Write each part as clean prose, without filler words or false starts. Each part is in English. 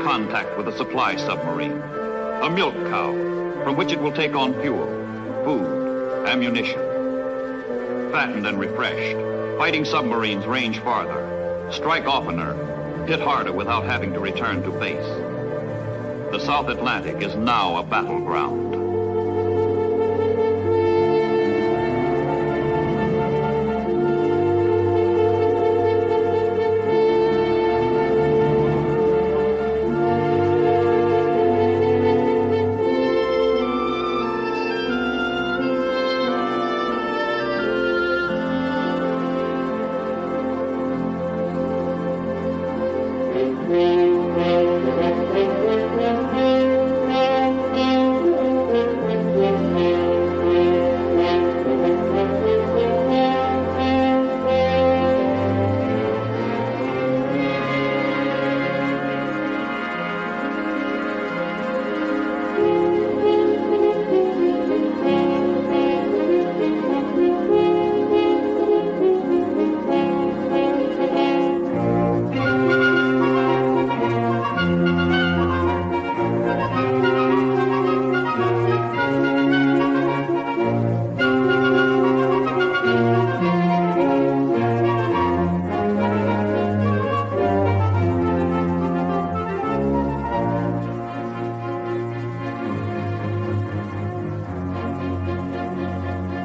contact with a supply submarine, a milk cow from which it will take on fuel, food, ammunition. Fattened and refreshed, fighting submarines range farther, strike oftener, hit harder without having to return to base. The South Atlantic is now a battleground.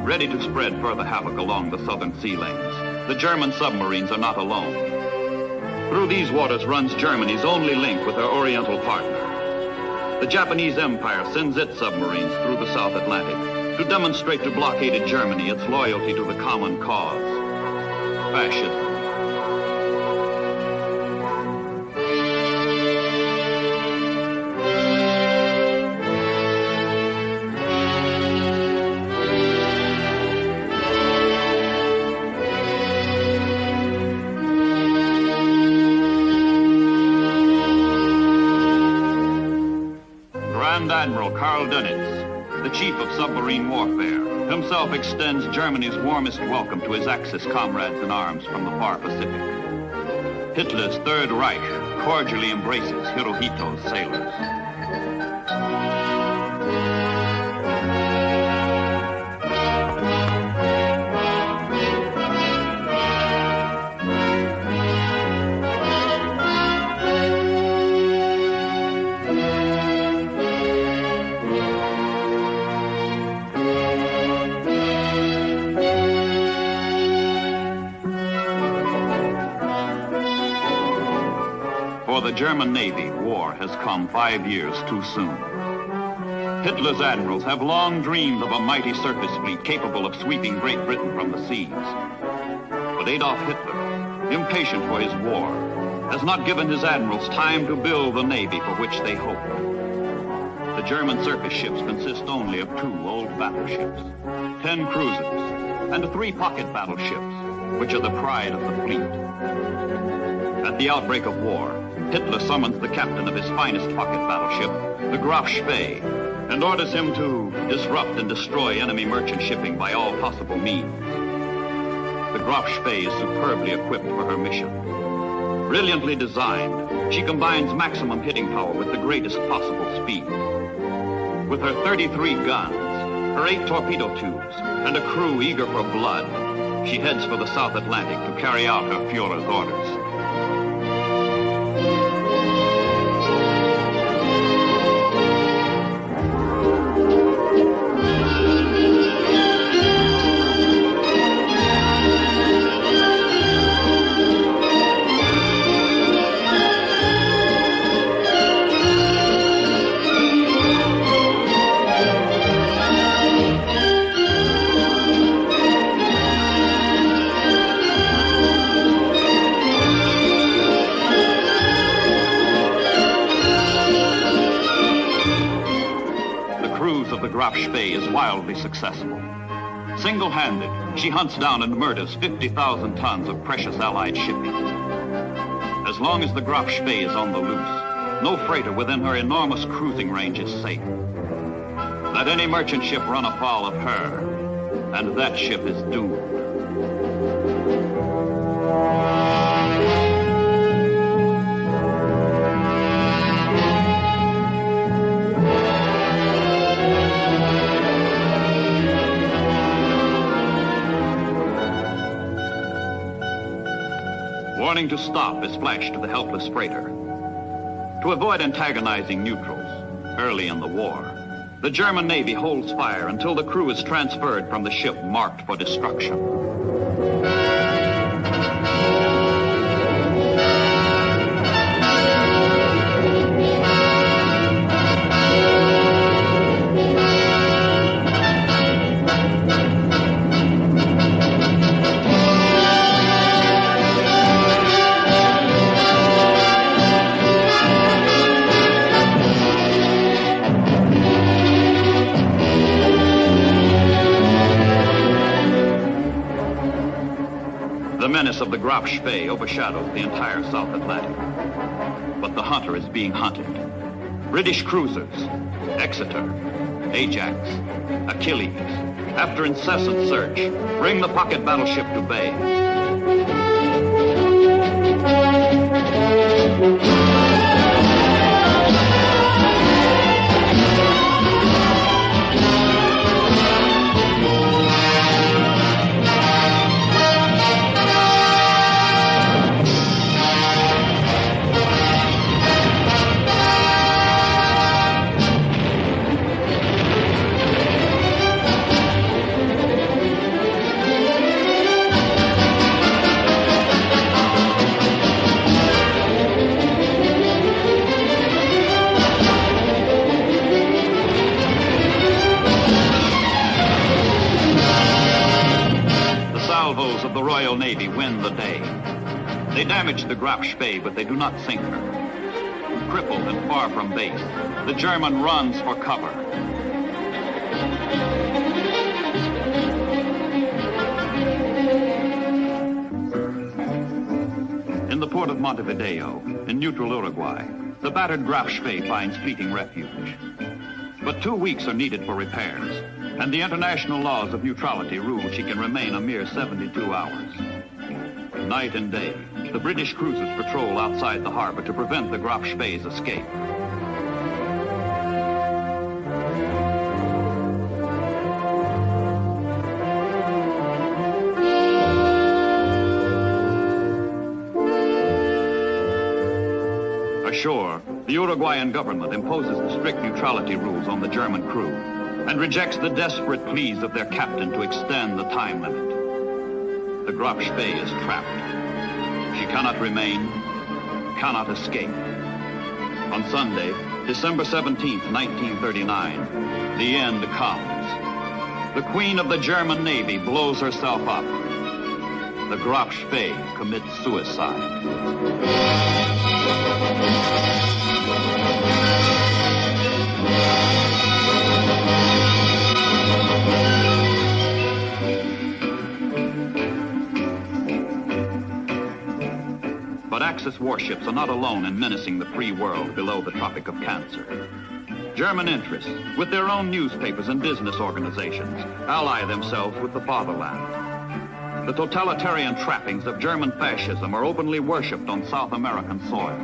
Ready to spread further havoc along the southern sea lanes, the German submarines are not alone. Through these waters runs Germany's only link with her Oriental partner. The Japanese Empire sends its submarines through the South Atlantic to demonstrate to blockaded Germany its loyalty to the common cause, fascism. Admiral Karl Dönitz, the chief of submarine warfare, himself extends Germany's warmest welcome to his Axis comrades in arms from the far Pacific. Hitler's Third Reich cordially embraces Hirohito's sailors. For the German Navy, war has come 5 years too soon. Hitler's admirals have long dreamed of a mighty surface fleet capable of sweeping Great Britain from the seas. But Adolf Hitler, impatient for his war, has not given his admirals time to build the navy for which they hoped. The German surface ships consist only of 2 old battleships, 10 cruisers, and 3 pocket battleships, which are the pride of the fleet. At the outbreak of war, Hitler summons the captain of his finest pocket battleship, the Graf Spee, and orders him to disrupt and destroy enemy merchant shipping by all possible means. The Graf Spee is superbly equipped for her mission. Brilliantly designed, she combines maximum hitting power with the greatest possible speed. With her 33 guns, her 8 torpedo tubes, and a crew eager for blood, she heads for the South Atlantic to carry out her Führer's orders. Graf Spee is wildly successful. Single-handed, she hunts down and murders 50,000 tons of precious Allied shipping. As long as the Graf Spee is on the loose, no freighter within her enormous cruising range is safe. Let any merchant ship run afoul of her, and that ship is doomed. to stop is flashed to the helpless freighter. To avoid antagonizing neutrals early in the war, the German Navy holds fire until the crew is transferred from the ship marked for destruction. The menace of the Graf Spee overshadows the entire South Atlantic. But the hunter is being hunted. British cruisers, Exeter, Ajax, Achilles, after incessant search, bring the pocket battleship to bay. Of the Royal Navy win the day. They damage the Graf Spee, but they do not sink her. Crippled and far from base, the German runs for cover. In the port of Montevideo, in neutral Uruguay, the battered Graf Spee finds fleeting refuge. But 2 weeks are needed for repairs, and the international laws of neutrality rule she can remain a mere 72 hours. Night and day, the British cruisers patrol outside the harbor to prevent the Graf Spee's escape. Ashore, the Uruguayan government imposes the strict neutrality rules on the German crew and rejects the desperate pleas of their captain to extend the time limit. The Graf Spee is trapped. She cannot remain, cannot escape. On Sunday, December 17th, 1939, the end comes. The Queen of the German Navy blows herself up. The Graf Spee commits suicide. But Axis warships are not alone in menacing the free world below the Tropic of Cancer. German interests, with their own newspapers and business organizations, ally themselves with the fatherland. The totalitarian trappings of German fascism are openly worshipped on South American soil.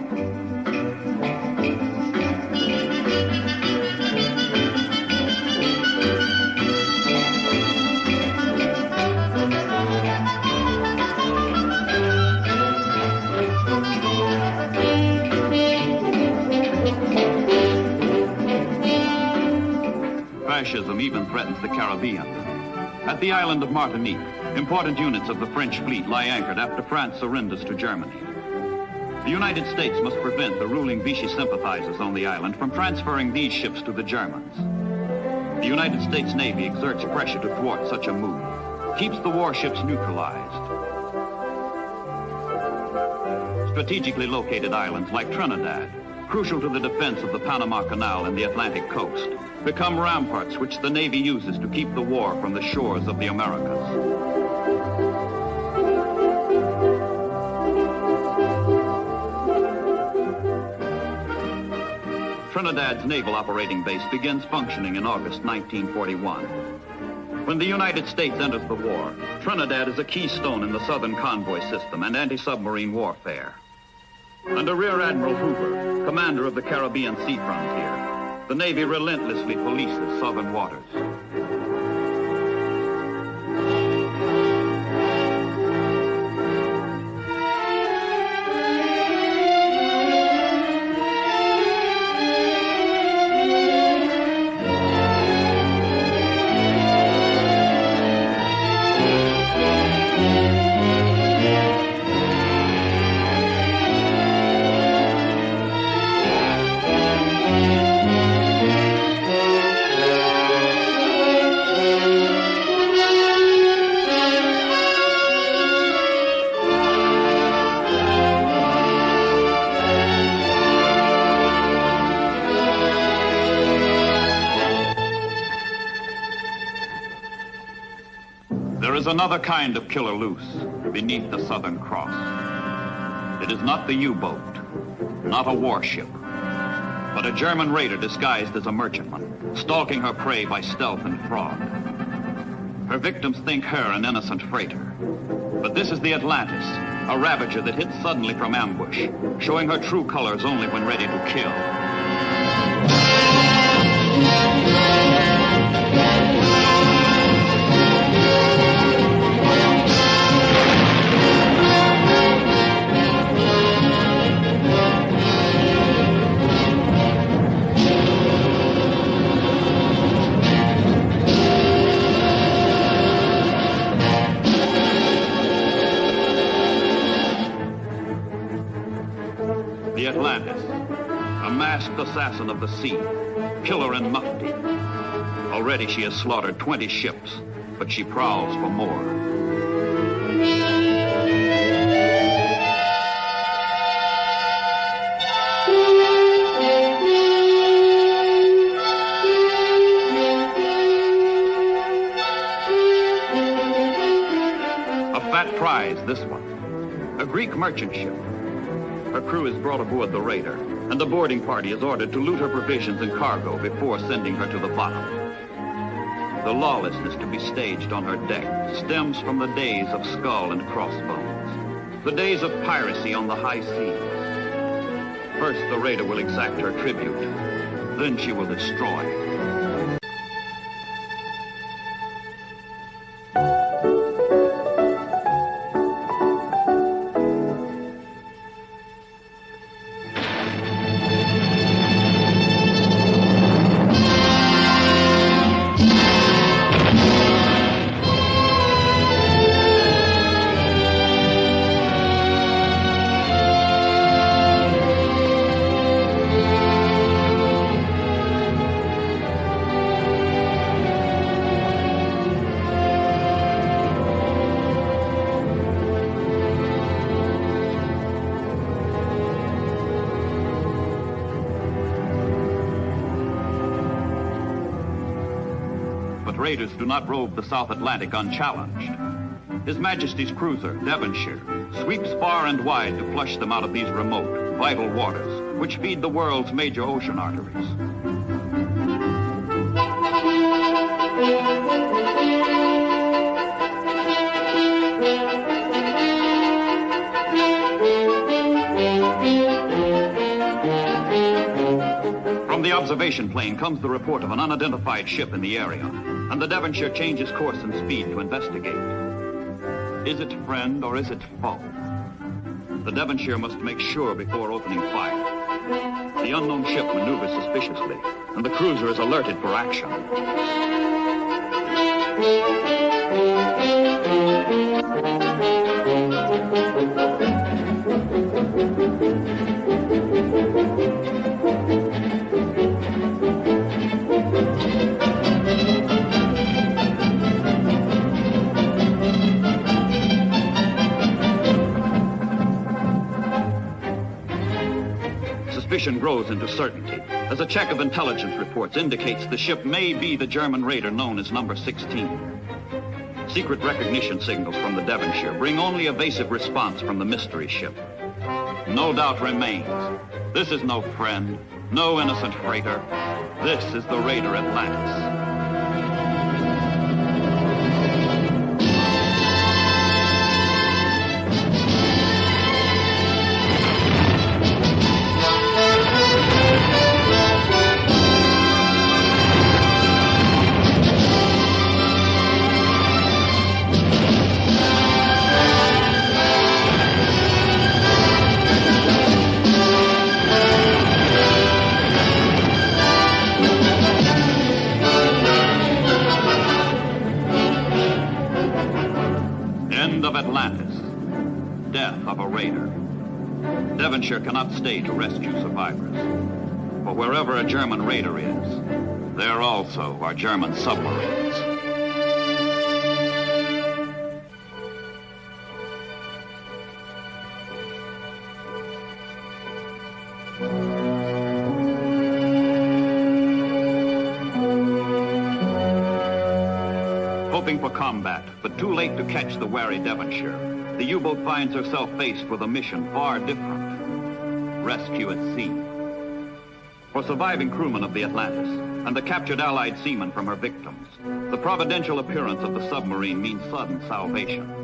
Fascism even threatens the Caribbean. At the island of Martinique, important units of the French fleet lie anchored after France surrenders to Germany. The United States must prevent the ruling Vichy sympathizers on the island from transferring these ships to the Germans. The United States Navy exerts pressure to thwart such a move, keeps the warships neutralized. Strategically located islands like Trinidad, crucial to the defense of the Panama Canal and the Atlantic coast, become ramparts which the Navy uses to keep the war from the shores of the Americas. Trinidad's naval operating base begins functioning in August 1941. When the United States enters the war, Trinidad is a keystone in the Southern convoy system and anti-submarine warfare. Under Rear Admiral Hoover, commander of the Caribbean sea frontier, the Navy relentlessly polices southern waters. There's another kind of killer loose beneath the Southern Cross. It is not the U-boat, not a warship, but a German raider disguised as a merchantman, stalking her prey by stealth and fraud. Her victims think her an innocent freighter. But this is the Atlantis, a ravager that hits suddenly from ambush, showing her true colors only when ready to kill. The Atlantis, a masked assassin of the sea, killer in mufti. Already she has slaughtered 20 ships, but she prowls for more. A fat prize, this one. A Greek merchant ship. Her crew is brought aboard the raider, and the boarding party is ordered to loot her provisions and cargo before sending her to the bottom. The lawlessness to be staged on her deck stems from the days of skull and crossbones, the days of piracy on the high seas. First, the raider will exact her tribute, then she will destroy. Raiders do not rove the South Atlantic unchallenged. His Majesty's cruiser, Devonshire, sweeps far and wide to flush them out of these remote, vital waters, which feed the world's major ocean arteries. From the observation plane comes the report of an unidentified ship in the area, and the Devonshire changes course and speed to investigate. Is it friend or is it foe? The Devonshire must make sure before opening fire. The unknown ship maneuvers suspiciously, and the cruiser is alerted for action. Suspicion grows into certainty as a check of intelligence reports indicates the ship may be the German raider known as number 16. Secret recognition signals from the Devonshire bring only evasive response from the mystery ship. No doubt remains. This is no friend, no innocent freighter. This is the raider Atlantis. Atlantis. Death of a raider. Devonshire cannot stay to rescue survivors. For wherever a German raider is, there also are German submarines. developing for combat, but too late to catch the wary Devonshire, the U-boat finds herself faced with a mission far different: rescue at sea. For surviving crewmen of the Atlantis and the captured Allied seamen from her victims, the providential appearance of the submarine means sudden salvation.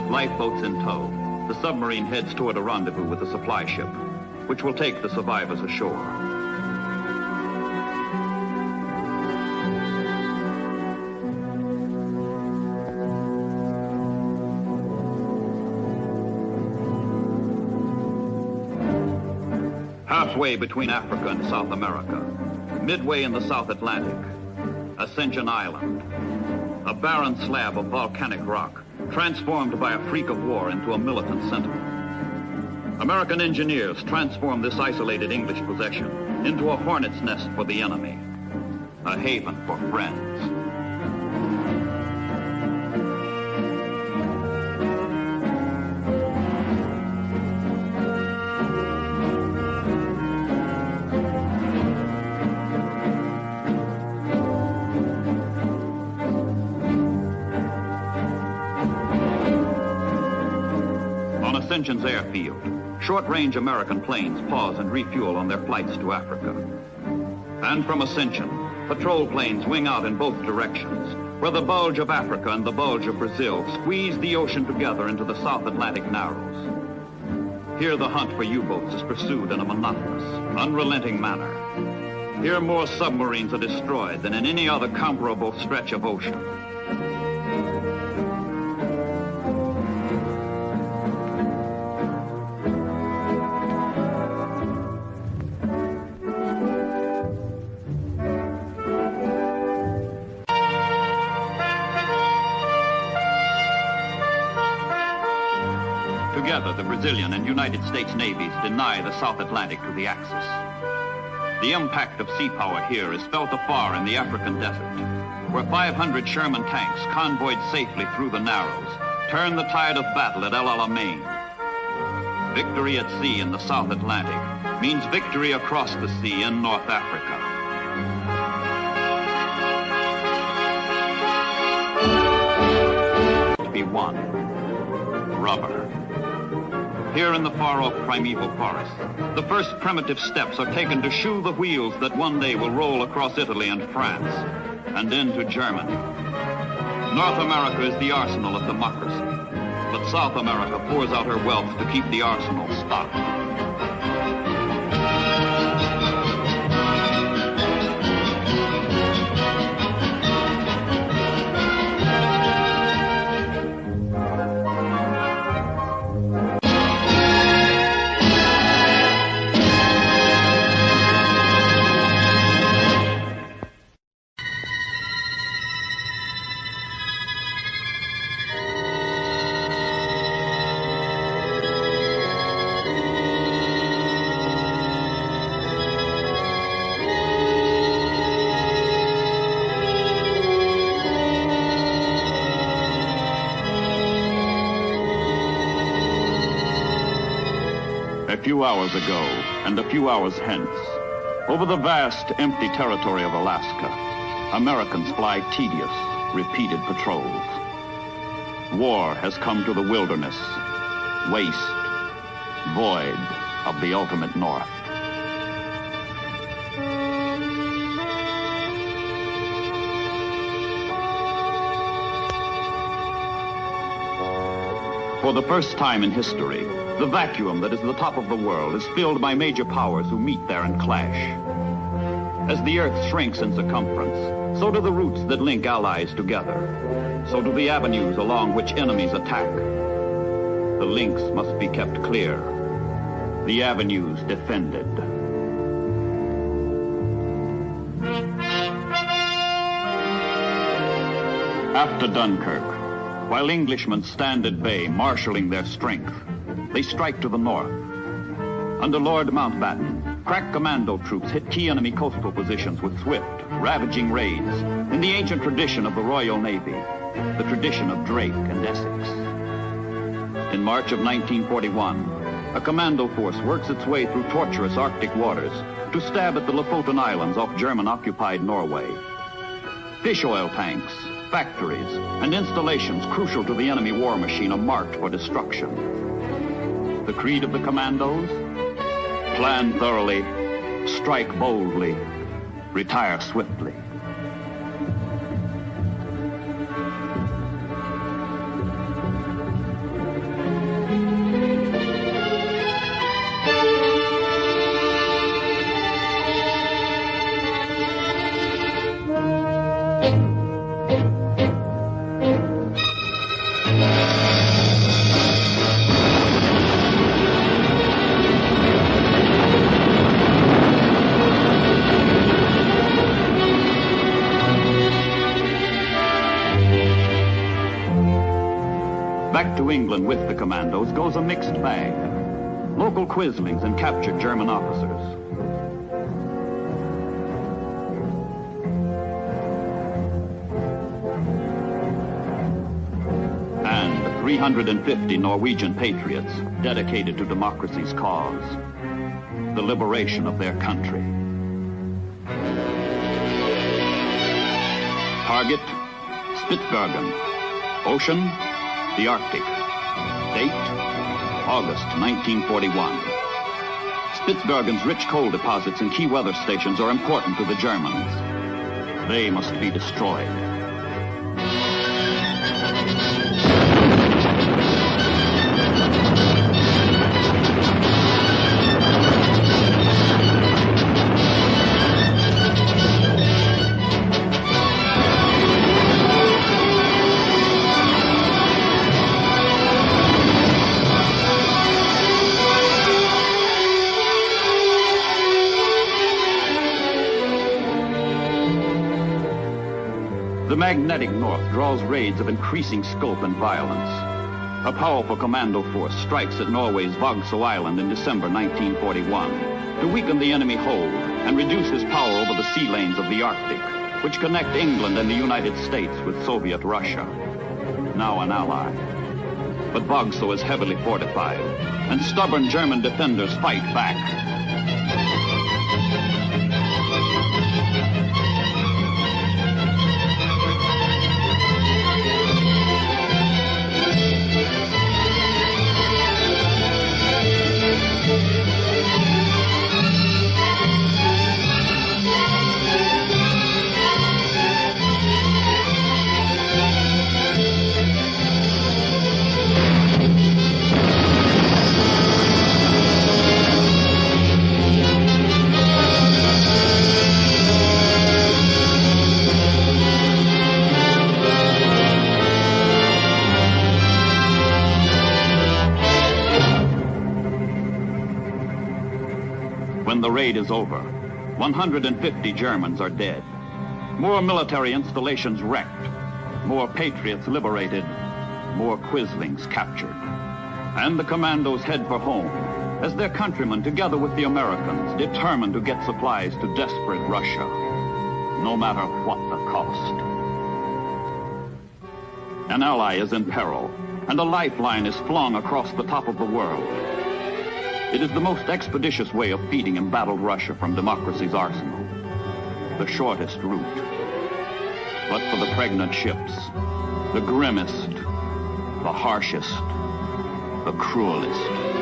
Lifeboats in tow, the submarine heads toward a rendezvous with the supply ship, which will take the survivors ashore. Halfway between Africa and South America, midway in the South Atlantic, Ascension Island, a barren slab of volcanic rock, transformed by a freak of war into a militant center. American engineers transformed this isolated English possession into a hornet's nest for the enemy, a haven for friends. Ascension's airfield, short-range American planes pause and refuel on their flights to Africa. And from Ascension, patrol planes wing out in both directions, where the bulge of Africa and the bulge of Brazil squeeze the ocean together into the South Atlantic narrows. Here the hunt for U-boats is pursued in a monotonous, unrelenting manner. Here more submarines are destroyed than in any other comparable stretch of ocean. Together, the Brazilian and United States navies deny the South Atlantic to the Axis. The impact of sea power here is felt afar in the African desert, where 500 Sherman tanks, convoyed safely through the Narrows, turn the tide of battle at El Alamein. Victory at sea in the South Atlantic means victory across the sea in North Africa. To be won. Rubber. Here in the far-off primeval forest, the first primitive steps are taken to shoe the wheels that one day will roll across Italy and France, and into Germany. North America is the arsenal of democracy, but South America pours out her wealth to keep the arsenal stocked. A few hours ago, and a few hours hence, over the vast, empty territory of Alaska, Americans fly tedious, repeated patrols. War has come to the wilderness, waste, void of the ultimate North. For the first time in history, the vacuum that is the top of the world is filled by major powers who meet there and clash. As the Earth shrinks in circumference, so do the routes that link allies together. So do the avenues along which enemies attack. The links must be kept clear, the avenues defended. After Dunkirk, while Englishmen stand at bay, marshalling their strength, they strike to the north. Under Lord Mountbatten, crack commando troops hit key enemy coastal positions with swift, ravaging raids in the ancient tradition of the Royal Navy, the tradition of Drake and Essex. In March of 1941, a commando force works its way through tortuous Arctic waters to stab at the Lofoten Islands off German-occupied Norway. Fish oil tanks, factories, and installations crucial to the enemy war machine are marked for destruction. The creed of the commandos? Plan thoroughly, strike boldly, retire swiftly. Back to England with the commandos goes a mixed bag. Local quislings and captured German officers. And 350 Norwegian patriots dedicated to democracy's cause, the liberation of their country. Target, Spitsbergen. Ocean, the Arctic. Date, August 1941. Spitsbergen's rich coal deposits and key weather stations are important to the Germans. They must be destroyed. The magnetic north draws raids of increasing scope and violence. A powerful commando force strikes at Norway's Vagso Island in December 1941 to weaken the enemy hold and reduce his power over the sea lanes of the Arctic, which connect England and the United States with Soviet Russia, now an ally. But Vagso is heavily fortified, and stubborn German defenders fight back. When the raid is over, 150 Germans are dead. More military installations wrecked. More patriots liberated. More quislings captured. And the commandos head for home, as their countrymen, together with the Americans, determined to get supplies to desperate Russia, no matter what the cost. An ally is in peril, and a lifeline is flung across the top of the world. It is the most expeditious way of feeding embattled Russia from democracy's arsenal. The shortest route. But for the pregnant ships, the grimmest, the harshest, the cruelest.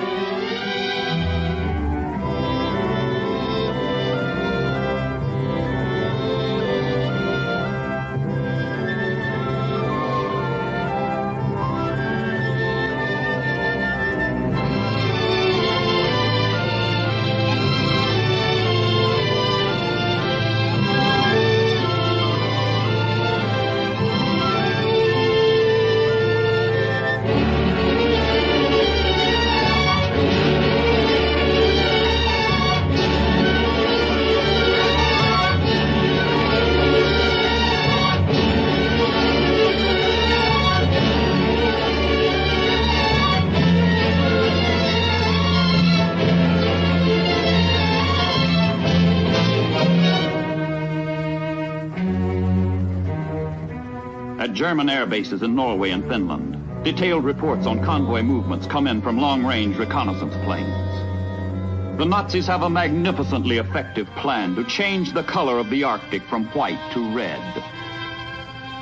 German air bases in Norway and Finland, detailed reports on convoy movements come in from long-range reconnaissance planes. The Nazis have a magnificently effective plan to change the color of the Arctic from white to red.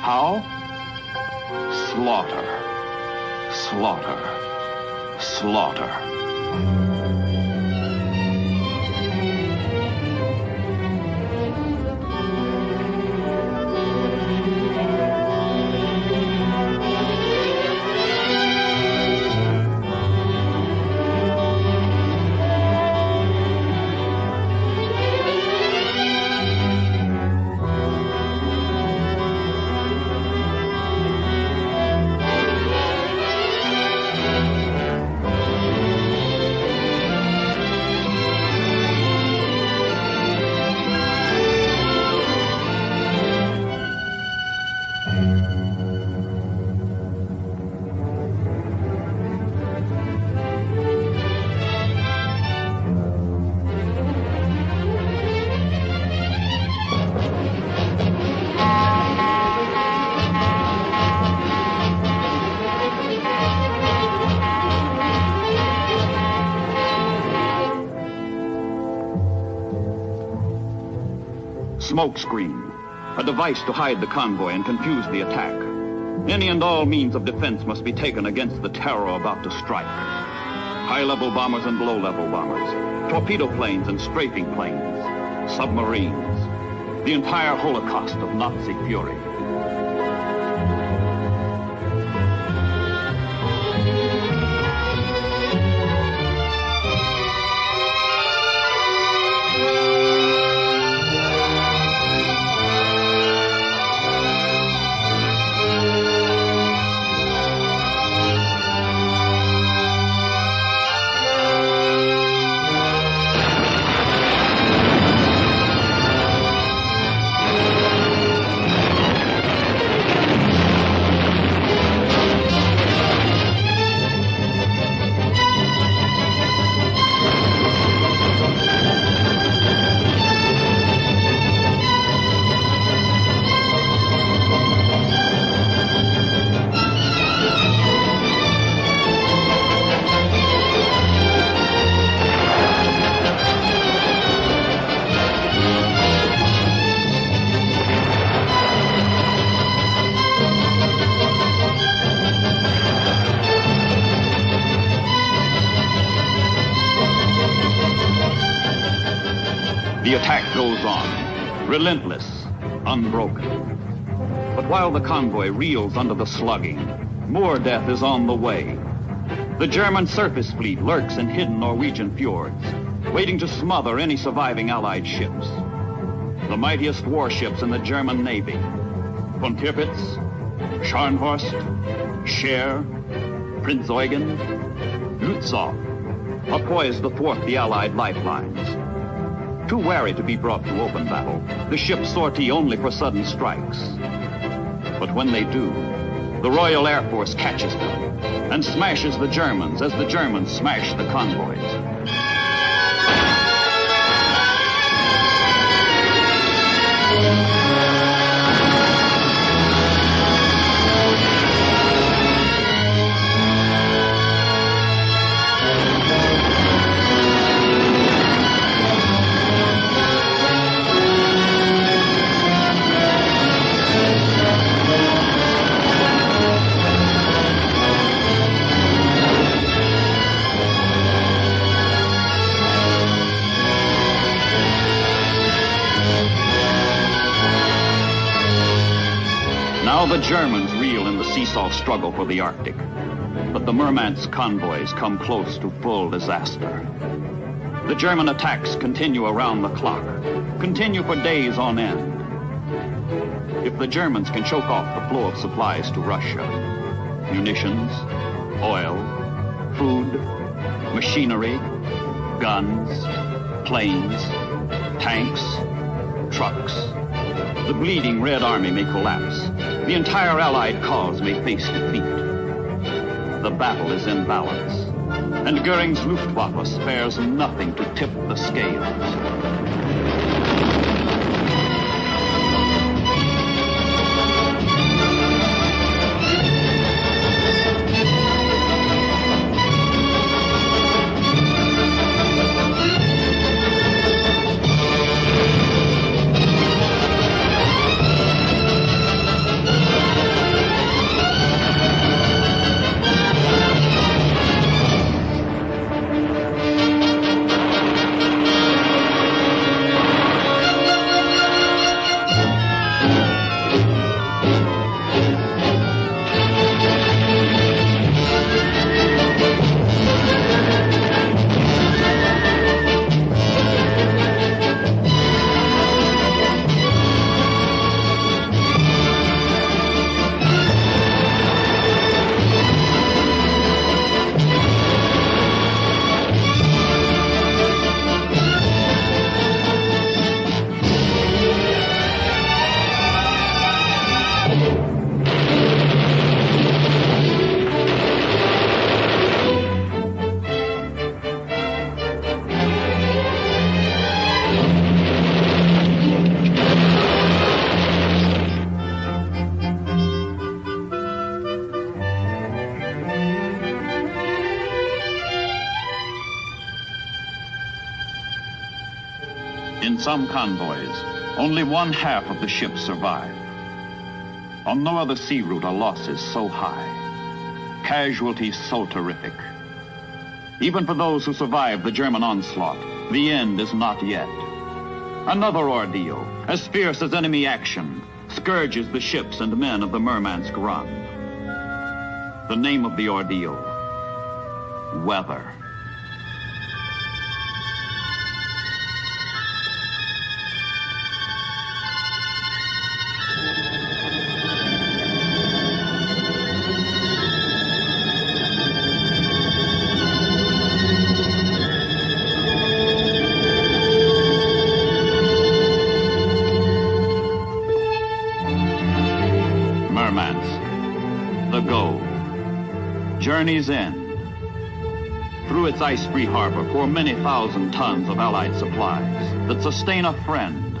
How? Slaughter. Slaughter. Slaughter. Smokescreen, a device to hide the convoy and confuse the attack. Any and all means of defense must be taken against the terror about to strike. High-level bombers and low-level bombers, torpedo planes and strafing planes, submarines, the entire holocaust of Nazi fury. The attack goes on, relentless, unbroken. But while the convoy reels under the slugging, more death is on the way. The German surface fleet lurks in hidden Norwegian fjords, waiting to smother any surviving Allied ships. The mightiest warships in the German Navy, von Tirpitz, Scharnhorst, Scheer, Prinz Eugen, Lutzow, are poised to thwart the Allied lifelines. Too wary to be brought to open battle, the ships sortie only for sudden strikes. But when they do, the Royal Air Force catches them and smashes the Germans as the Germans smash the convoys. Now the Germans reel in the seesaw struggle for the Arctic, but the Murmansk convoys come close to full disaster. The German attacks continue around the clock, continue for days on end. If the Germans can choke off the flow of supplies to Russia, munitions, oil, food, machinery, guns, planes, tanks, trucks, the bleeding Red Army may collapse. The entire Allied cause may face defeat. The battle is in balance, and Goering's Luftwaffe spares nothing to tip the scales. In some convoys, only one half of the ships survive. On no other sea route are losses so high, casualties so terrific. Even for those who survive the German onslaught, the end is not yet. Another ordeal, as fierce as enemy action, scourges the ships and men of the Murmansk run. The name of the ordeal, weather. The goal. Journey's end. Through its ice-free harbor pour many thousand tons of Allied supplies that sustain a friend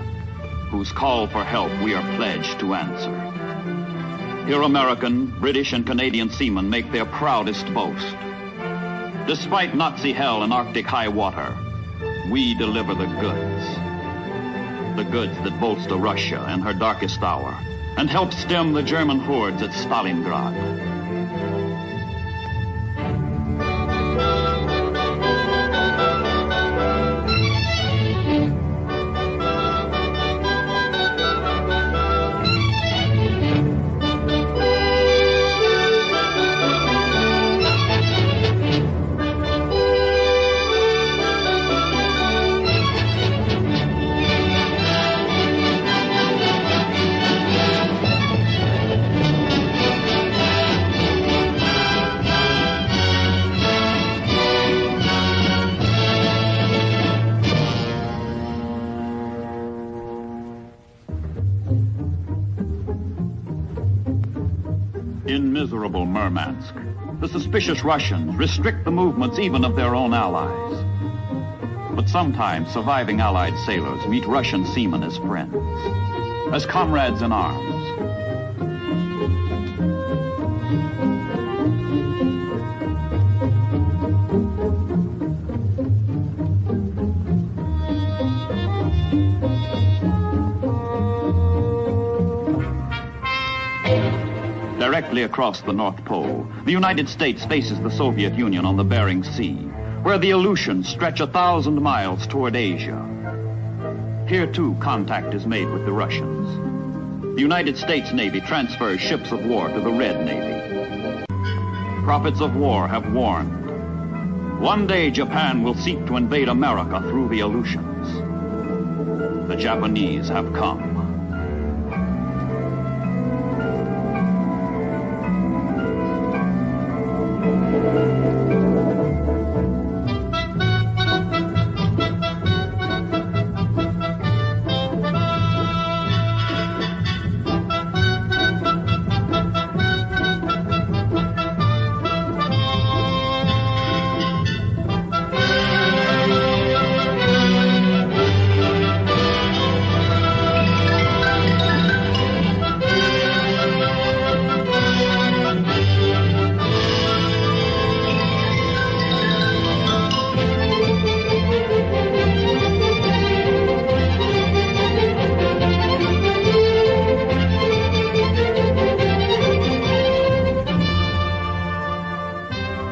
whose call for help we are pledged to answer. Here American, British, and Canadian seamen make their proudest boast. Despite Nazi hell and Arctic high water, we deliver the goods. The goods that bolster Russia in her darkest hour and help stem the German hordes at Stalingrad. In miserable Murmansk, the suspicious Russians restrict the movements even of their own allies. But sometimes surviving Allied sailors meet Russian seamen as friends, as comrades in arms. Directly across the North Pole, the United States faces the Soviet Union on the Bering Sea, where the Aleutians stretch 1,000 miles toward Asia. Here, too, contact is made with the Russians. The United States Navy transfers ships of war to the Red Navy. Prophets of war have warned. One day Japan will seek to invade America through the Aleutians. The Japanese have come.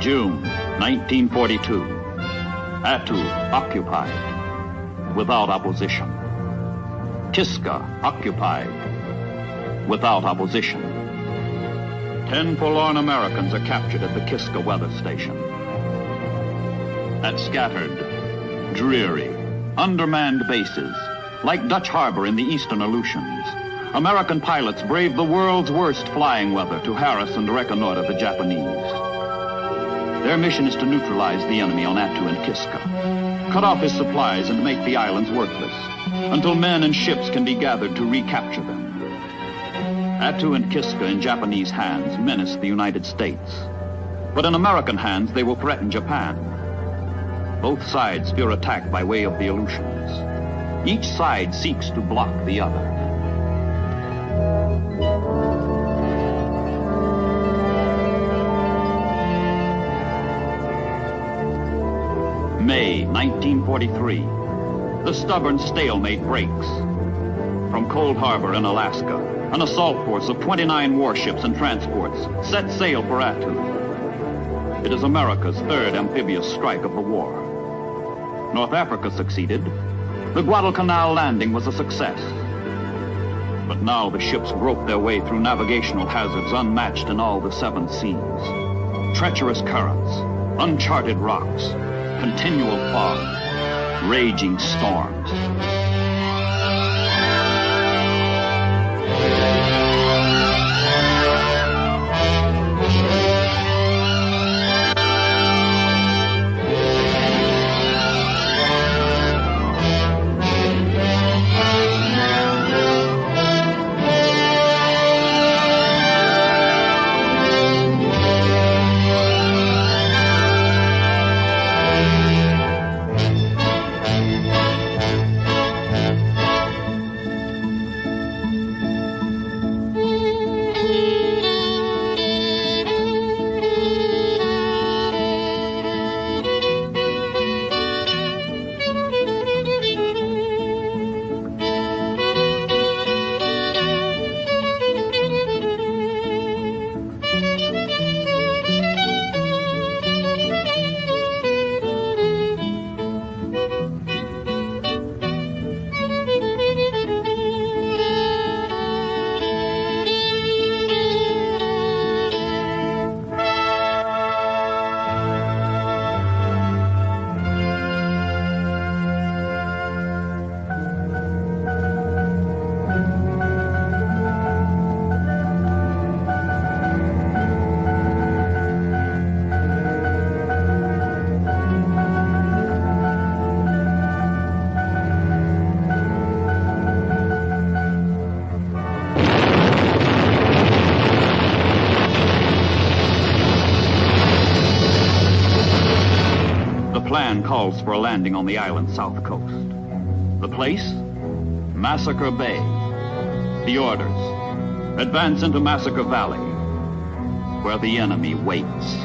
June 1942. Attu occupied without opposition. Kiska occupied without opposition. 10 forlorn Americans are captured at the Kiska weather station. At scattered, dreary, undermanned bases, like Dutch Harbor in the eastern Aleutians, American pilots brave the world's worst flying weather to harass and reconnoiter the Japanese. Their mission is to neutralize the enemy on Attu and Kiska, cut off his supplies and make the islands worthless, until men and ships can be gathered to recapture them. Attu and Kiska in Japanese hands menace the United States, but in American hands they will threaten Japan. Both sides fear attack by way of the Aleutians. Each side seeks to block the other. May 1943. the stubborn stalemate breaks. From Cold Harbor in Alaska, an assault force of 29 warships and transports set sail for Attu. It is America's third amphibious strike of the war. North Africa succeeded. The Guadalcanal landing was a success. But now the ships grope their way through navigational hazards unmatched in all the seven seas. Treacherous currents, uncharted rocks, continual fog, raging storms. Plan calls for a landing on the island's south coast. The place? Massacre Bay. The orders: advance into Massacre Valley, where the enemy waits.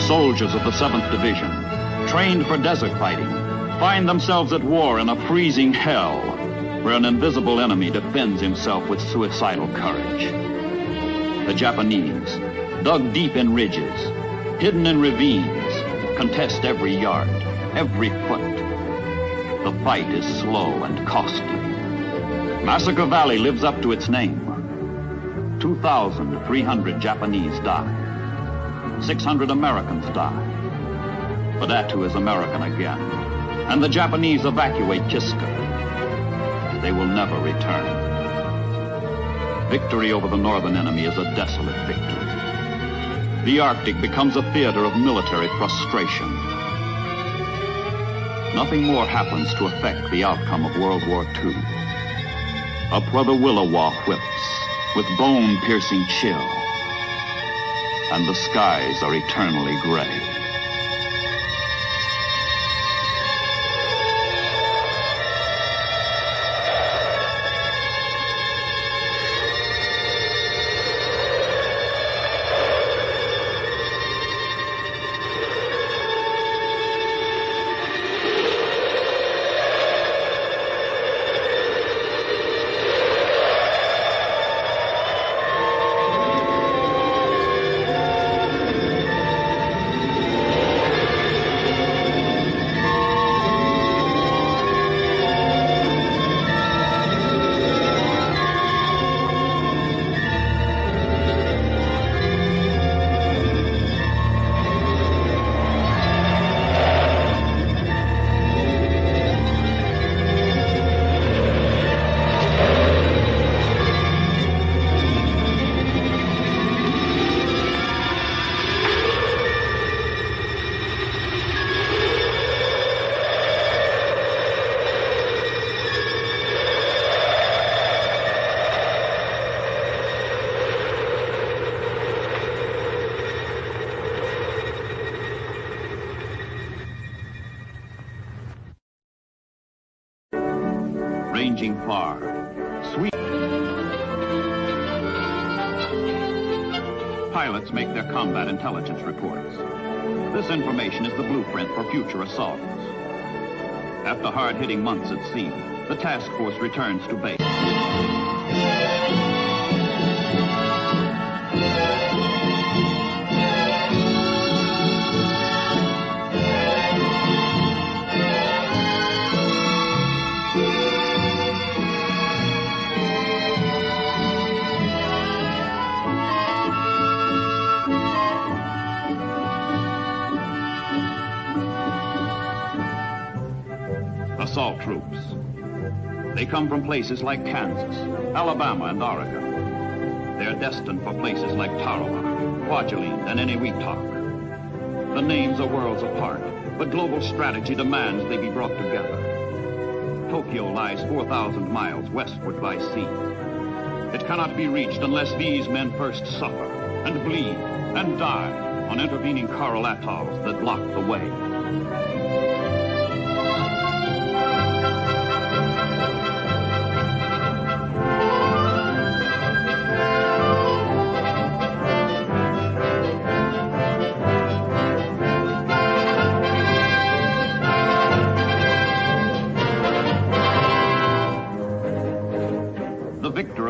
Soldiers of the 7th Division, trained for desert fighting, find themselves at war in a freezing hell where an invisible enemy defends himself with suicidal courage. The Japanese, dug deep in ridges, hidden in ravines, contest every yard, every foot. The fight is slow and costly. Massacre Valley lives up to its name. 2,300 Japanese die. 600 Americans die. But Attu is American again, and the Japanese evacuate Kiska. They will never return. Victory over the northern enemy is a desolate victory. The Arctic becomes a theater of military frustration. Nothing more happens to affect the outcome of World War II. Up where the willow whips with bone-piercing chill, and the skies are eternally gray. far. Sweet. Pilots make their combat intelligence reports. This information is the blueprint for future assaults. After hard-hitting months at sea, the task force returns to base. Assault troops. They come from places like Kansas, Alabama, and Oregon. They're destined for places like Tarawa, Kwajalein, and Eniwetok. The names are worlds apart, but global strategy demands they be brought together. Tokyo lies 4,000 miles westward by sea. It cannot be reached unless these men first suffer and bleed and die on intervening coral atolls that block the way.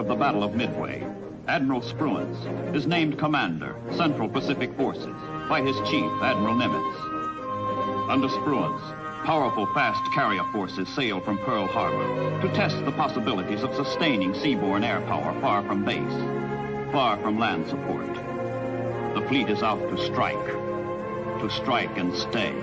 The Battle of Midway, Admiral Spruance, is named Commander, Central Pacific Forces, by his chief, Admiral Nimitz. Under Spruance, powerful fast carrier forces sail from Pearl Harbor to test the possibilities of sustaining seaborne air power far from base, far from land support. The fleet is out to strike and stay.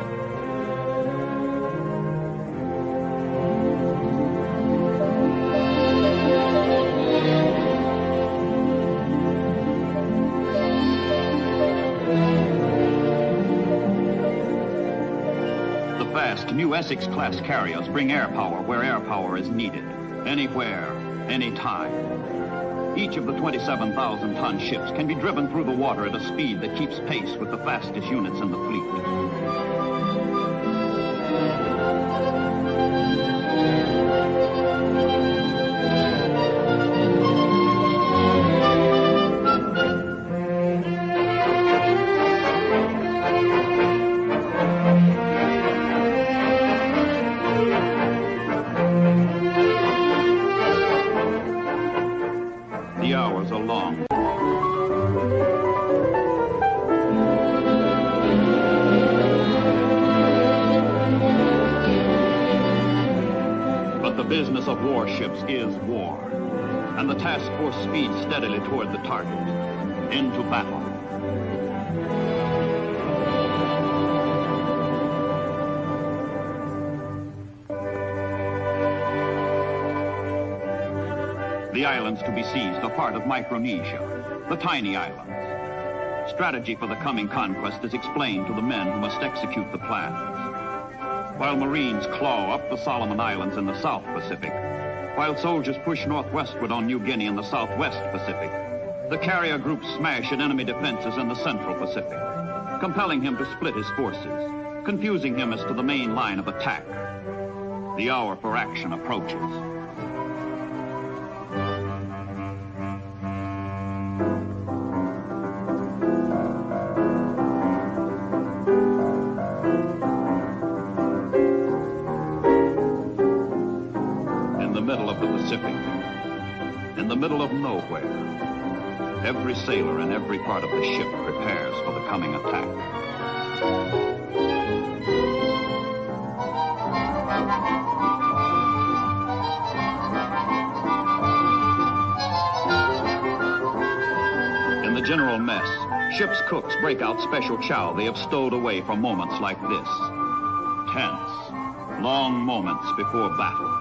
New Essex-class carriers bring air power where air power is needed, anywhere, anytime. Each of the 27,000-ton ships can be driven through the water at a speed that keeps pace with the fastest units in the fleet. The hours are long. But the business of warships is war, and the task force speeds steadily toward the target, into battle. The islands to be seized are part of Micronesia, the tiny islands. Strategy for the coming conquest is explained to the men who must execute the plans. While Marines claw up the Solomon Islands in the South Pacific, while soldiers push northwestward on New Guinea in the Southwest Pacific, the carrier groups smash at enemy defenses in the Central Pacific, compelling him to split his forces, confusing him as to the main line of attack. The hour for action approaches. In the middle of nowhere, every sailor in every part of the ship prepares for the coming attack. In the general mess, ship's cooks break out special chow they have stowed away for moments like this. Tense, long moments before battle.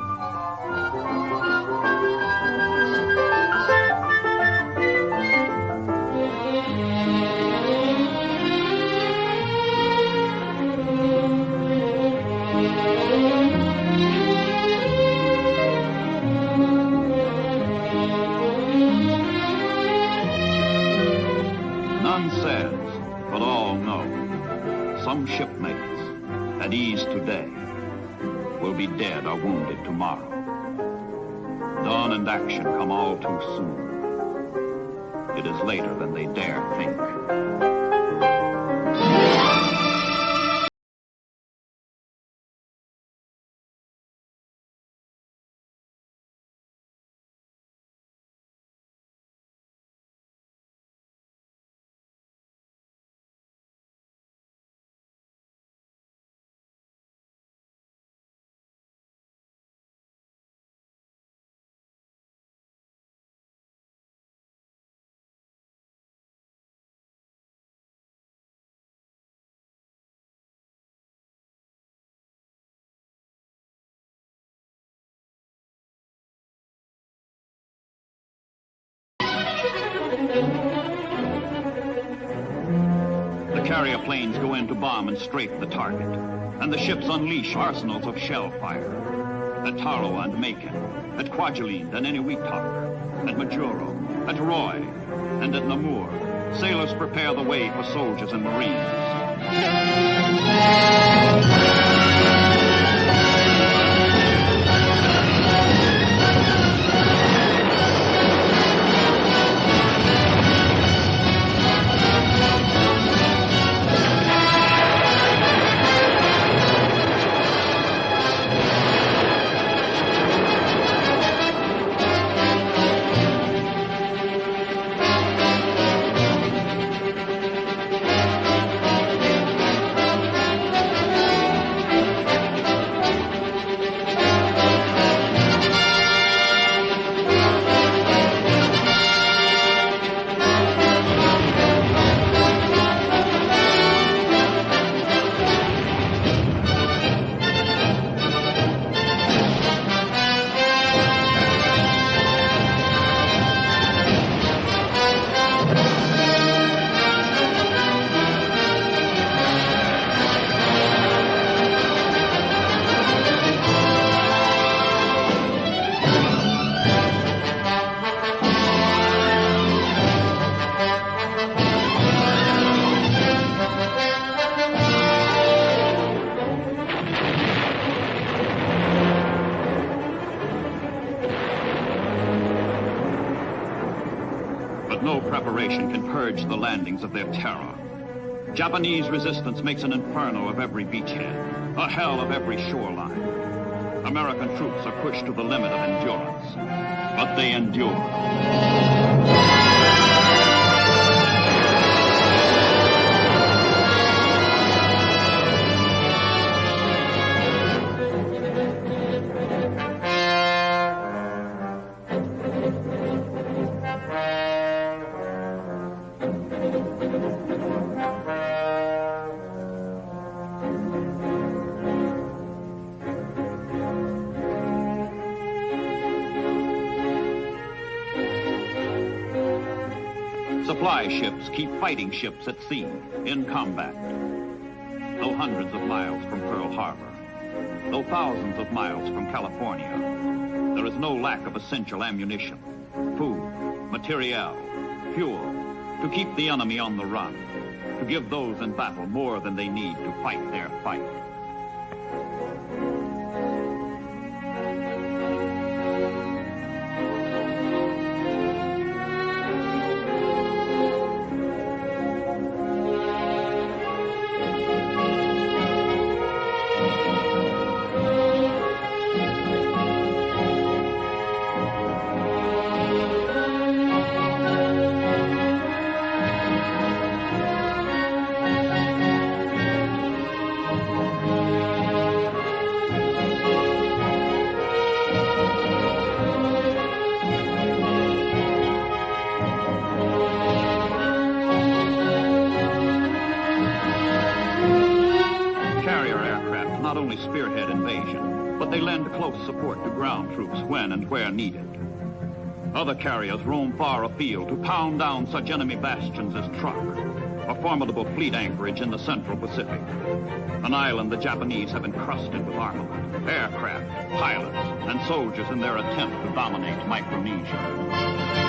None says, but all know, some shipmates, at ease today, will be dead or wounded tomorrow. Dawn and action come all too soon. It is later than they dare think. The carrier planes go in to bomb and strafe the target, and the ships unleash arsenals of shell fire. At Tarawa and Macon, at Kwajalein and Eniwetok, at Majuro, at Roy, and at Namur, sailors prepare the way for soldiers and marines. But no preparation can purge the landings of their terror. Japanese resistance makes an inferno of every beachhead, a hell of every shoreline. American troops are pushed to the limit of endurance, but they endure. Supply ships keep fighting ships at sea, in combat. Though hundreds of miles from Pearl Harbor, though thousands of miles from California, there is no lack of essential ammunition, food, materiel, fuel, to keep the enemy on the run, to give those in battle more than they need to fight their fight. Not only spearhead invasion, but they lend close support to ground troops when and where needed. Other carriers roam far afield to pound down such enemy bastions as Truk, a formidable fleet anchorage in the Central Pacific, an island the Japanese have encrusted with armament, aircraft, pilots, and soldiers in their attempt to dominate Micronesia.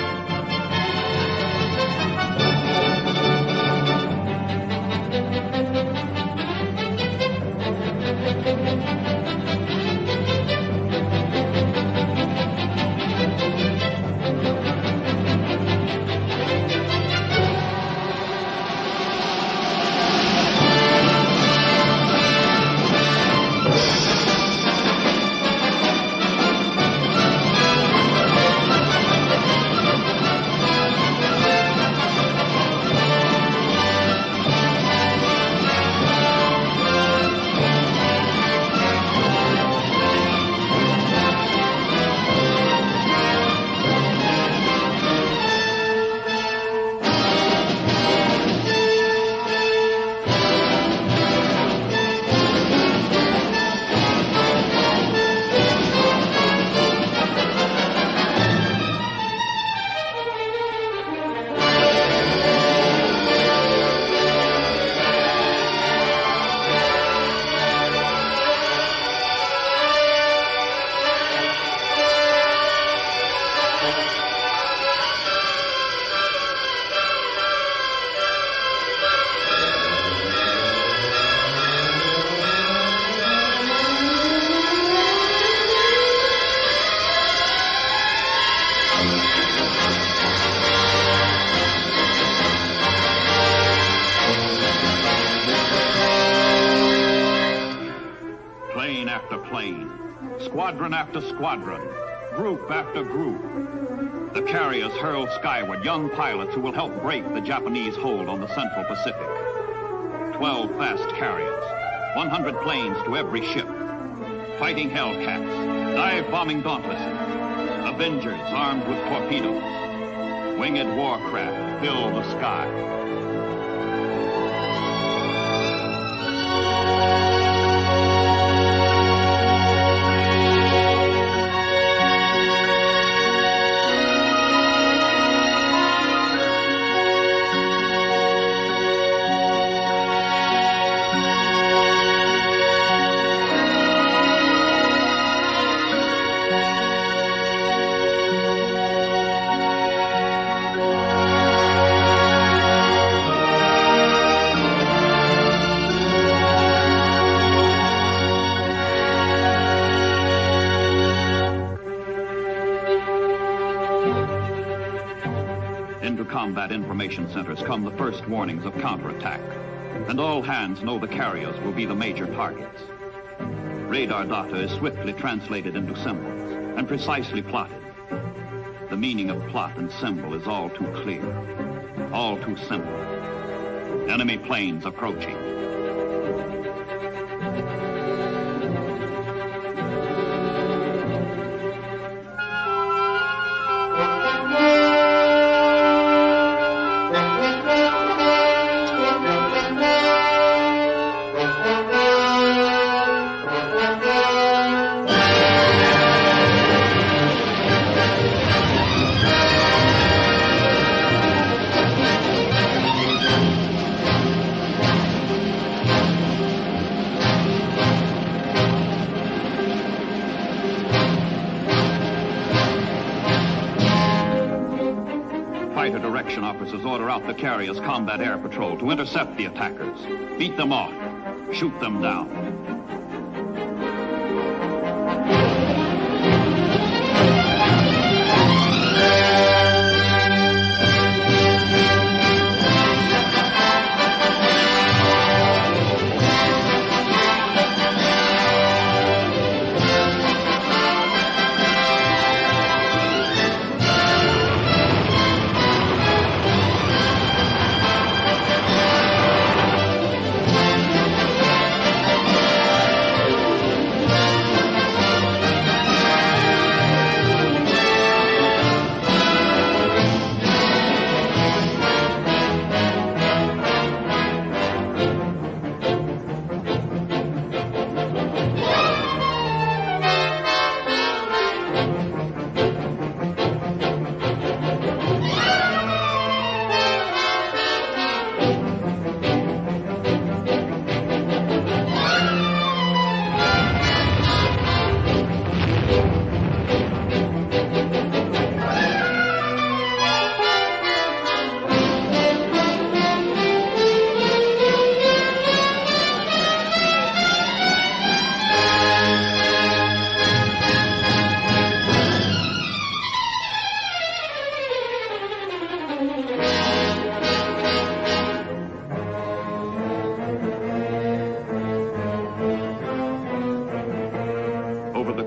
Plane after plane, squadron after squadron, group after group. The carriers hurl skyward young pilots who will help break the Japanese hold on the Central Pacific. 12 fast carriers, 100 planes to every ship, fighting Hellcats, dive-bombing Dauntlesses, Avengers armed with torpedoes, winged warcraft fill the sky. Into combat information centers come the first warnings of counterattack, and all hands know the carriers will be the major targets. Radar data is swiftly translated into symbols and precisely plotted. The meaning of plot and symbol is all too clear, all too simple. Enemy planes approaching. Fighter direction officers order out the carrier's combat air patrol to intercept the attackers, beat them off, shoot them down.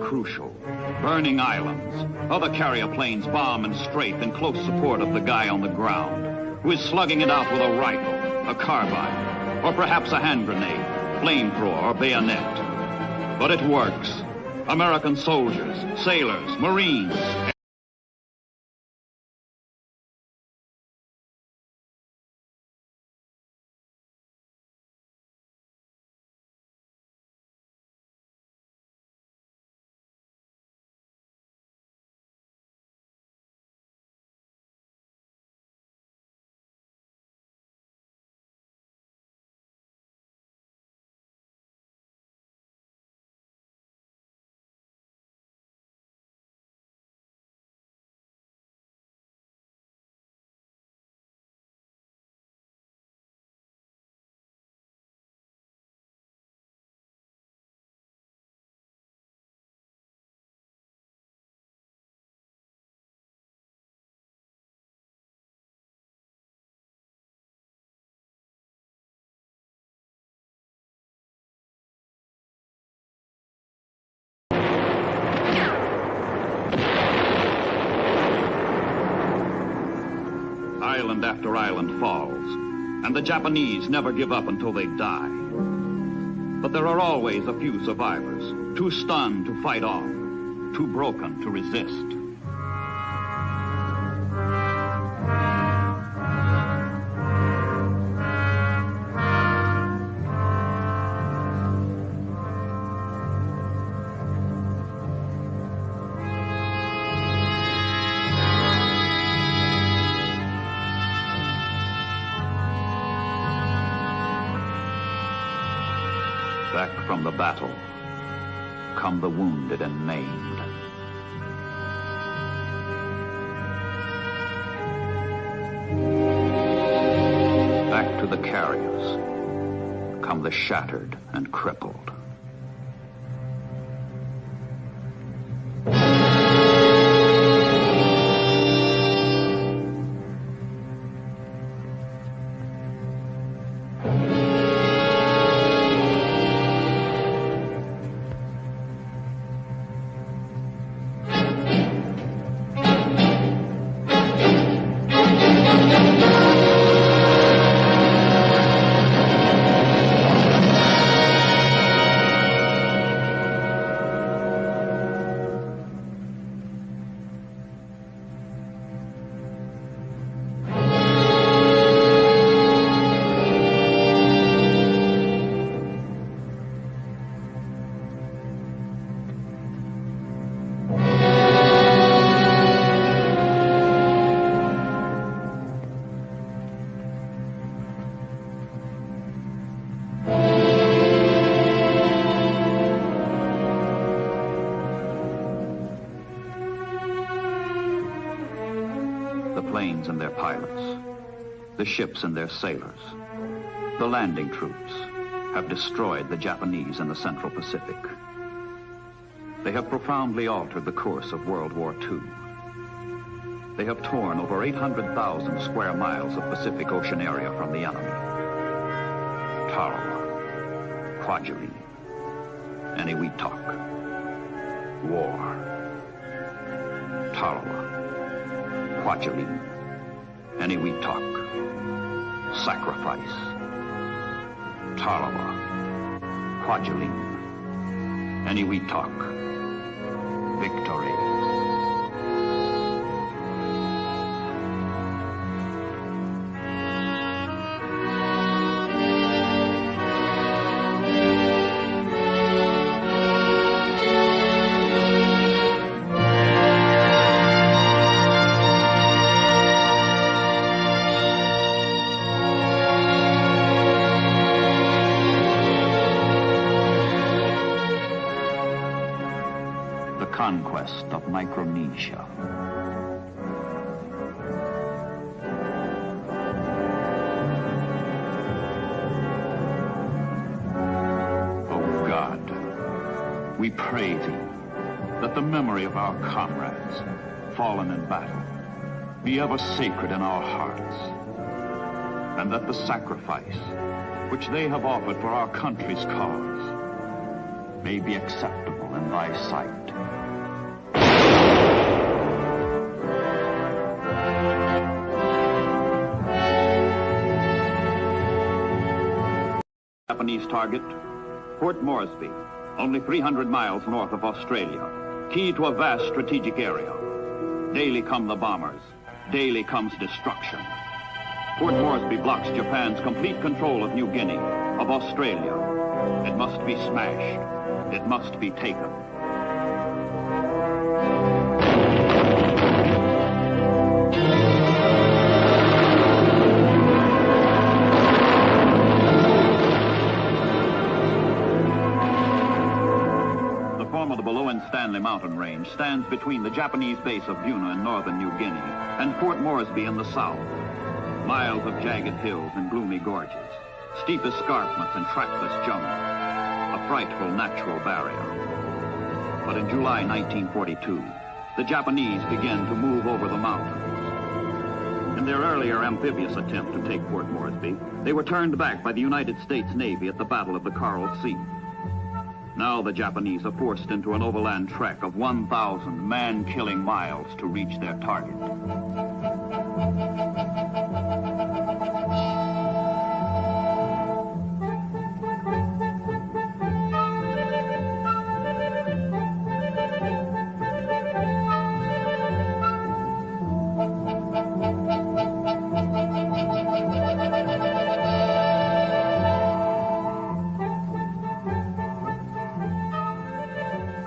Crucial, burning islands, other carrier planes bomb and strafe in close support of the guy on the ground, who is slugging it out with a rifle, a carbine, or perhaps a hand grenade, flamethrower, or bayonet. But it works. American soldiers, sailors, Marines, Island after island falls, and the Japanese never give up until they die. But there are always a few survivors, too stunned to fight on, too broken to resist. Back from the battle come the wounded and maimed. Back to the carriers come the shattered and crippled. Planes and their pilots, the ships and their sailors, the landing troops have destroyed the Japanese in the Central Pacific. They have profoundly altered the course of World War II. They have torn over 800,000 square miles of Pacific Ocean area from the enemy. Tarawa, Kwajalein, Eniwetok, war. Tarawa, Kwajalein, Eniwetok, sacrifice. Tarawa, Kwajalein, Eniwetok, victory. Conquest of Micronesia. O God, we pray Thee that the memory of our comrades fallen in battle be ever sacred in our hearts, and that the sacrifice which they have offered for our country's cause may be acceptable in Thy sight. Japanese target, Port Moresby, only 300 miles north of Australia, key to a vast strategic area. Daily come the bombers, daily comes destruction. Port Moresby blocks Japan's complete control of New Guinea, of Australia. It must be smashed. It must be taken. Stanley mountain range stands between the Japanese base of Buna in northern New Guinea and Port Moresby in the south. Miles of jagged hills and gloomy gorges, steep escarpments and trackless jungle, a frightful natural barrier. But in July 1942, the Japanese began to move over the mountains. In their earlier amphibious attempt to take Port Moresby, they were turned back by the United States Navy at the Battle of the Coral Sea. Now the Japanese are forced into an overland trek of 1,000 man-killing miles to reach their target.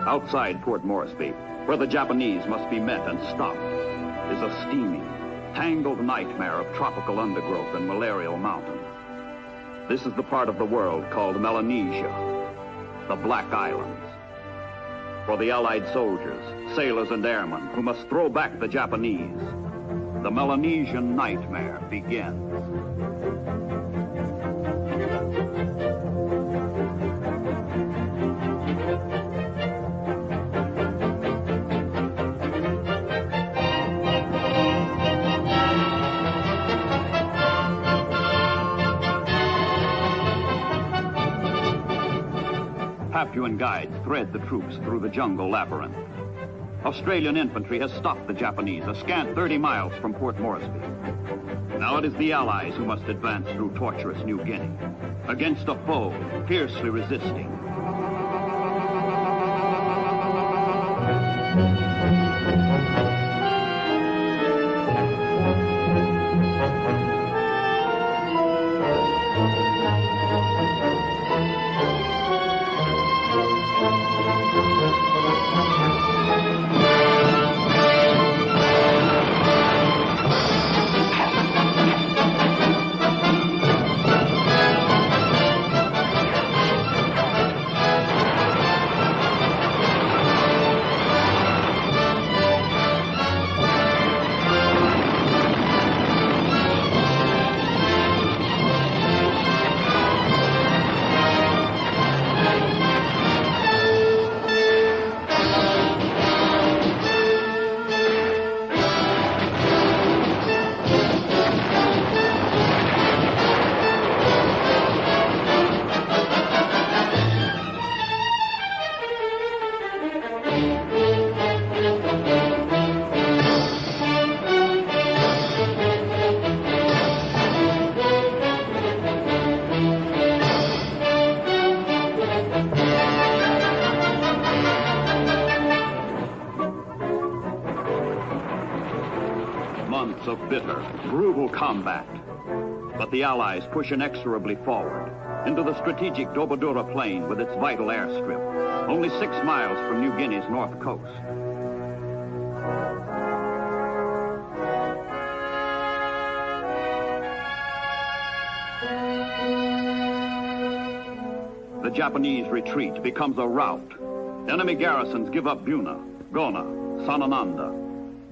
Outside Port Moresby, where the Japanese must be met and stopped, is a steaming, tangled nightmare of tropical undergrowth and malarial mountains. This is the part of the world called Melanesia, the Black Islands. For the Allied soldiers, sailors, and airmen who must throw back the Japanese, the Melanesian nightmare begins. Papuan guides thread the troops through the jungle labyrinth. Australian infantry has stopped the Japanese a scant 30 miles from Port Moresby. Now it is the Allies who must advance through tortuous New Guinea, against a foe fiercely resisting. Months of bitter, brutal combat. But the Allies push inexorably forward into the strategic Dobodura Plain with its vital airstrip, only 6 miles from New Guinea's north coast. The Japanese retreat becomes a rout. Enemy garrisons give up Buna, Gona, Sanananda,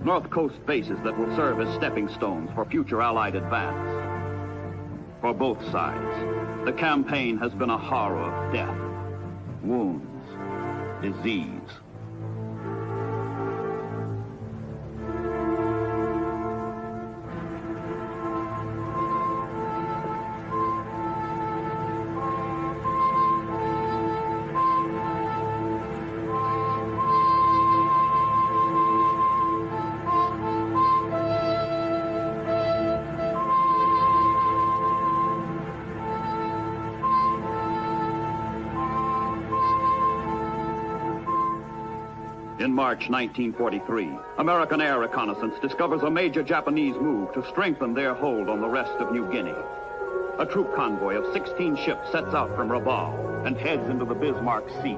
north coast bases that will serve as stepping stones for future Allied advance. For both sides, the campaign has been a horror of death, wounds, disease. In March 1943, American air reconnaissance discovers a major Japanese move to strengthen their hold on the rest of New Guinea. A troop convoy of 16 ships sets out from Rabaul and heads into the Bismarck Sea.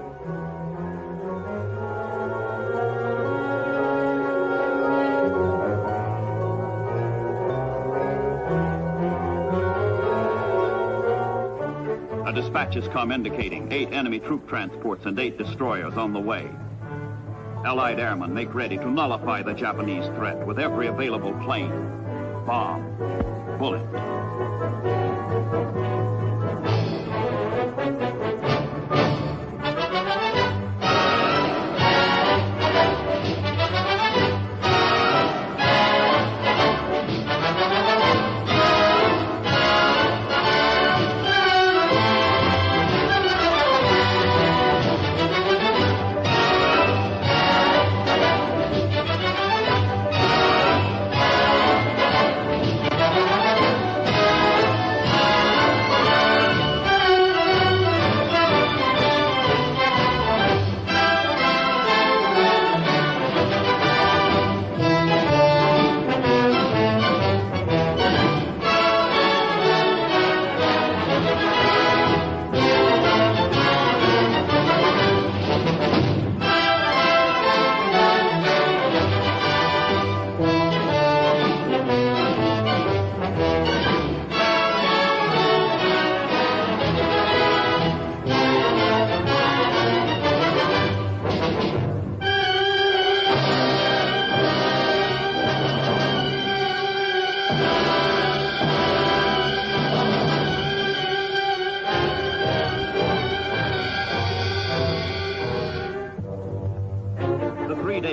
Dispatches come indicating 8 enemy troop transports and 8 destroyers on the way. Allied airmen make ready to nullify the Japanese threat with every available plane, bomb, bullet.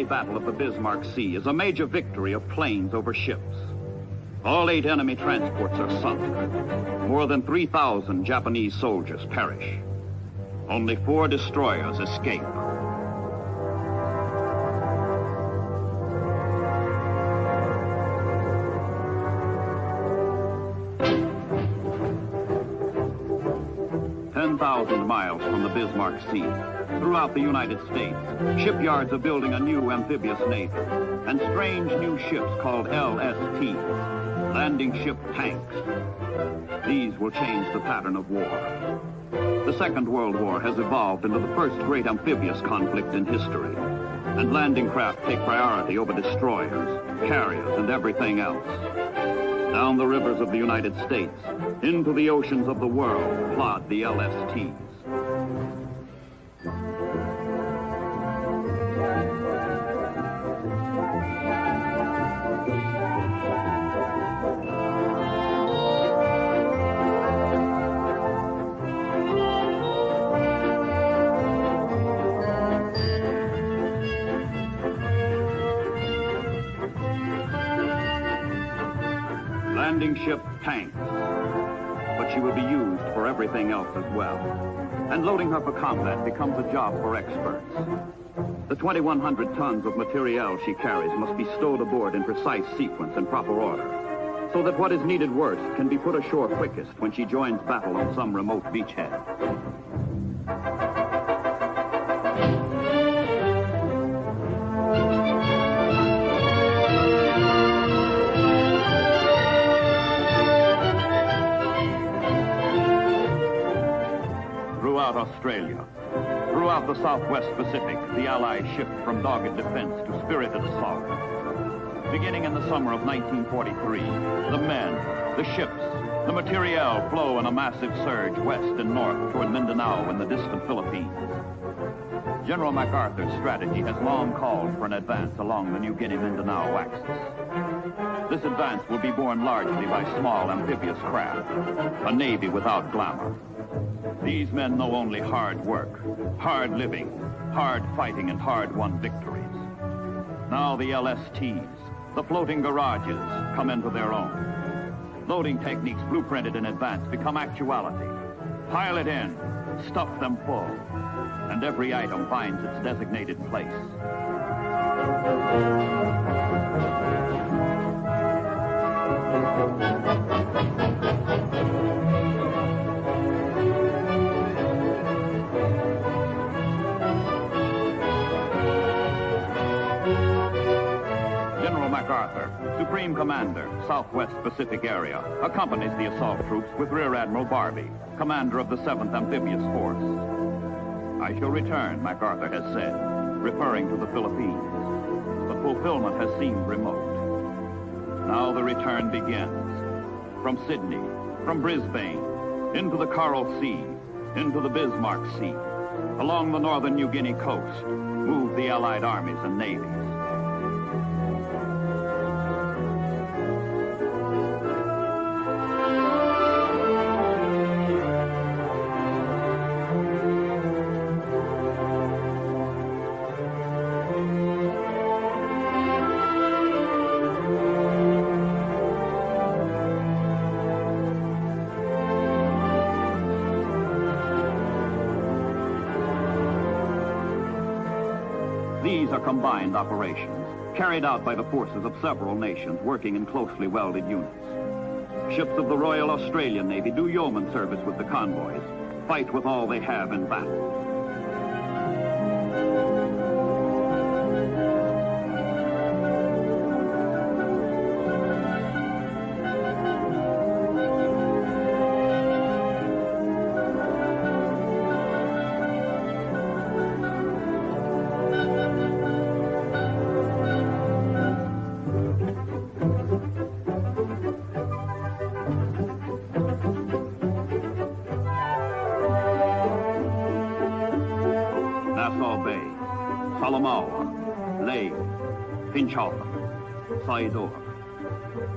D-Day battle of the Bismarck Sea is a major victory of planes over ships. All 8 enemy transports are sunk. More than 3,000 Japanese soldiers perish. Only 4 destroyers escape. Miles from the Bismarck Sea. Throughout the United States, shipyards are building a new amphibious navy and strange new ships called LSTs, landing ship tanks. These will change the pattern of war. The Second World War has evolved into the first great amphibious conflict in history, and landing craft take priority over destroyers, carriers, and everything else. Down the rivers of the United States, into the oceans of the world, plod the LSTs. Landing ship tanks, but she will be used for everything else as well. And loading her for combat becomes a job for experts. The 2,100 tons of materiel she carries must be stowed aboard in precise sequence and proper order, so that what is needed worst can be put ashore quickest when she joins battle on some remote beachhead. Throughout Australia, throughout the Southwest Pacific, the Allies shift from dogged defense to spirited assault. Beginning in the summer of 1943, the men, the ships, the materiel flow in a massive surge west and north toward Mindanao and the distant Philippines. General MacArthur's strategy has long called for an advance along the New Guinea-Mindanao axis. This advance will be borne largely by small amphibious craft, a navy without glamour. These men know only hard work, hard living, hard fighting, and hard-won victories. Now the LSTs, the floating garages, come into their own. Loading techniques blueprinted in advance become actuality. Pile it in, stuff them full, and every item finds its designated place. MacArthur, Supreme Commander, Southwest Pacific Area, accompanies the assault troops with Rear Admiral Barbie, Commander of the 7th Amphibious Force. I shall return, MacArthur has said, referring to the Philippines. The fulfillment has seemed remote. Now the return begins. From Sydney, from Brisbane, into the Coral Sea, into the Bismarck Sea, along the northern New Guinea coast, move the Allied armies and navies. These are combined operations, carried out by the forces of several nations working in closely welded units. Ships of the Royal Australian Navy do yeoman service with the convoys, fight with all they have in battle.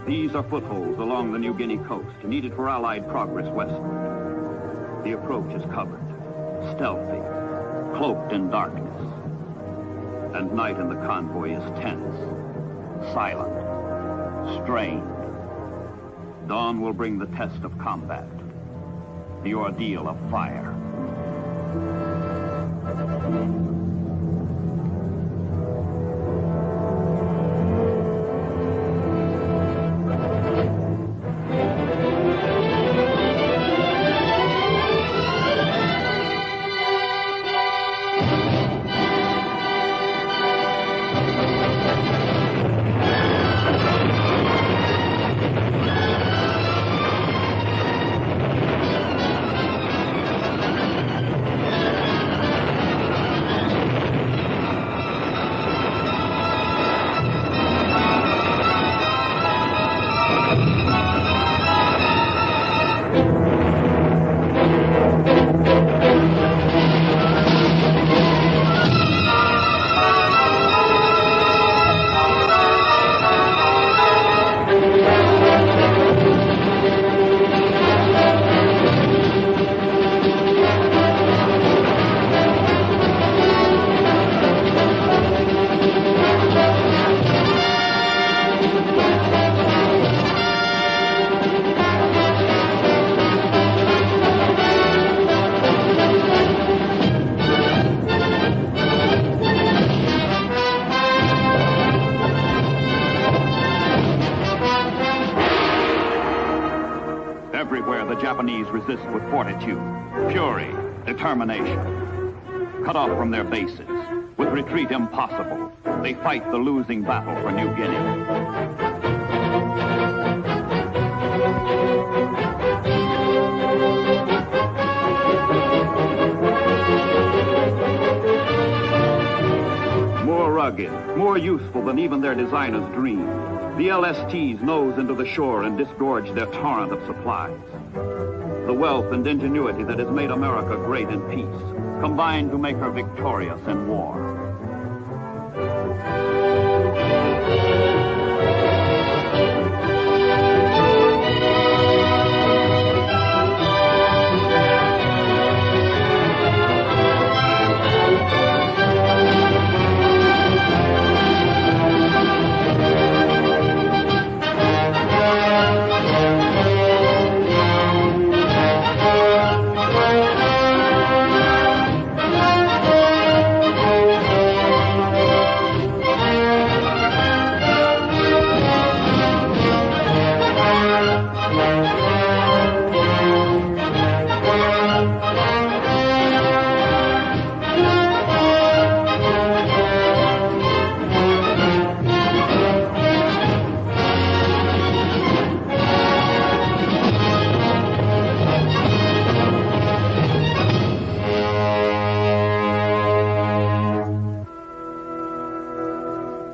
These are footholds along the New Guinea coast, needed for Allied progress westward. The approach is covered, stealthy, cloaked in darkness. And night in the convoy is tense, silent, strained. Dawn will bring the test of combat, the ordeal of fire. Everywhere the Japanese resist with fortitude, fury, determination. Cut off from their bases, with retreat impossible, they fight the losing battle for New Guinea. More rugged, more useful than even their designers dreamed, the LSTs nose into the shore and disgorge their torrent of supplies. The wealth and ingenuity that has made America great in peace combine to make her victorious in war.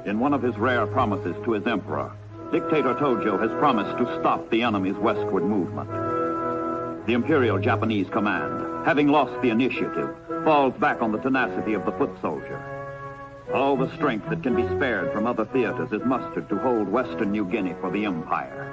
In one of his rare promises to his emperor, Dictator Tojo has promised to stop the enemy's westward movement. The Imperial Japanese command, having lost the initiative, falls back on the tenacity of the foot soldier. All the strength that can be spared from other theaters is mustered to hold Western New Guinea for the Empire.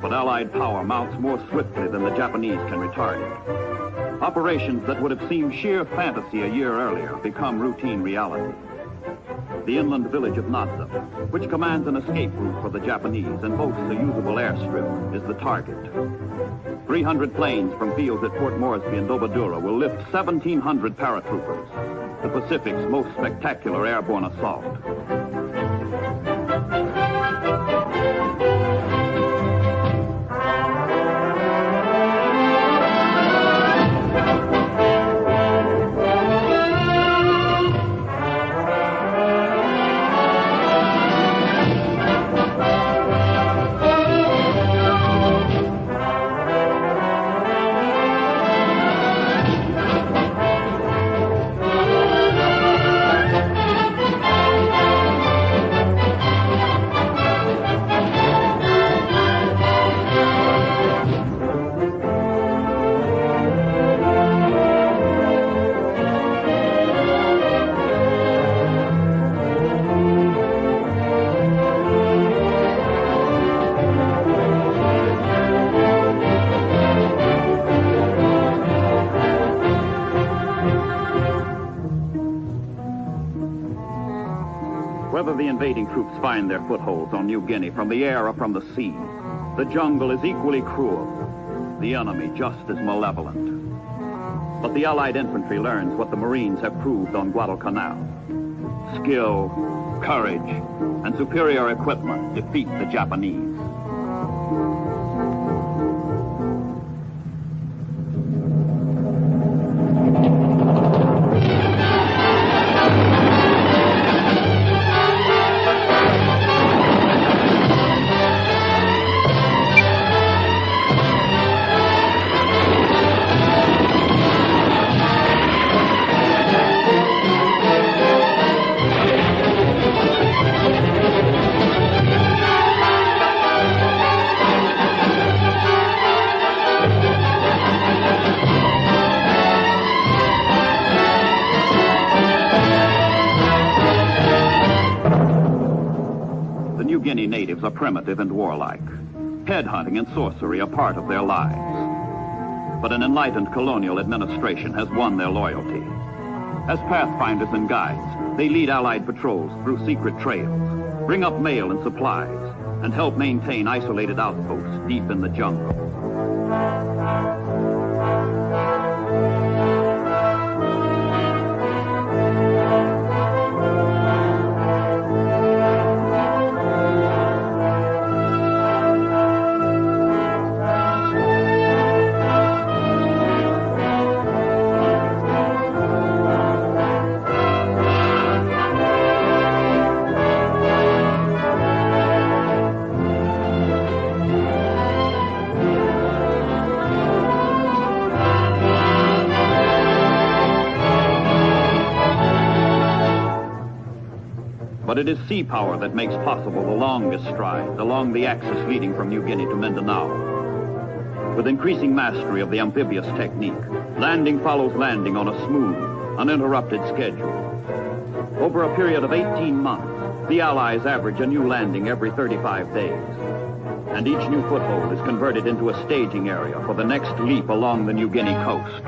Allied power mounts more swiftly than the Japanese can retard it. Operations that would have seemed sheer fantasy a year earlier become routine reality. The inland village of Nadza, which commands an escape route for the Japanese and boasts a usable airstrip, is the target. 300 planes from fields at Port Moresby and Dobadura will lift 1,700 paratroopers, the Pacific's most spectacular airborne assault. Whether the invading troops find their footholds on New Guinea from the air or from the sea, the jungle is equally cruel, the enemy just as malevolent. But the Allied infantry learns what the Marines have proved on Guadalcanal. Skill, courage, and superior equipment defeat the Japanese. Natives are primitive and warlike. Headhunting and sorcery are part of their lives. But an enlightened colonial administration has won their loyalty. As pathfinders and guides, they lead Allied patrols through secret trails, bring up mail and supplies, and help maintain isolated outposts deep in the jungle. But it is sea power that makes possible the longest strides along the axis leading from New Guinea to Mindanao. With increasing mastery of the amphibious technique, landing follows landing on a smooth, uninterrupted schedule. Over a period of 18 months, the Allies average a new landing every 35 days. And each new foothold is converted into a staging area for the next leap along the New Guinea coast.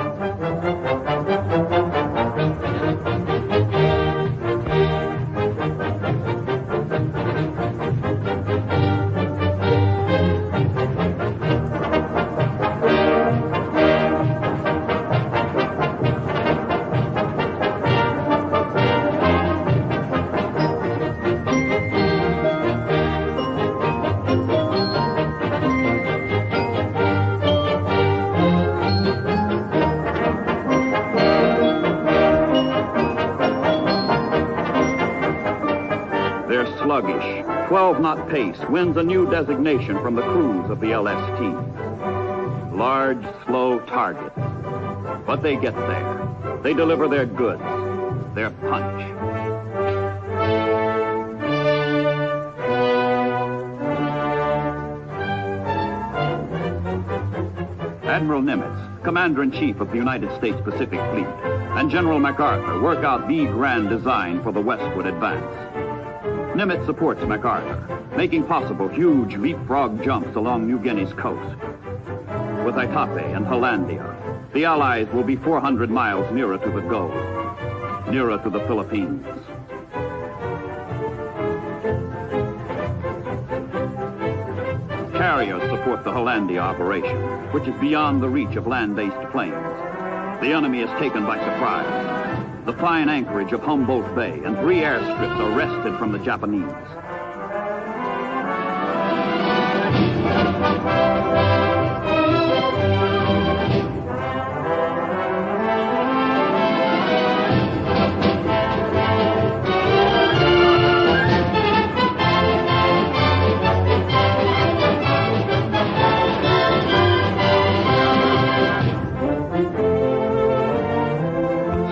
Sluggish, 12-knot pace wins a new designation from the crews of the LST. Large, slow targets. But they get there. They deliver their goods, their punch. Admiral Nimitz, Commander-in-Chief of the United States Pacific Fleet, and General MacArthur work out the grand design for the westward advance. Nimitz supports MacArthur, making possible huge leapfrog jumps along New Guinea's coast. With Itape and Hollandia, the Allies will be 400 miles nearer to the goal, nearer to the Philippines. Carriers support the Hollandia operation, which is beyond the reach of land-based planes. The enemy is taken by surprise. The fine anchorage of Humboldt Bay and 3 airstrips are wrested from the Japanese.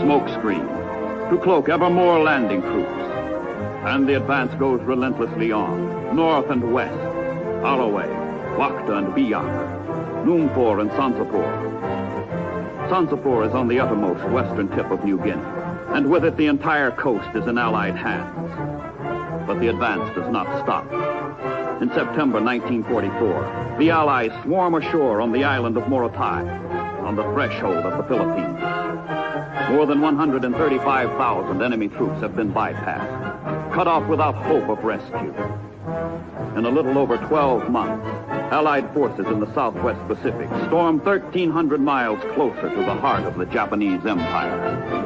Smokescreen to cloak ever more landing crews. And the advance goes relentlessly on, north and west, Alloway, Wakta and Biak, Lumpur and Sansapor. Sansapor is on the uttermost western tip of New Guinea, and with it the entire coast is in Allied hands. But the advance does not stop. In September 1944, the Allies swarm ashore on the island of Morotai, on the threshold of the Philippines. More than 135,000 enemy troops have been bypassed. cut off without hope of rescue. In a little over 12 months, Allied forces in the Southwest Pacific stormed 1,300 miles closer to the heart of the Japanese Empire.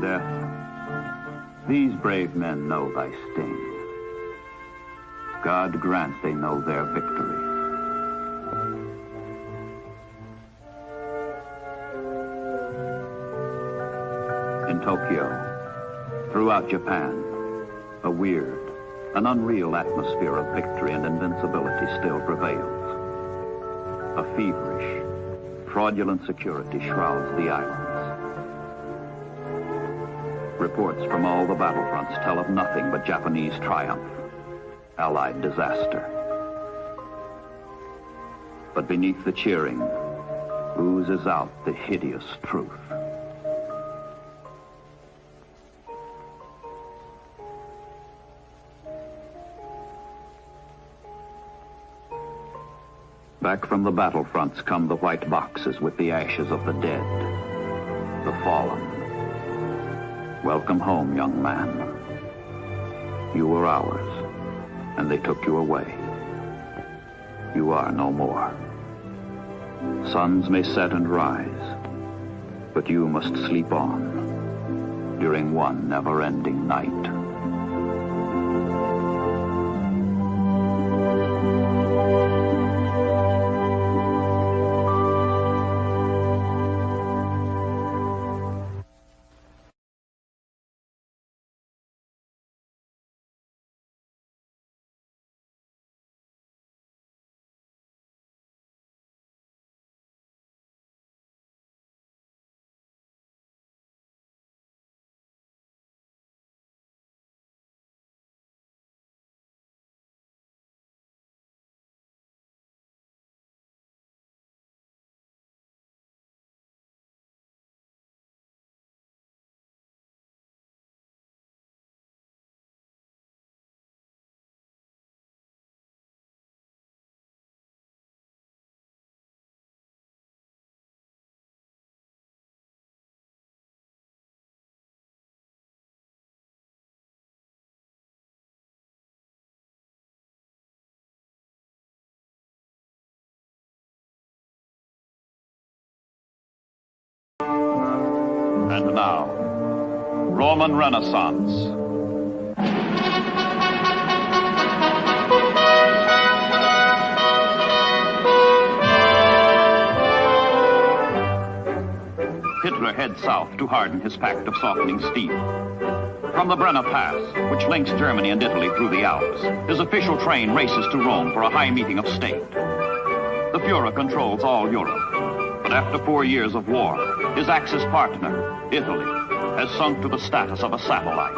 Death, these brave men know thy sting. God grant they know their victory. In Tokyo, throughout Japan, a weird, an unreal atmosphere of victory and invincibility still prevails. A feverish, fraudulent security shrouds the islands. Reports from all the battlefronts tell of nothing but Japanese triumph, Allied disaster. But beneath the cheering oozes out the hideous truth. Back from the battlefronts come the white boxes with the ashes of the dead, the fallen. Welcome home, young man. You were ours, and they took you away. You are no more. Suns may set and rise, but you must sleep on during one never-ending night. And now, Roman Renaissance. Hitler heads south to harden his pact of softening steel. From the Brenner Pass, which links Germany and Italy through the Alps, his official train races to Rome for a high meeting of state. The Fuhrer controls all Europe, but after 4 years of war, his Axis partner, Italy, has sunk to the status of a satellite.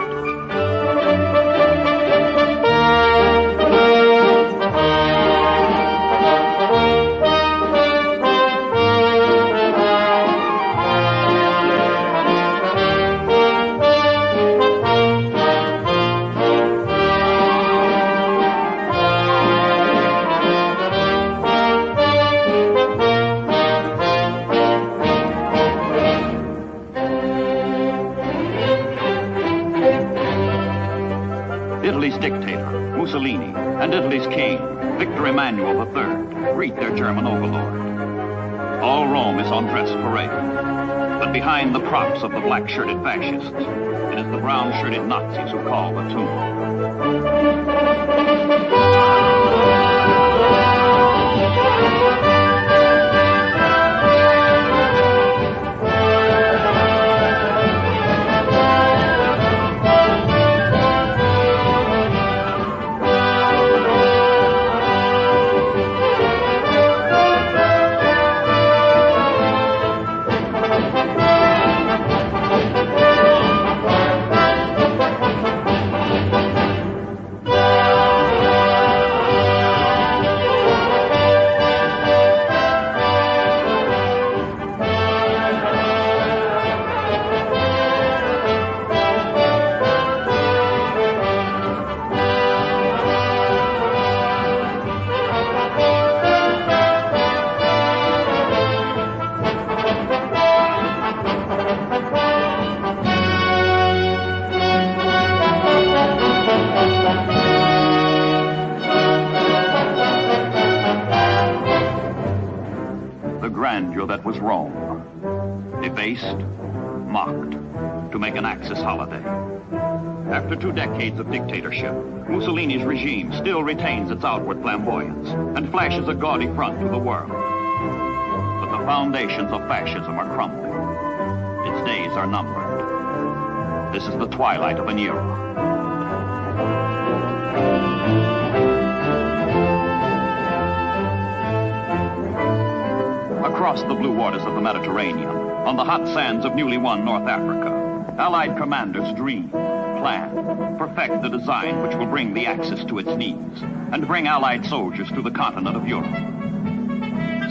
Italy's dictator, Mussolini, and Italy's king, Victor Emmanuel III, greet their German overlord. All Rome is on dress parade. And behind the props of the black-shirted fascists, it is the brown-shirted Nazis who call the tune. Grandeur that was Rome, debased, mocked, to make an Axis holiday. After 2 decades of dictatorship, Mussolini's regime still retains its outward flamboyance and flashes a gaudy front to the world. But the foundations of fascism are crumbling. Its days are numbered. This is the twilight of an era. Across the blue waters of the Mediterranean, on the hot sands of newly won North Africa, Allied commanders dream, plan, perfect the design which will bring the Axis to its knees and bring Allied soldiers to the continent of Europe.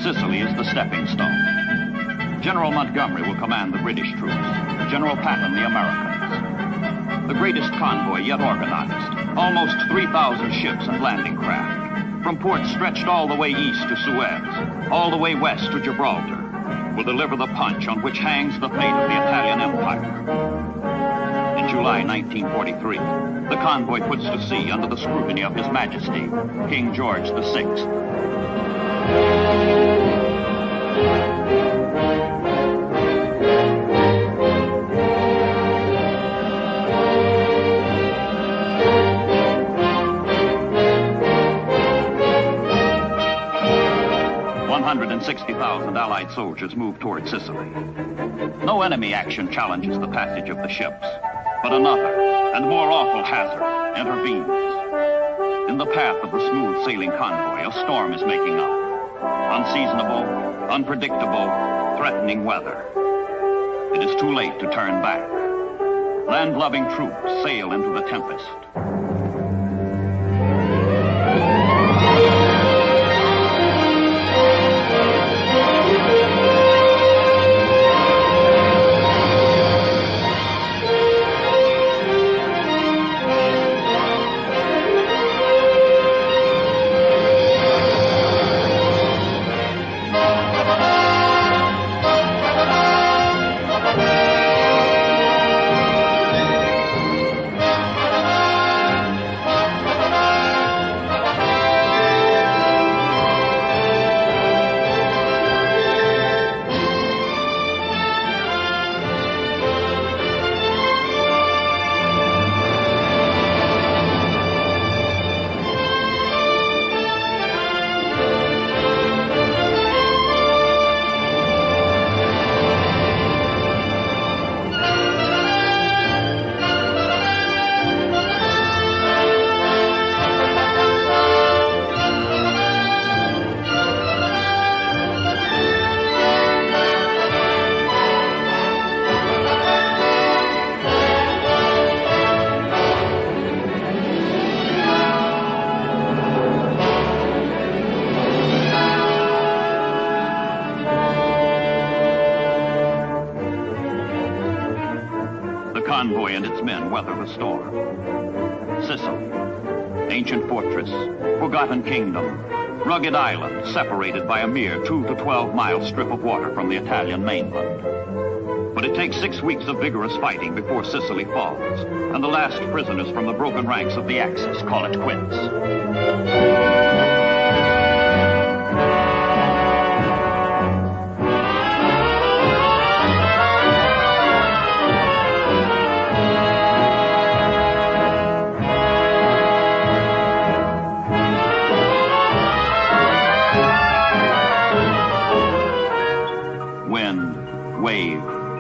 Sicily is the stepping stone. General Montgomery will command the British troops, General Patton the Americans. The greatest convoy yet organized, almost 3,000 ships and landing craft, from ports stretched all the way east to Suez, all the way west to Gibraltar, will deliver the punch on which hangs the fate of the Italian Empire. In July 1943, the convoy puts to sea under the scrutiny of His Majesty, King George VI. 160,000 Allied soldiers move toward Sicily. No enemy action challenges the passage of the ships, but another and more awful hazard intervenes. In the path of the smooth-sailing convoy, a storm is making up. Unseasonable, unpredictable, threatening weather. It is too late to turn back. Land-loving troops sail into the tempest. Convoy and its men weather the storm. Sicily, ancient fortress, forgotten kingdom, rugged island separated by a mere 2 to 12 mile strip of water from the Italian mainland. But it takes 6 weeks of vigorous fighting before Sicily falls, and the last prisoners from the broken ranks of the Axis call it quits.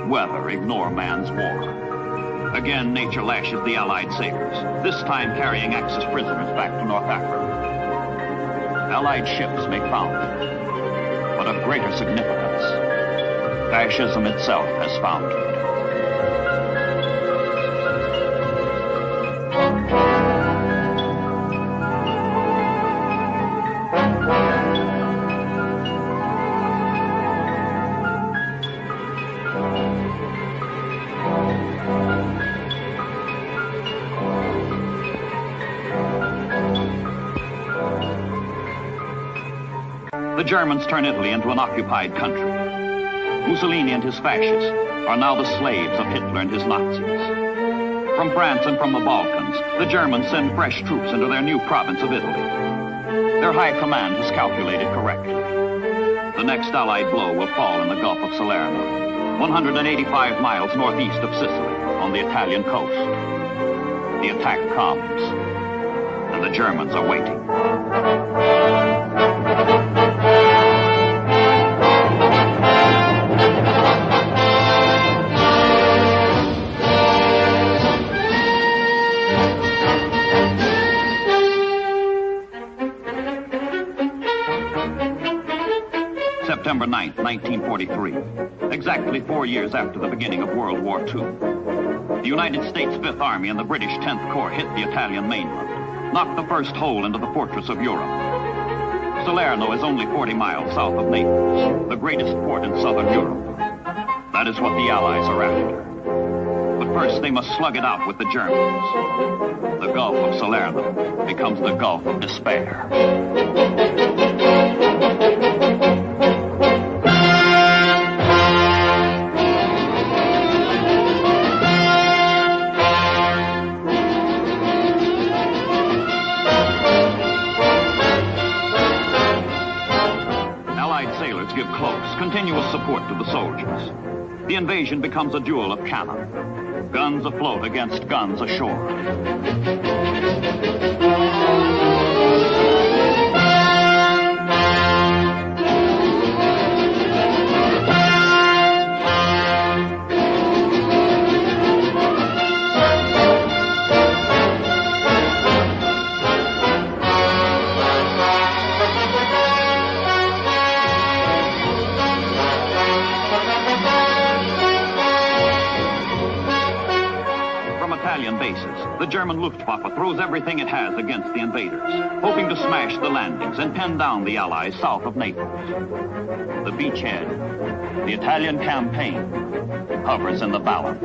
weather, ignore man's war. Again, nature lashes the Allied sailors, this time carrying Axis prisoners back to North Africa. Allied ships may founder, but of greater significance, fascism itself has foundered. The Germans turn Italy into an occupied country. Mussolini and his fascists are now the slaves of Hitler and his Nazis. From France and from the Balkans, the Germans send fresh troops into their new province of Italy. Their high command has calculated correctly. The next Allied blow will fall in the Gulf of Salerno, 185 miles northeast of Sicily, on the Italian coast. The attack comes, and the Germans are waiting. September 9th, 1943, exactly 4 years after the beginning of World War II. The United States Fifth Army and the British 10th Corps hit the Italian mainland, knocked the first hole into the fortress of Europe. Salerno is only 40 miles south of Naples, the greatest port in southern Europe. That is what the Allies are after. But first they must slug it out with the Germans. The Gulf of Salerno becomes the Gulf of Despair. Give close, continuous support to the soldiers. The invasion becomes a duel of cannon. Guns afloat against guns ashore. The German Luftwaffe throws everything it has against the invaders, hoping to smash the landings and pin down the Allies south of Naples. The beachhead, the Italian campaign, hovers in the balance.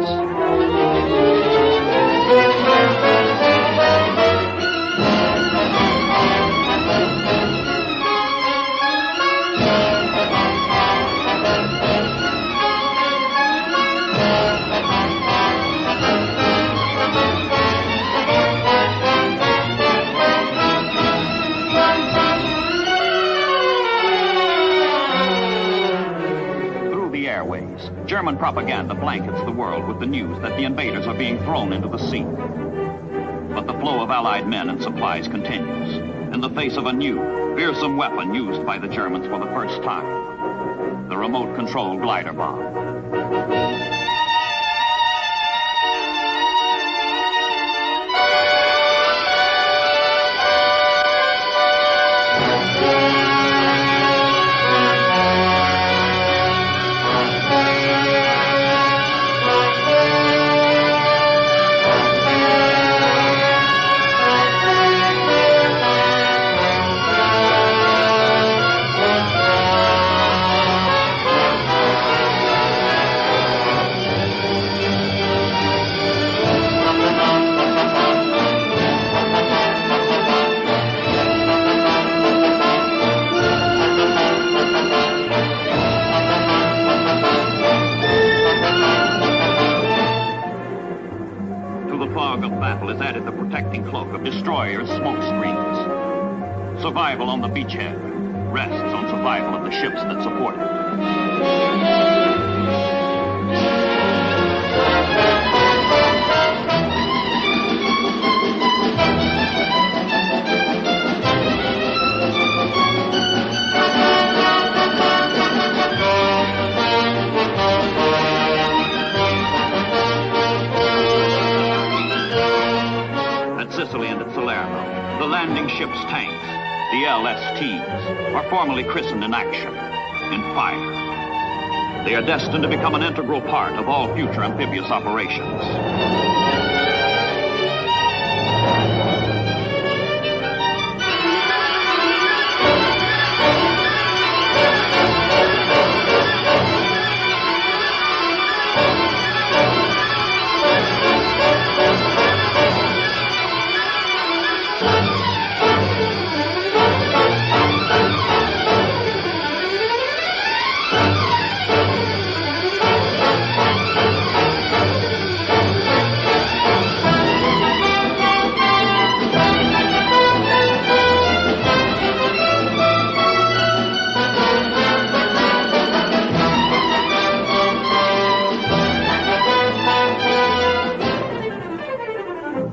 German propaganda blankets the world with the news that the invaders are being thrown into the sea. But the flow of Allied men and supplies continues in the face of a new, fearsome weapon used by the Germans for the first time, the remote-controlled glider bomb. Is added the protecting cloak of destroyers' smoke screens. Survival on the beachhead rests on survival of the ships that support it. landing ship's tanks, the LSTs, are formally christened in action, in fire. They are destined to become an integral part of all future amphibious operations.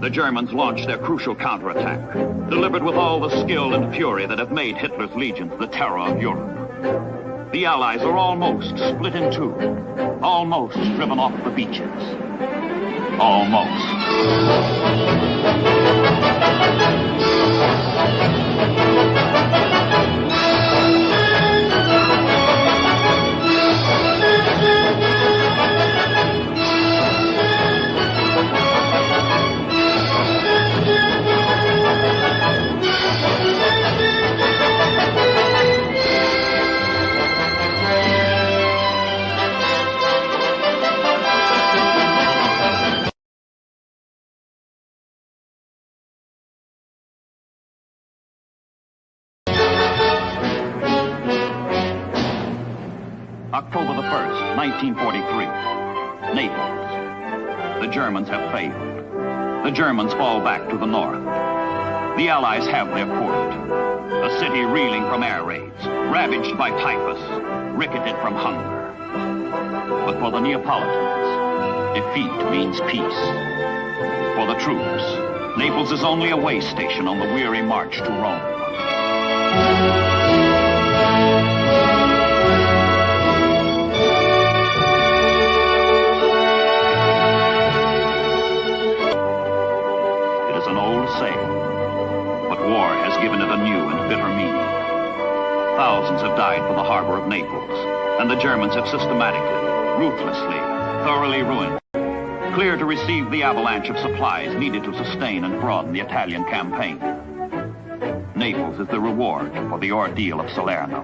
The Germans launched their crucial counterattack, delivered with all the skill and fury that have made Hitler's legions the terror of Europe. The Allies are almost split in two, almost driven off the beaches. Almost. October the 1st, 1943. Naples. The Germans have failed. The Germans fall back to the north. The Allies have their port. A city reeling from air raids, ravaged by typhus, ricketed from hunger. But for the Neapolitans, defeat means peace. For the troops, Naples is only a way station on the weary march to Rome. But war has given it a new and bitter meaning. Thousands have died for the harbor of Naples, and the Germans have systematically, ruthlessly, thoroughly ruined, clear to receive the avalanche of supplies needed to sustain and broaden the Italian campaign. Naples is the reward for the ordeal of Salerno.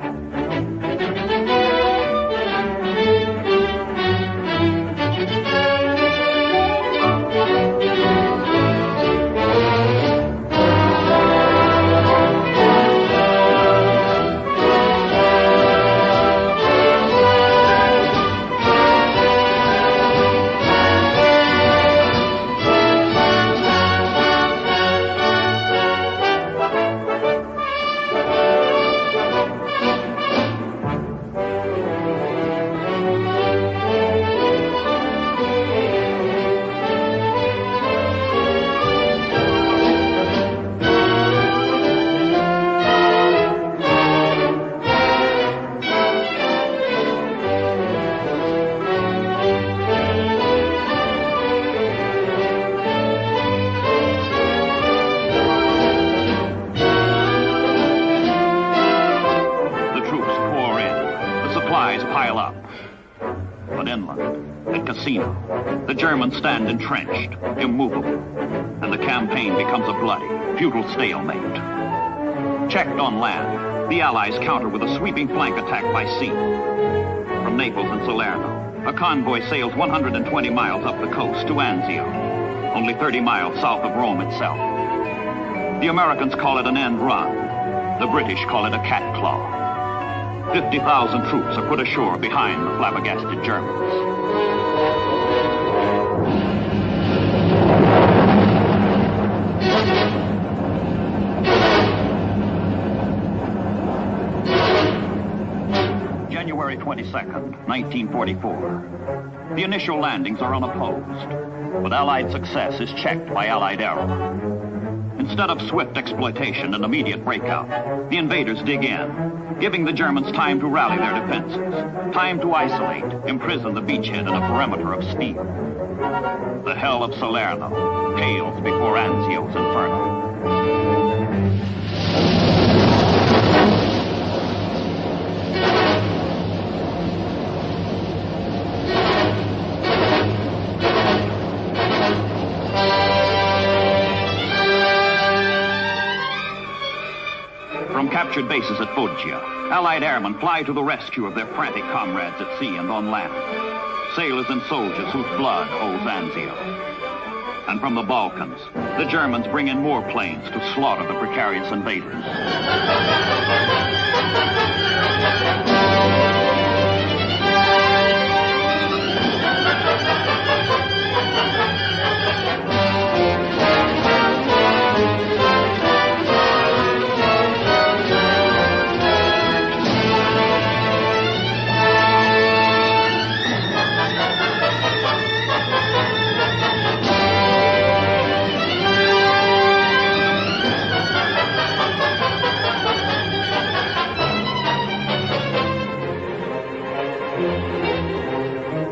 Pile up. But inland, at Crescendo, the Germans stand entrenched, immovable, and the campaign becomes a bloody, futile stalemate. Checked on land, the Allies counter with a sweeping flank attack by sea. From Naples and Salerno, a convoy sails 120 miles up the coast to Anzio, only 30 miles south of Rome itself. The Americans call it an end run. The British call it a cat claw. 50,000 troops are put ashore behind the flabbergasted Germans. January 22nd, 1944. The initial landings are unopposed, but Allied success is checked by Allied error. Instead of swift exploitation and immediate breakout, the invaders dig in, giving the Germans time to rally their defenses, time to isolate, imprison the beachhead in a perimeter of steel. The hell of Salerno pales before Anzio's inferno. From captured bases at Foggia, Allied airmen fly to the rescue of their frantic comrades at sea and on land. Sailors and soldiers whose blood holds Anzio. And from the Balkans, the Germans bring in more planes to slaughter the precarious invaders.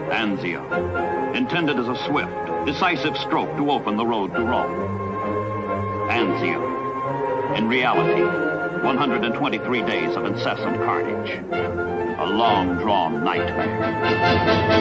Anzio, intended as a swift, decisive stroke to open the road to Rome. Anzio, in reality, 123 days of incessant carnage. A long-drawn nightmare.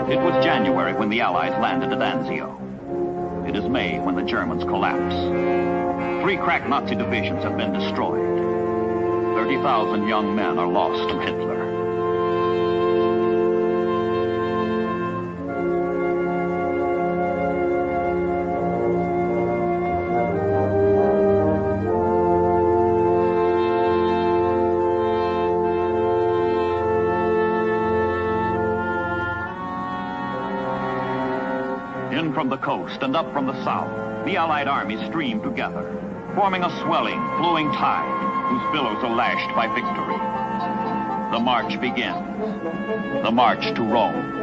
It was January when the Allies landed at Anzio. It is May when the Germans collapse. 3 crack Nazi divisions have been destroyed. 30,000 young men are lost to Hitler. In from the coast and up from the south, the Allied armies stream together, forming a swelling, flowing tide whose billows are lashed by victory. The march begins. The march to Rome.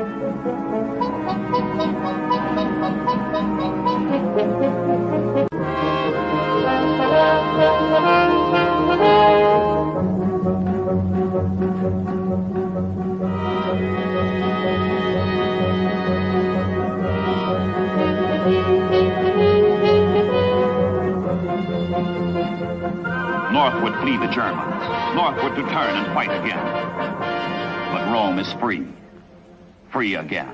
Northward flee the Germans, northward to turn and fight again. But Rome is free, free again.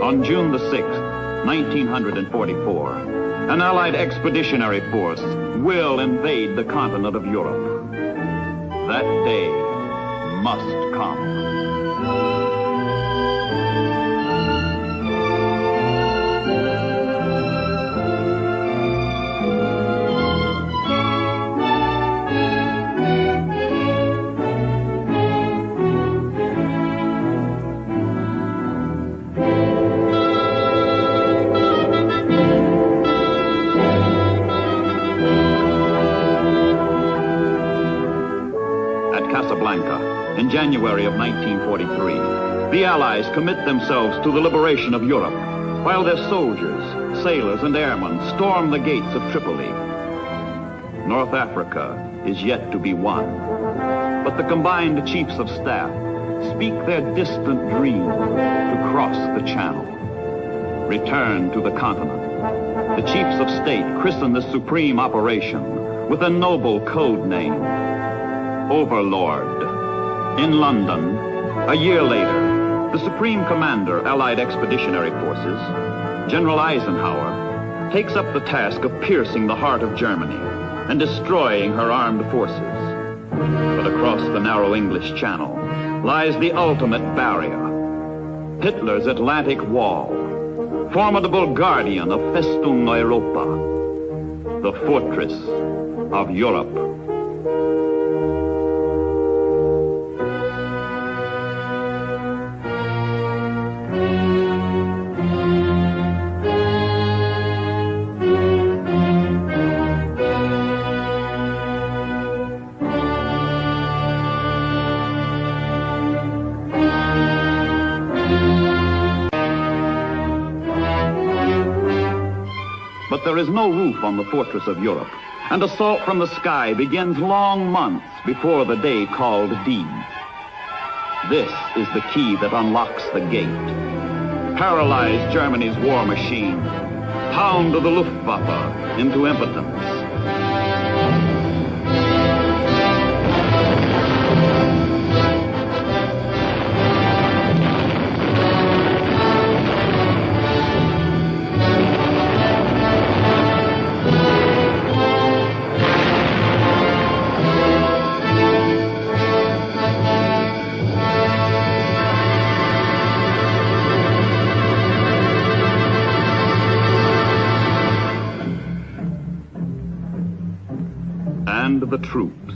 On June the 6th, 1944, an Allied expeditionary force will invade the continent of Europe. That day must come. Casablanca in January of 1943, the Allies commit themselves to the liberation of Europe, while their soldiers, sailors, and airmen storm the gates of Tripoli. North Africa is yet to be won, but the combined chiefs of staff speak their distant dream to cross the Channel, return to the continent. The chiefs of state christen this supreme operation with a noble code name, Overlord. In London, a year later, the Supreme Commander, Allied Expeditionary Forces, General Eisenhower, takes up the task of piercing the heart of Germany and destroying her armed forces. But across the narrow English Channel lies the ultimate barrier, Hitler's Atlantic Wall, formidable guardian of Festung Europa, the fortress of Europe. But there is no roof on the fortress of Europe, and assault from the sky begins long months before the day called D. This is the key that unlocks the gate. Paralyze Germany's war machine. Pound the Luftwaffe into impotence. And the troops,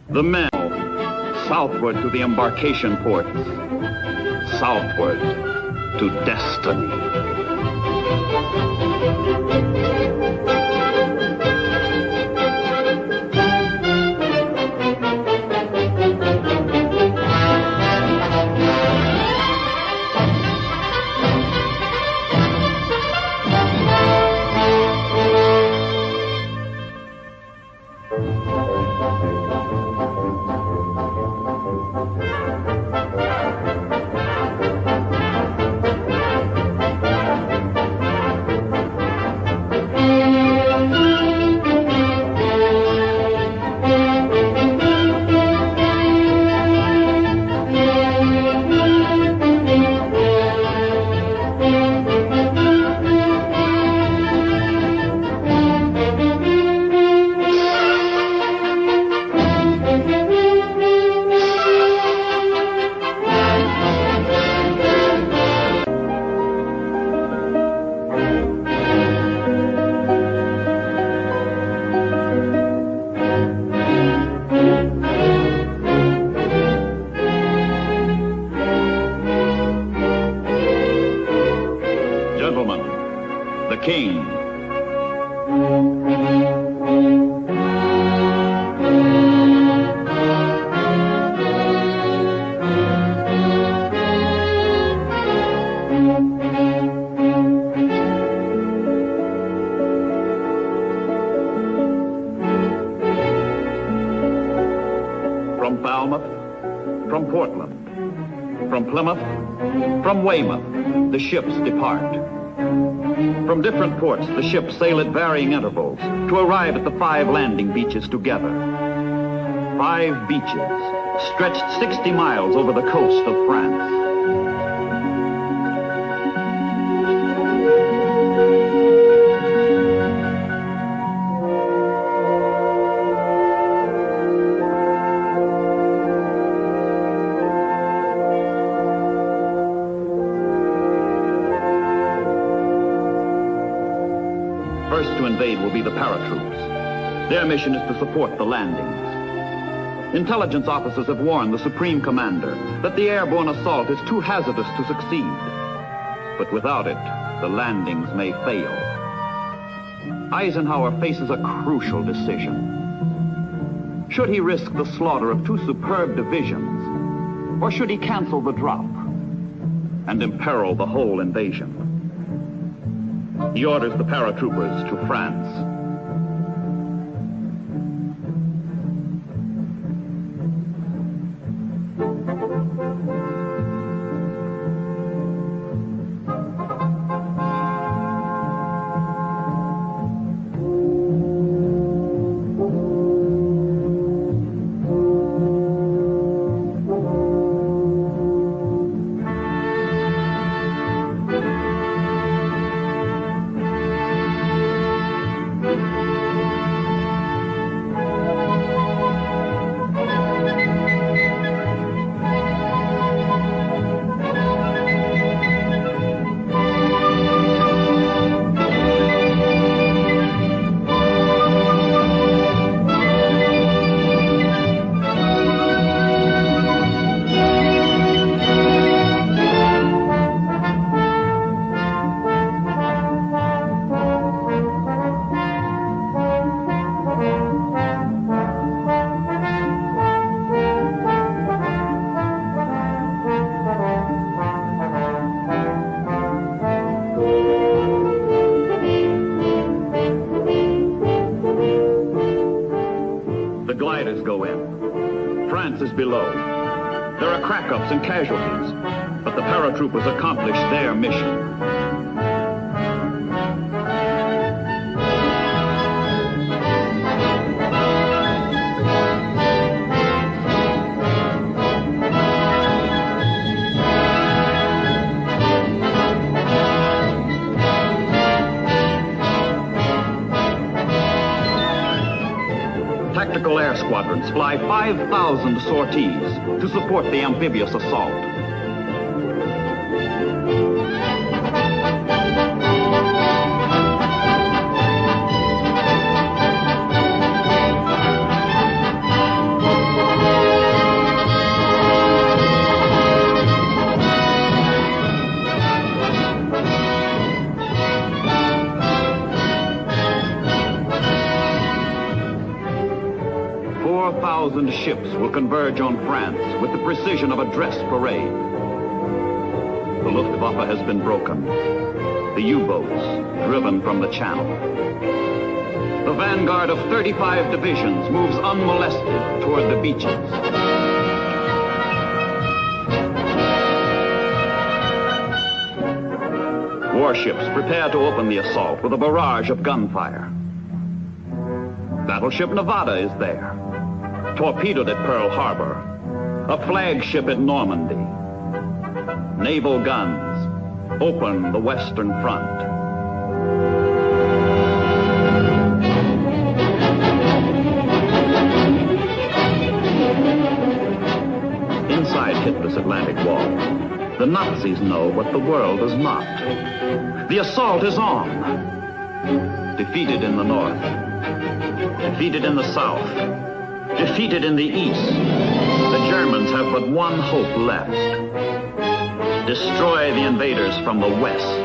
the men, southward to the embarkation ports, southward to destiny. The King. From Falmouth, from Portland, from Plymouth, from Weymouth, the ships depart. From different ports, the ships sail at varying intervals to arrive at the 5 landing beaches together. 5 beaches stretched 60 miles over the coast of France. First to invade will be the paratroops. Their mission is to support the landings. Intelligence officers have warned the Supreme Commander that the airborne assault is too hazardous to succeed. But without it, the landings may fail. Eisenhower faces a crucial decision. Should he risk the slaughter of two superb divisions, or should he cancel the drop and imperil the whole invasion? He orders the paratroopers to France. Below. There are crack-ups and casualties, but the paratroopers accomplish their mission. Tactical air squadrons fly 5,000 sorties to support the amphibious assault. Ships will converge on France with the precision of a dress parade. The Luftwaffe has been broken. The U-boats driven from the channel. The vanguard of 35 divisions moves unmolested toward the beaches. Warships prepare to open the assault with a barrage of gunfire. Battleship Nevada is there, torpedoed at Pearl Harbor, a flagship at Normandy. Naval guns open the Western Front. Inside Hitler's Atlantic Wall, the Nazis know what the world does not. The assault is on. Defeated in the north, defeated in the south, defeated in the east, the Germans have but one hope left. Destroy the invaders from the west.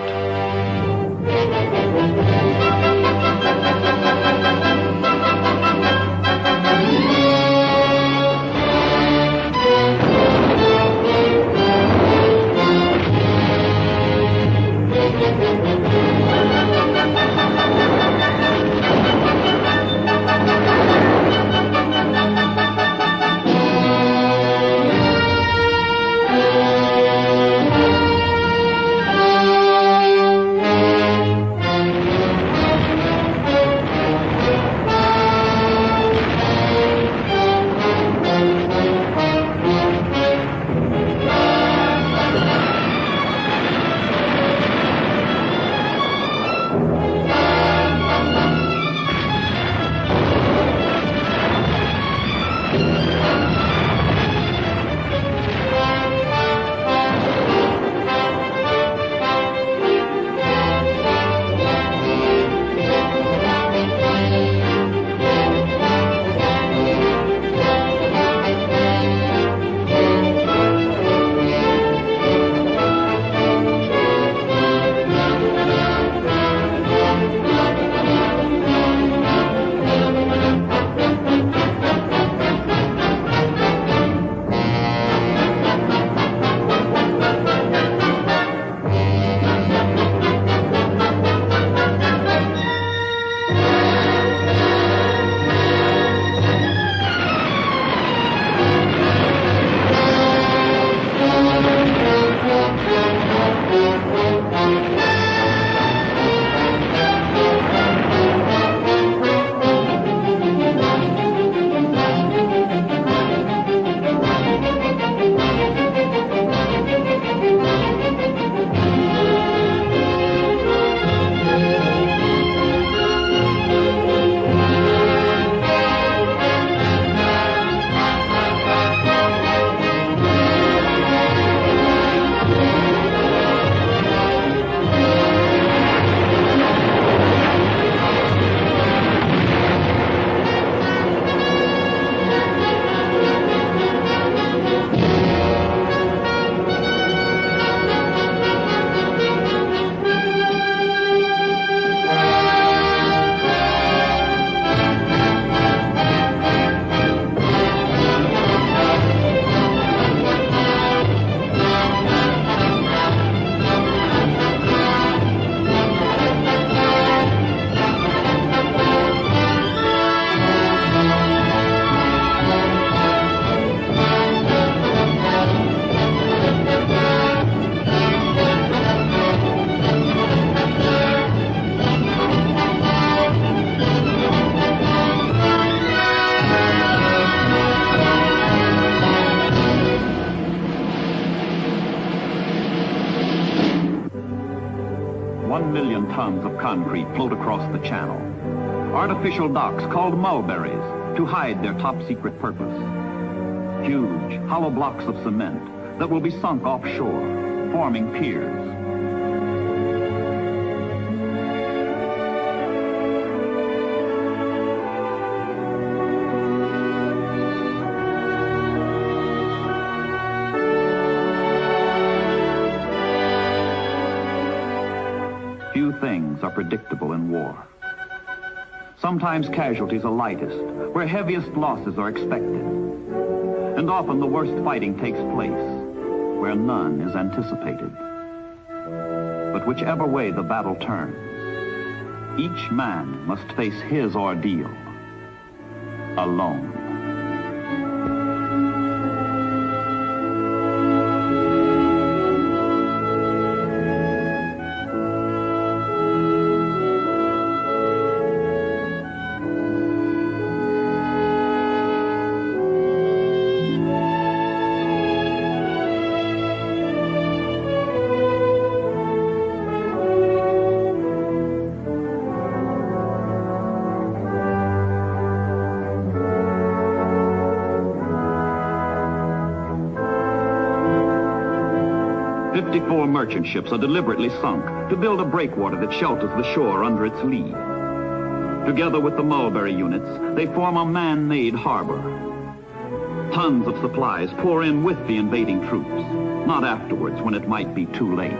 million tons of concrete float across the channel. Artificial docks called mulberries to hide their top-secret purpose. Huge, hollow blocks of cement that will be sunk offshore, forming piers. Few things are predictable in war. Sometimes casualties are lightest, where heaviest losses are expected. And often the worst fighting takes place, where none is anticipated. But whichever way the battle turns, each man must face his ordeal alone. Merchant ships are deliberately sunk to build a breakwater that shelters the shore under its lee. Together with the mulberry units, they form a man-made harbor. Tons of supplies pour in with the invading troops, not afterwards when it might be too late.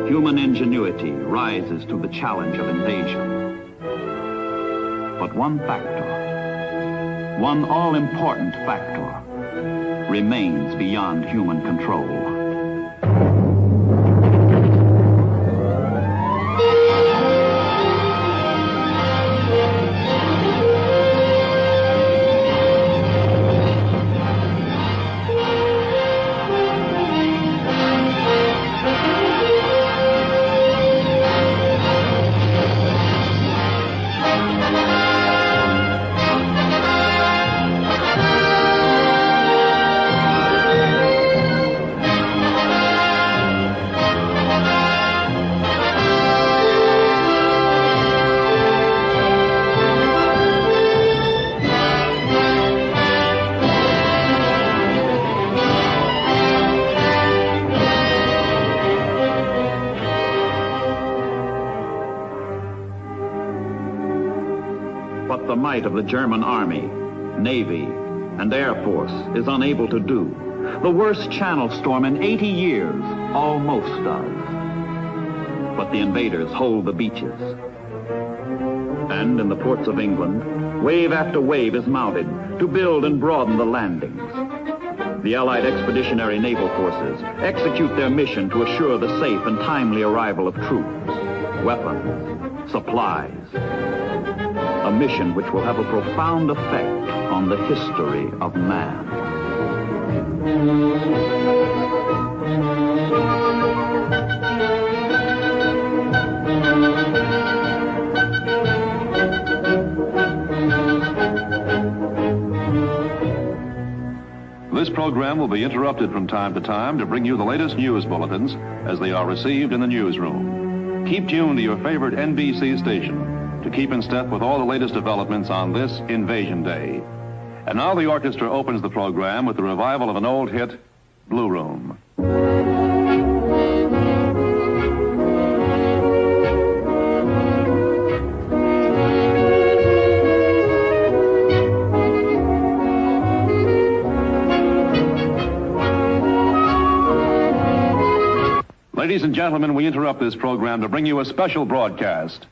Human ingenuity rises to the challenge of invasion. But one factor, one all-important factor, remains beyond human control. The might of the German army, navy, and air force is unable to do. The worst channel storm in 80 years almost does. But the invaders hold the beaches. And in the ports of England, wave after wave is mounted to build and broaden the landings. The Allied Expeditionary Naval Forces execute their mission to assure the safe and timely arrival of troops, weapons, supplies. A mission which will have a profound effect on the history of man. This program will be interrupted from time to time to bring you the latest news bulletins as they are received in the newsroom. Keep tuned to your favorite NBC station to keep in step with all the latest developments on this Invasion Day. And now the orchestra opens the program with the revival of an old hit, Blue Room. Ladies and gentlemen, we interrupt this program to bring you a special broadcast.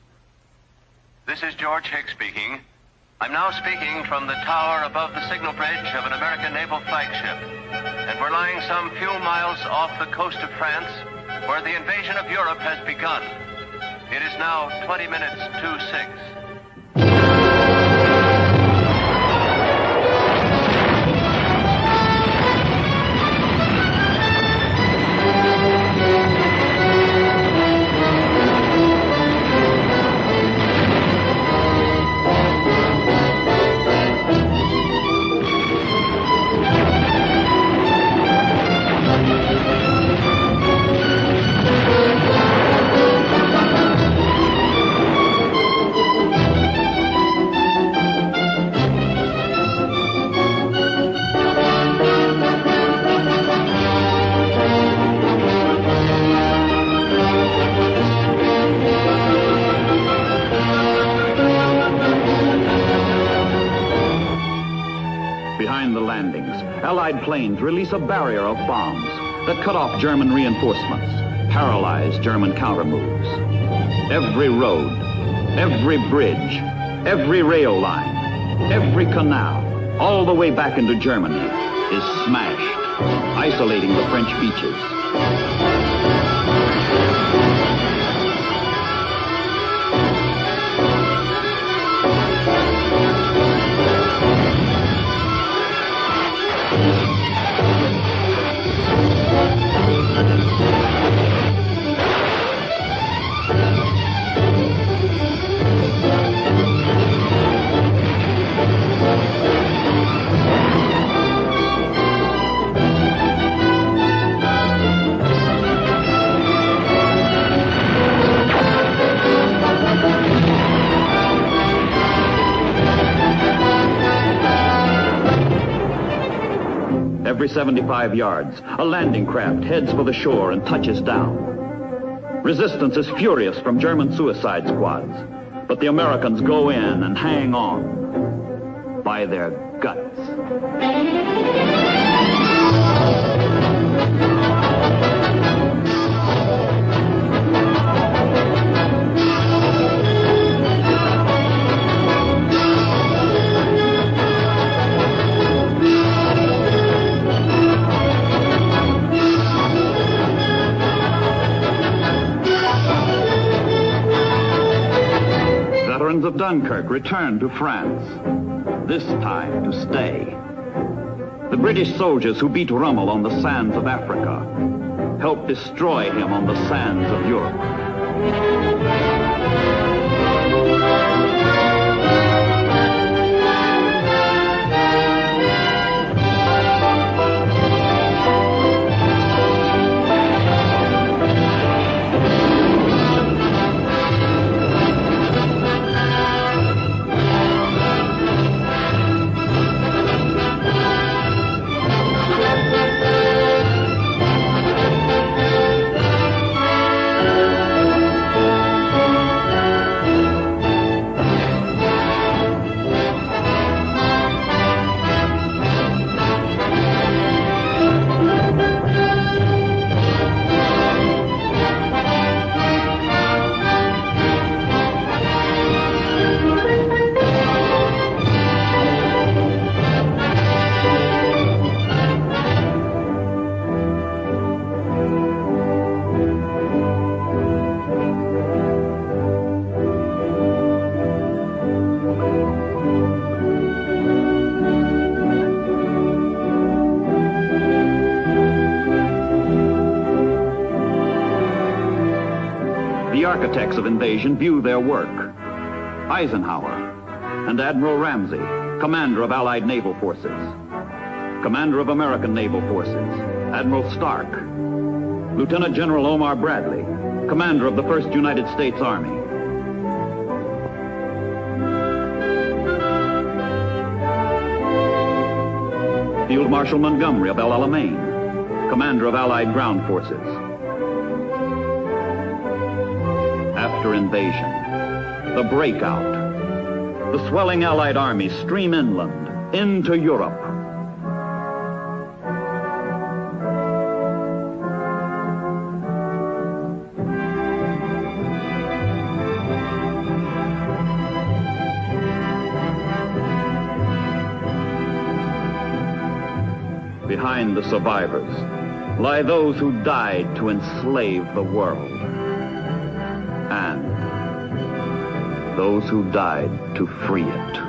This is George Hicks speaking. I'm now speaking from the tower above the signal bridge of an American naval flagship. And we're lying some few miles off the coast of France, where the invasion of Europe has begun. It is now 20 minutes to 6. Allied planes release a barrier of bombs that cut off German reinforcements, paralyze German counter-moves. Every road, every bridge, every rail line, every canal, all the way back into Germany, is smashed, isolating the French beaches. Every 75 yards, a landing craft heads for the shore and touches down. Resistance is furious from German suicide squads, but the Americans go in and hang on by their guts. Veterans of Dunkirk returned to France, this time to stay. The British soldiers who beat Rommel on the sands of Africa helped destroy him on the sands of Europe. The architects of invasion view their work. Eisenhower and Admiral Ramsey, commander of Allied naval forces. Commander of American naval forces, Admiral Stark. Lieutenant General Omar Bradley, commander of the 1st United States Army. Field Marshal Montgomery of El Alamein, commander of Allied ground forces. After invasion, the breakout, the swelling Allied armies stream inland into Europe. Behind the survivors lie those who died to enslave the world, and those who died to free it.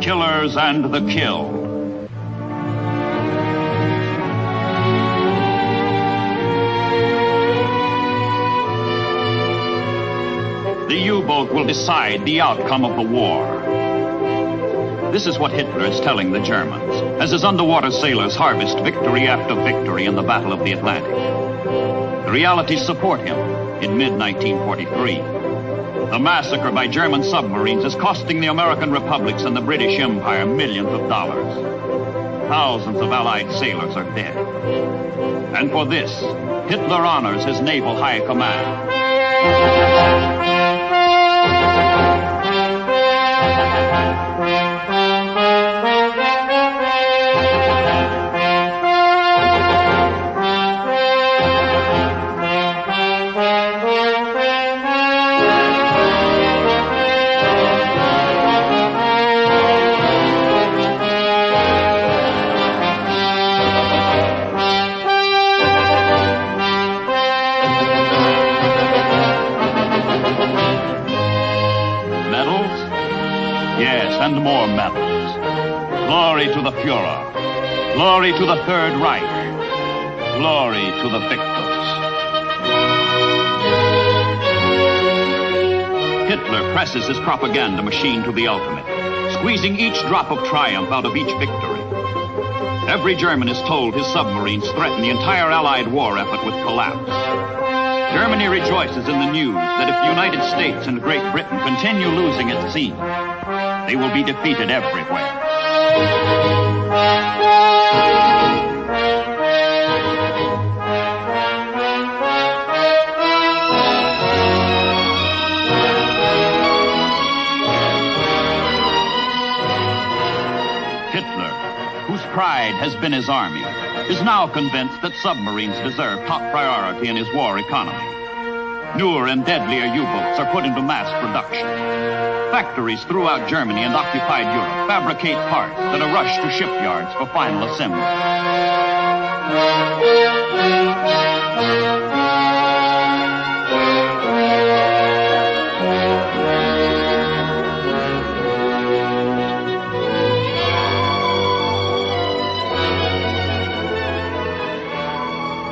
Killers and the Kill. The U-boat will decide the outcome of the war. This is what Hitler is telling the Germans as his underwater sailors harvest victory after victory in the Battle of the Atlantic. The realities support him in mid-1943. The massacre by German submarines is costing the American republics and the British Empire millions of dollars. Thousands of Allied sailors are dead. And for this, Hitler honors his naval high command. And more medals. Glory to the Fuhrer. Glory to the Third Reich. Glory to the victors. Hitler presses his propaganda machine to the ultimate, squeezing each drop of triumph out of each victory. Every German is told his submarines threaten the entire Allied war effort with collapse. Germany rejoices in the news that if the United States and Great Britain continue losing at sea, they will be defeated everywhere. Hitler, whose pride has been his army, is now convinced that submarines deserve top priority in his war economy. Newer and deadlier U-boats are put into mass production. Factories throughout Germany and occupied Europe fabricate parts that are rushed to shipyards for final assembly.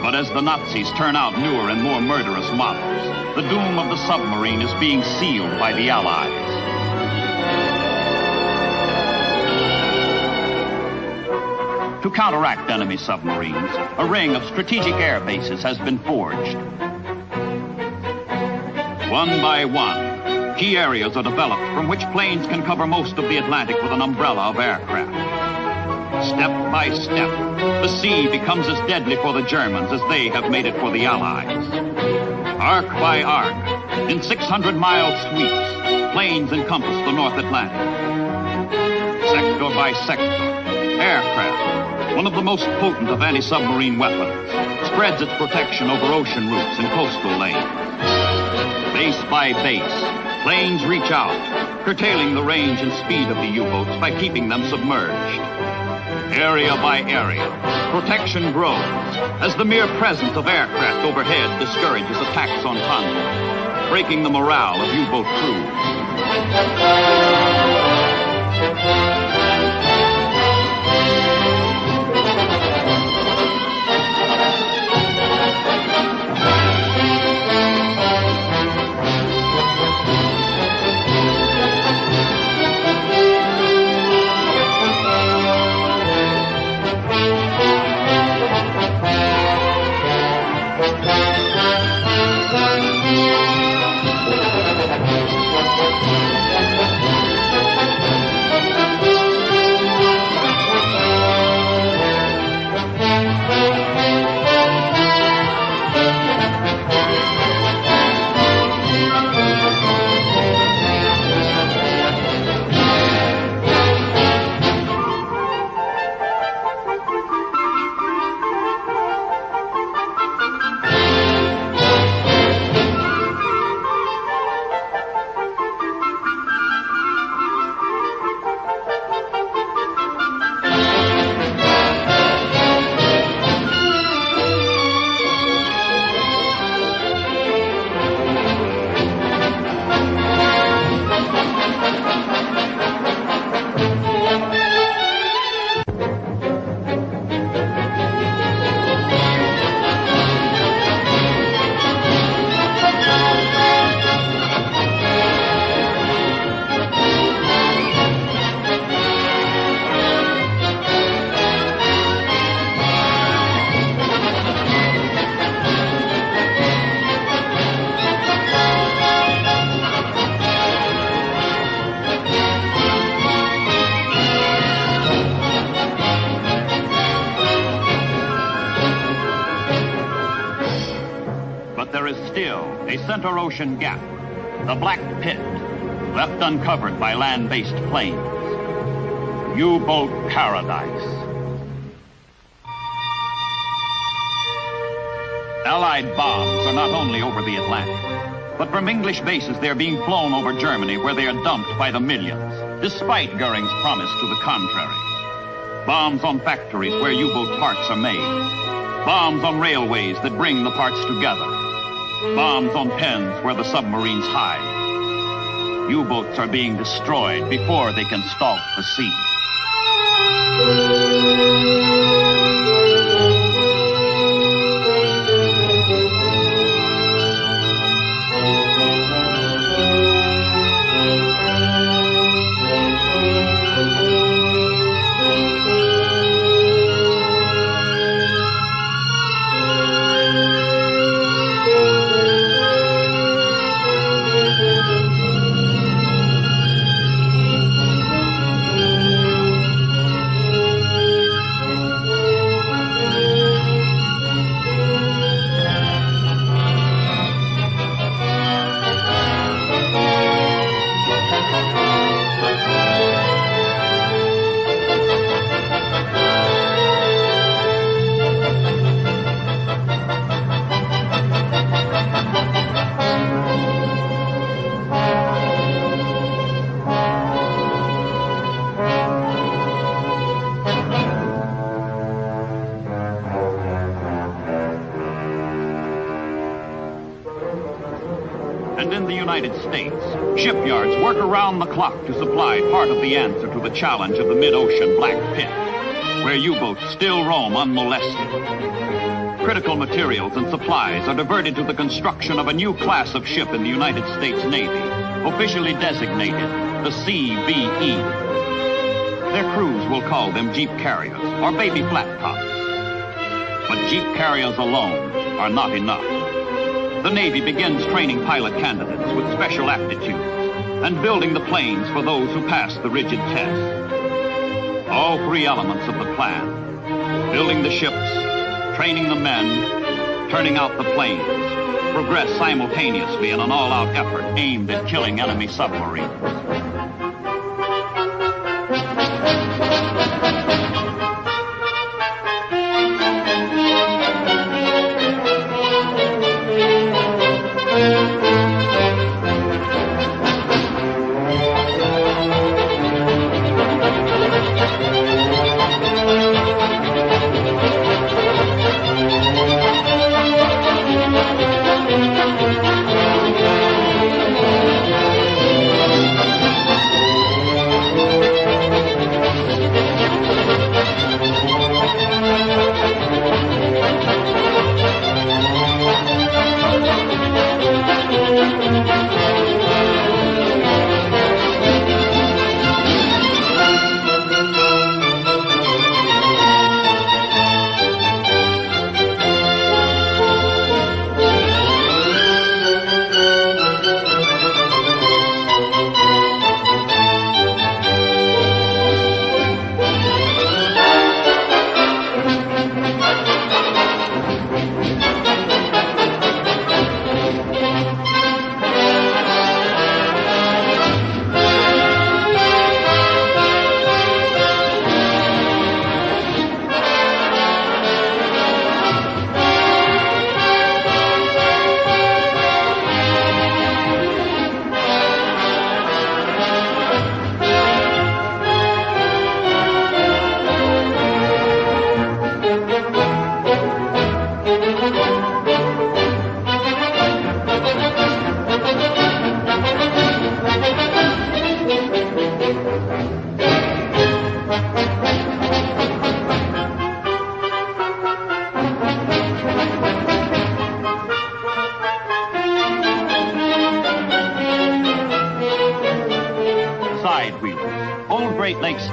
But as the Nazis turn out newer and more murderous models, the doom of the submarine is being sealed by the Allies. To counteract enemy submarines, a ring of strategic air bases has been forged. One by one, key areas are developed from which planes can cover most of the Atlantic with an umbrella of aircraft. Step by step, the sea becomes as deadly for the Germans as they have made it for the Allies. Arc by arc, in 600-mile sweeps, planes encompass the North Atlantic. Sector by sector, aircraft, one of the most potent of anti-submarine weapons, spreads its protection over ocean routes and coastal lanes. Base by base, planes reach out, curtailing the range and speed of the U-boats by keeping them submerged. Area by area, protection grows as the mere presence of aircraft overhead discourages attacks on convoys, breaking the morale of U-boat crews. there is still a center ocean gap, the Black Pit, left uncovered by land-based planes. U-boat paradise. Allied bombs are not only over the Atlantic, but from English bases they're being flown over Germany, where they are dumped by the millions, despite Goering's promise to the contrary. Bombs on factories where U-boat parts are made. Bombs on railways that bring the parts together. Bombs on pens where the submarines hide. U-boats are being destroyed before they can stalk the sea. United States, shipyards work around the clock to supply part of the answer to the challenge of the mid-ocean Black Pit, where U-boats still roam unmolested. Critical materials and supplies are diverted to the construction of a new class of ship in the United States Navy, officially designated the CVE. Their crews will call them jeep carriers or baby flat tops. But jeep carriers alone are not enough. The Navy begins training pilot candidates with special aptitudes and building the planes for those who pass the rigid test. All three elements of the plan, building the ships, training the men, turning out the planes, progress simultaneously in an all-out effort aimed at killing enemy submarines.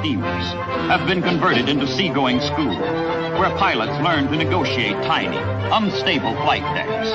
Steamers have been converted into seagoing schools, where pilots learn to negotiate tiny, unstable flight decks.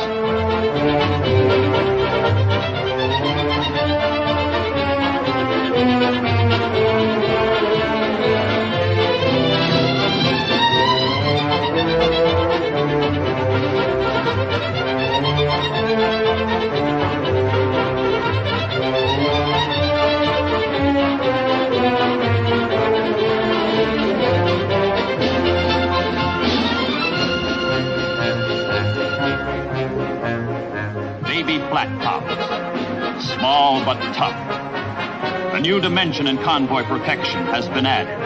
Baby flat tops, small but tough. A new dimension in convoy protection has been added.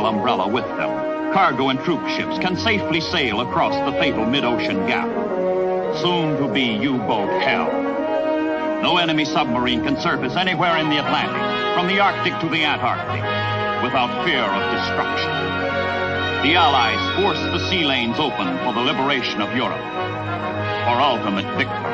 Umbrella with them, cargo and troop ships can safely sail across the fatal mid-ocean gap, soon to be U-boat hell. No enemy submarine can surface anywhere in the Atlantic, from the Arctic to the Antarctic, without fear of destruction. The Allies force the sea lanes open for the liberation of Europe, for ultimate victory.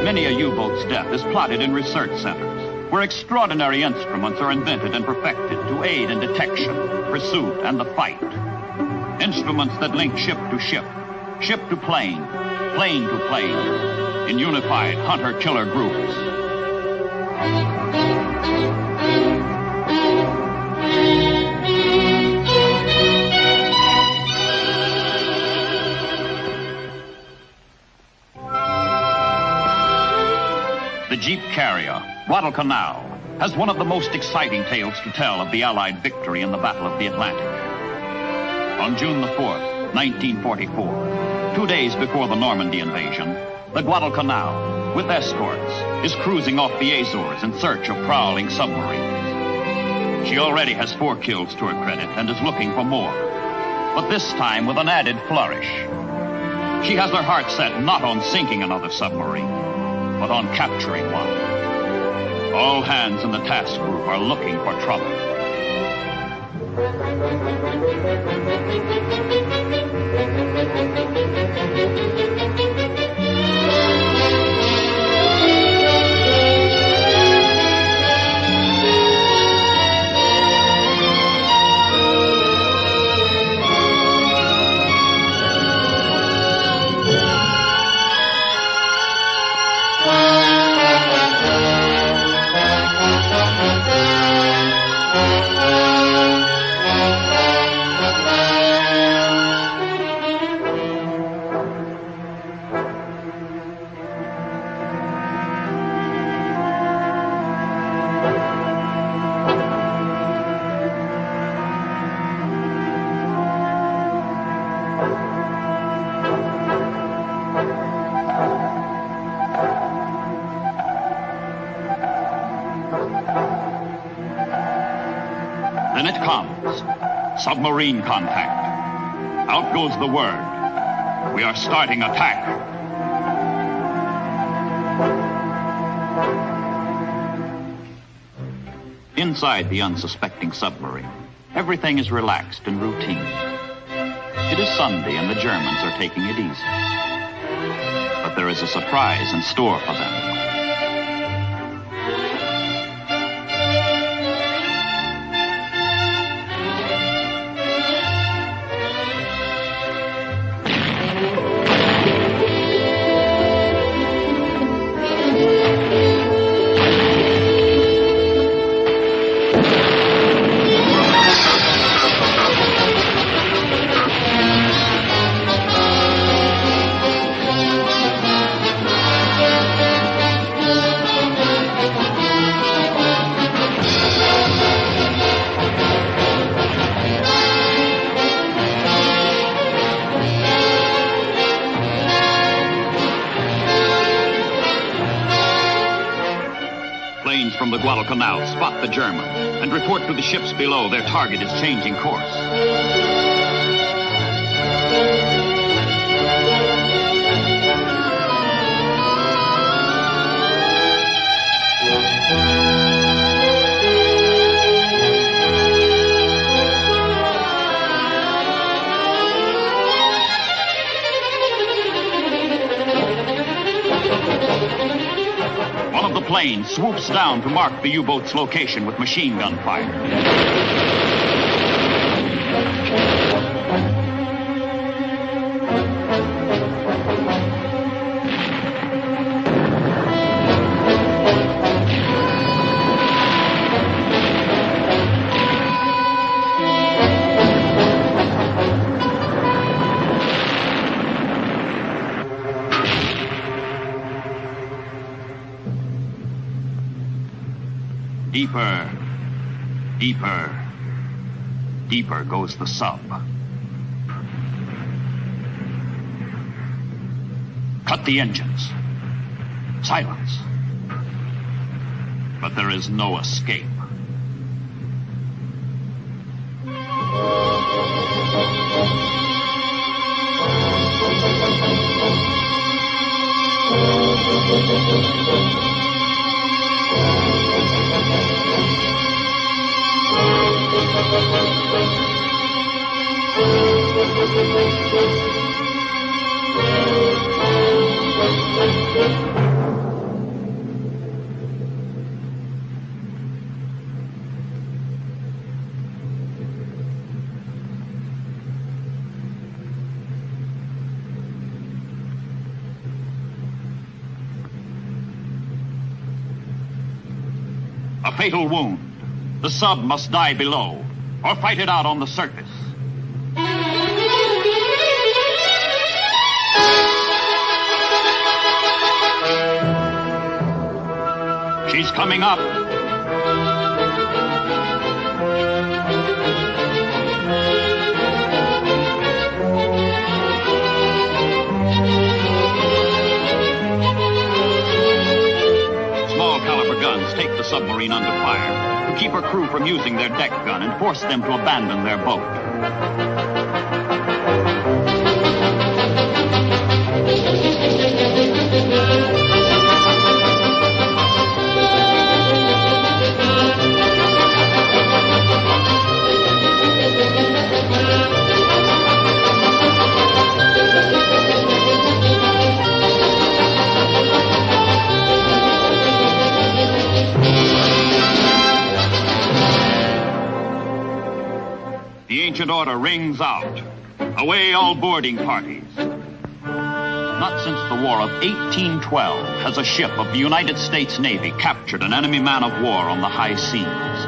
Many a U-boat's death is plotted in research centers, where extraordinary instruments are invented and perfected to aid in detection, pursuit, and the fight. Instruments that link ship to ship, ship to plane, plane to plane, in unified hunter-killer groups. The Jeep carrier, Guadalcanal, has one of the most exciting tales to tell of the Allied victory in the Battle of the Atlantic. On June the 4th, 1944, 2 days before the Normandy invasion, the Guadalcanal, with escorts, is cruising off the Azores in search of prowling submarines. She already has 4 kills to her credit and is looking for more, but this time with an added flourish. She has her heart set not on sinking another submarine, but on capturing one. All hands in the task group are looking for trouble. Then it comes. Submarine contact. Out goes the word. We are starting attack. Inside the unsuspecting submarine, everything is relaxed and routine. It is Sunday and the Germans are taking it easy. But there is a surprise in store for them. From the Guadalcanal, spot the German and report to the ships below their target is changing course. The plane swoops down to mark the U-boat's location with machine gun fire. Deeper, deeper, deeper goes the sub. Cut the engines. Silence. But there is no escape. A fatal wound. The sub must die below, or fight it out on the surface. She's coming up. Guns take the submarine under fire to keep her crew from using their deck gun and force them to abandon their boat. The ancient order rings out. Away all boarding parties. Not since the War of 1812 has a ship of the United States Navy captured an enemy man of war on the high seas.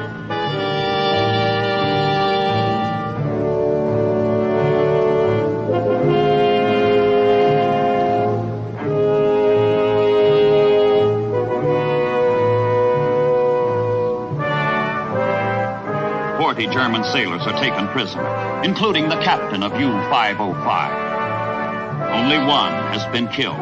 German sailors are taken prisoner, including the captain of U-505. Only one has been killed.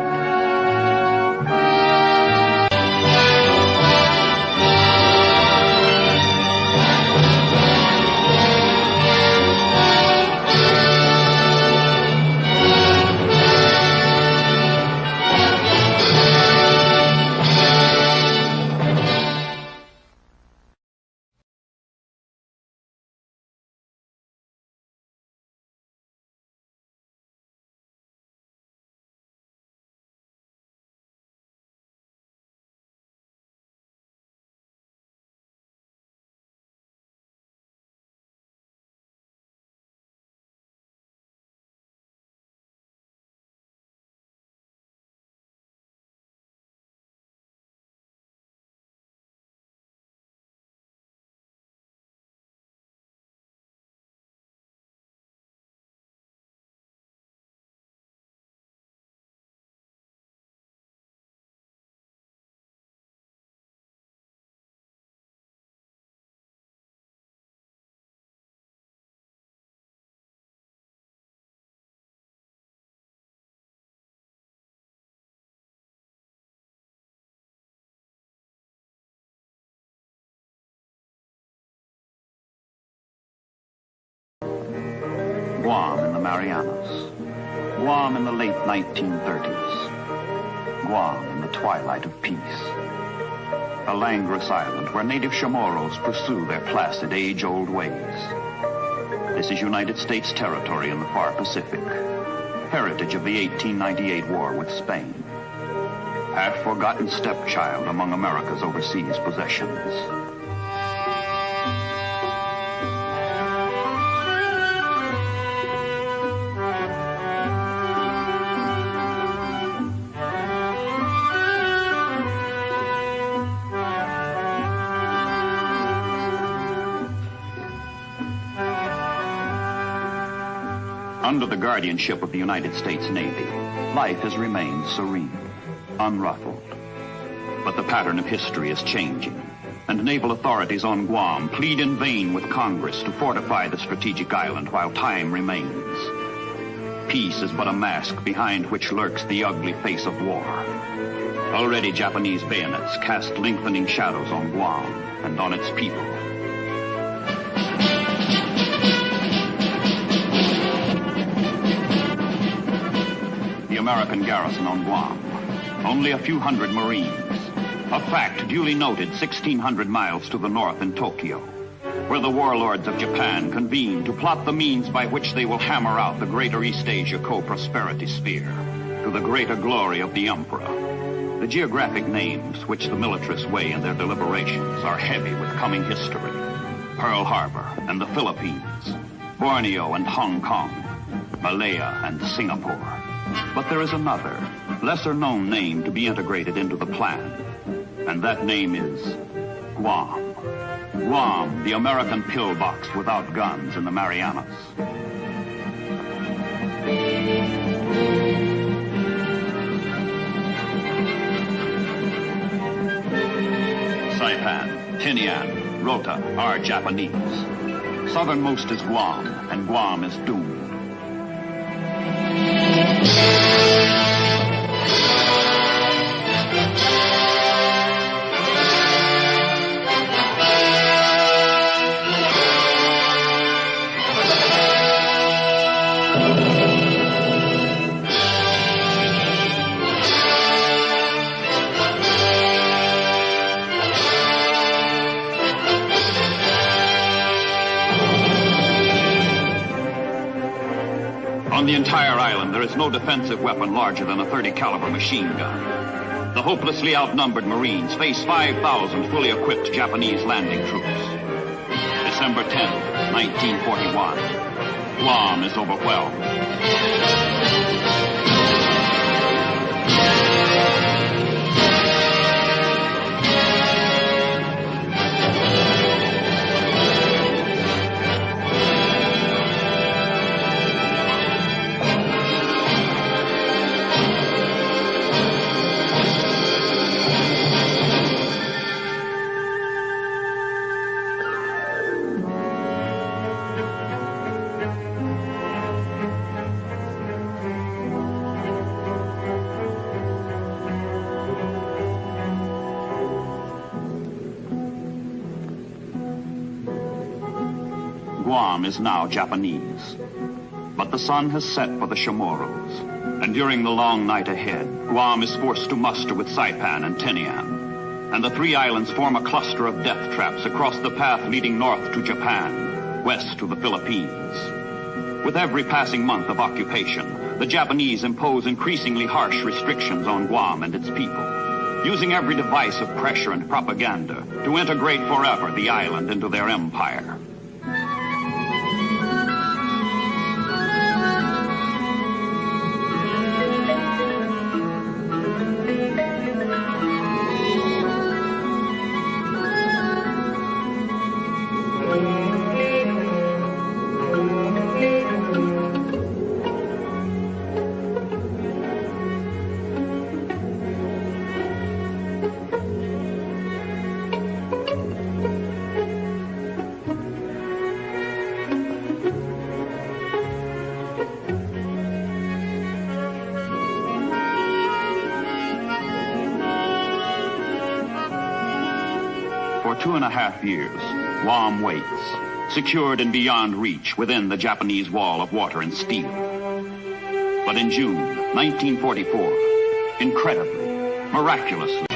Guam in the Marianas. Guam in the late 1930s. Guam in the twilight of peace. A languorous island where native Chamorros pursue their placid, age-old ways. This is United States territory in the far Pacific, heritage of the 1898 war with Spain. Half-forgotten stepchild among America's overseas possessions. Under the guardianship of the United States Navy, life has remained serene, unruffled. But the pattern of history is changing, and naval authorities on Guam plead in vain with Congress to fortify the strategic island while time remains. Peace is but a mask behind which lurks the ugly face of war. Already Japanese bayonets cast lengthening shadows on Guam and on its people. American garrison on Guam. Only a few hundred Marines. A fact duly noted 1,600 miles to the north in Tokyo, where the warlords of Japan convene to plot the means by which they will hammer out the greater East Asia co-prosperity sphere, to the greater glory of the Emperor. The geographic names which the militarists weigh in their deliberations are heavy with coming history. Pearl Harbor and the Philippines, Borneo and Hong Kong, Malaya and Singapore. But there is another, lesser-known name to be integrated into the plan, and that name is Guam. Guam, the American pillbox without guns in the Marianas. Saipan, Tinian, Rota are Japanese. Southernmost is Guam, and Guam is doomed. On the entire island, there is no defensive weapon larger than a .30 caliber machine gun. The hopelessly outnumbered Marines face 5,000 fully equipped Japanese landing troops. December 10, 1941. Guam is overwhelmed. Guam is now Japanese. But the sun has set for the Chamorros, and during the long night ahead, Guam is forced to muster with Saipan and Tinian, and the three islands form a cluster of death traps across the path leading north to Japan, west to the Philippines. With every passing month of occupation, the Japanese impose increasingly harsh restrictions on Guam and its people, using every device of pressure and propaganda to integrate forever the island into their empire. For 2.5 years, Guam waits, secured and beyond reach within the Japanese wall of water and steel. But in June 1944, incredibly, miraculously,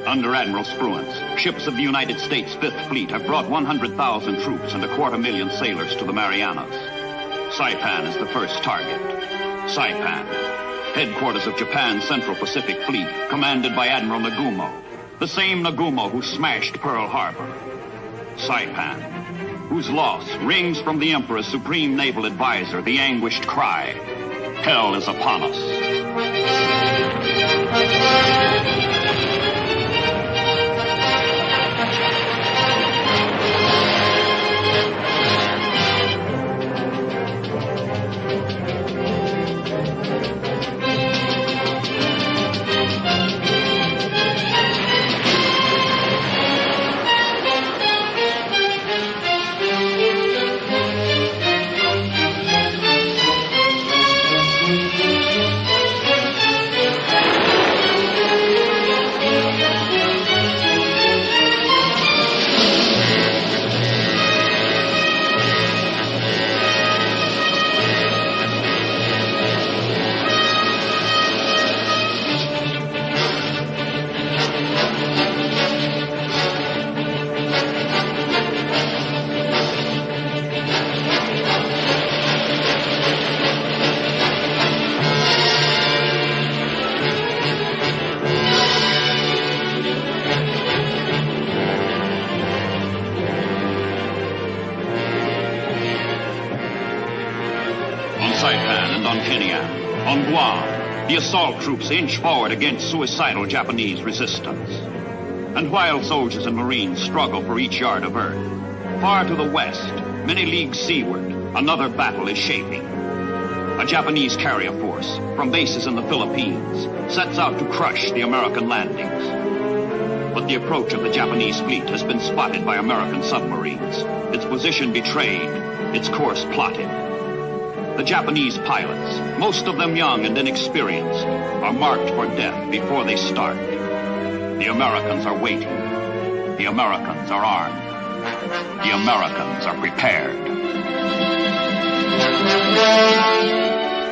under Admiral Spruance, ships of the United States Fifth Fleet have brought 100,000 troops and 250,000 sailors to the Marianas. Saipan is the first target. Saipan, headquarters of Japan's Central Pacific Fleet, commanded by Admiral Nagumo, the same Nagumo who smashed Pearl Harbor. Saipan, whose loss rings from the Emperor's supreme naval advisor the anguished cry, "Hell is upon us." On Guam, the assault troops inch forward against suicidal Japanese resistance. And while soldiers and Marines struggle for each yard of earth, far to the west, many leagues seaward, another battle is shaping. A Japanese carrier force from bases in the Philippines sets out to crush the American landings. But the approach of the Japanese fleet has been spotted by American submarines, its position betrayed, its course plotted. The Japanese pilots, most of them young and inexperienced, are marked for death before they start. The Americans are waiting. The Americans are armed. The Americans are prepared.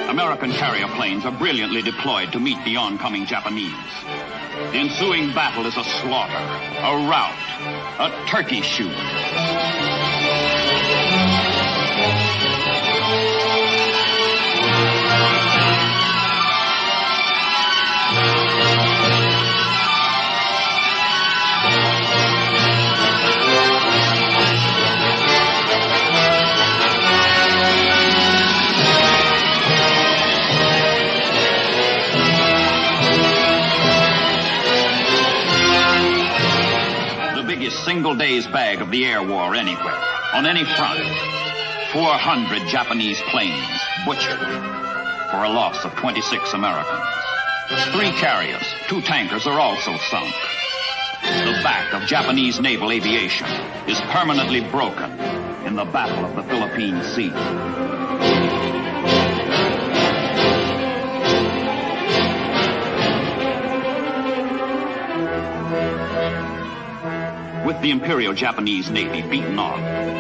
American carrier planes are brilliantly deployed to meet the oncoming Japanese. The ensuing battle is a slaughter, a rout, a turkey shoot. today's bag of the air war anywhere, on any front. 400 Japanese planes butchered for a loss of 26 Americans. 3 carriers, 2 tankers are also sunk. The back of Japanese naval aviation is permanently broken in the Battle of the Philippine Sea. With the Imperial Japanese Navy beaten off,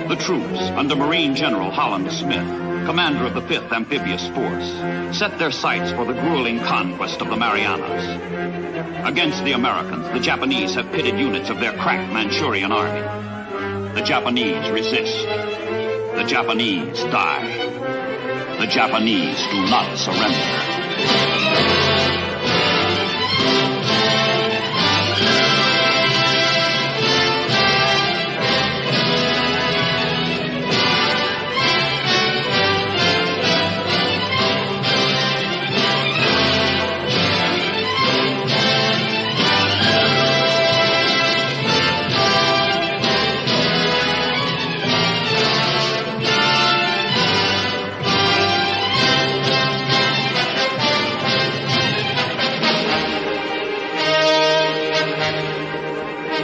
the troops, under Marine General Holland Smith, commander of the 5th Amphibious Force, set their sights for the grueling conquest of the Marianas. Against the Americans, the Japanese have pitted units of their crack Manchurian army. The Japanese resist. The Japanese die. The Japanese do not surrender.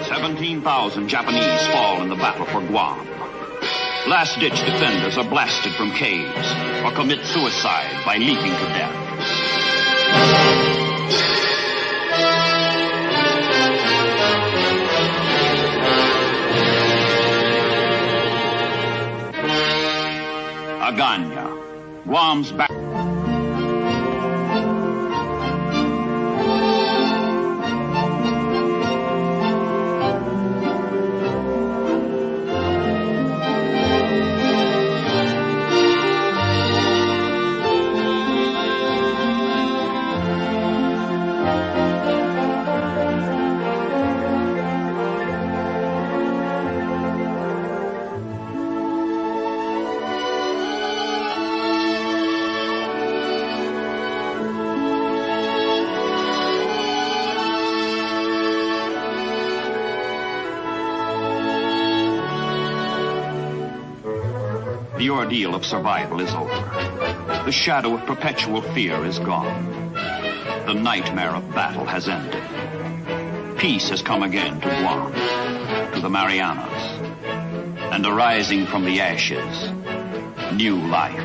17,000 Japanese fall in the battle for Guam. Last-ditch defenders are blasted from caves or commit suicide by leaping to death. Agana, Guam's back. The ordeal of survival is over. The shadow of perpetual fear is gone. The nightmare of battle has ended. Peace has come again to Guam, to the Marianas, and arising from the ashes, new life.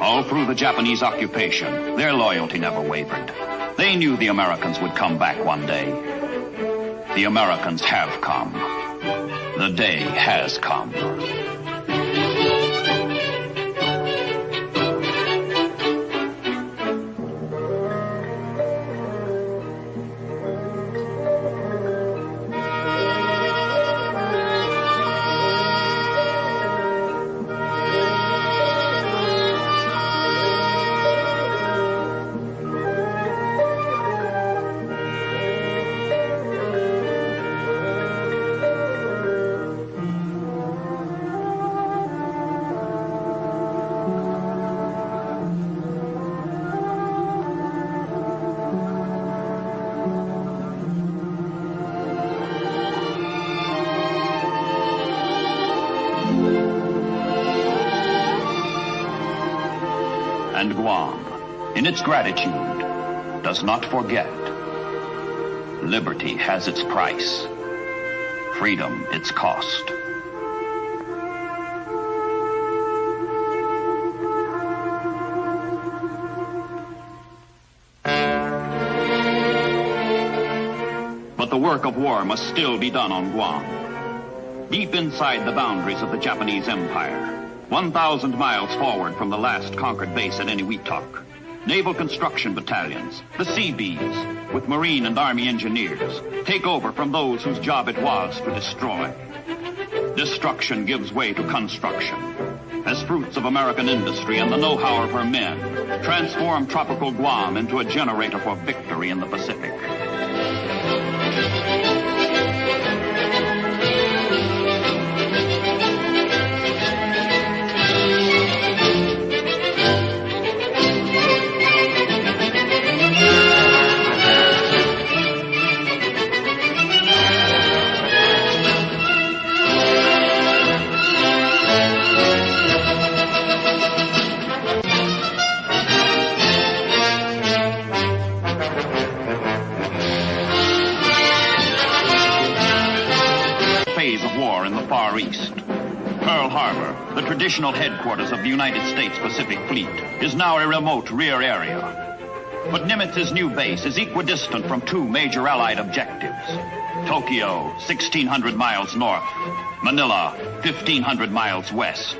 All through the Japanese occupation, their loyalty never wavered. They knew the Americans would come back one day. The Americans have come. The day has come. And Guam, in its gratitude, does not forget. Liberty has its price. freedom its cost. But the work of war must still be done on Guam. Deep inside the boundaries of the Japanese Empire, 1,000 miles forward from the last conquered base at Eniwetok, naval construction battalions, the Seabees, with Marine and Army engineers, take over from those whose job it was to destroy. Destruction gives way to construction, as fruits of American industry and the know-how of her men transform tropical Guam into a generator for victory in the Pacific. Far East. Pearl Harbor, the traditional headquarters of the United States Pacific Fleet, is now a remote rear area. But Nimitz's new base is equidistant from two major Allied objectives. Tokyo, 1,600 miles north. Manila, 1,500 miles west.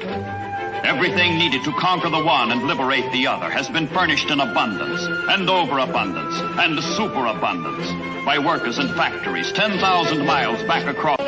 Everything needed to conquer the one and liberate the other has been furnished in abundance, and overabundance, and superabundance by workers and factories 10,000 miles back across.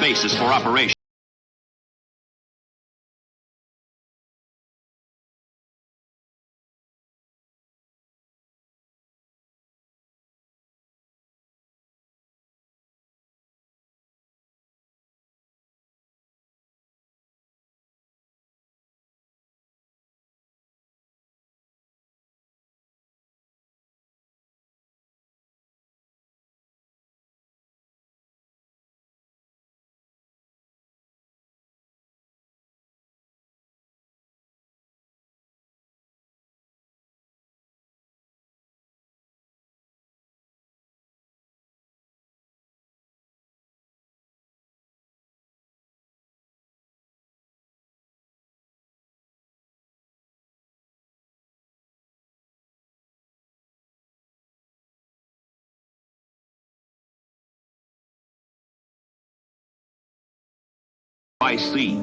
Bases for operation. By sea.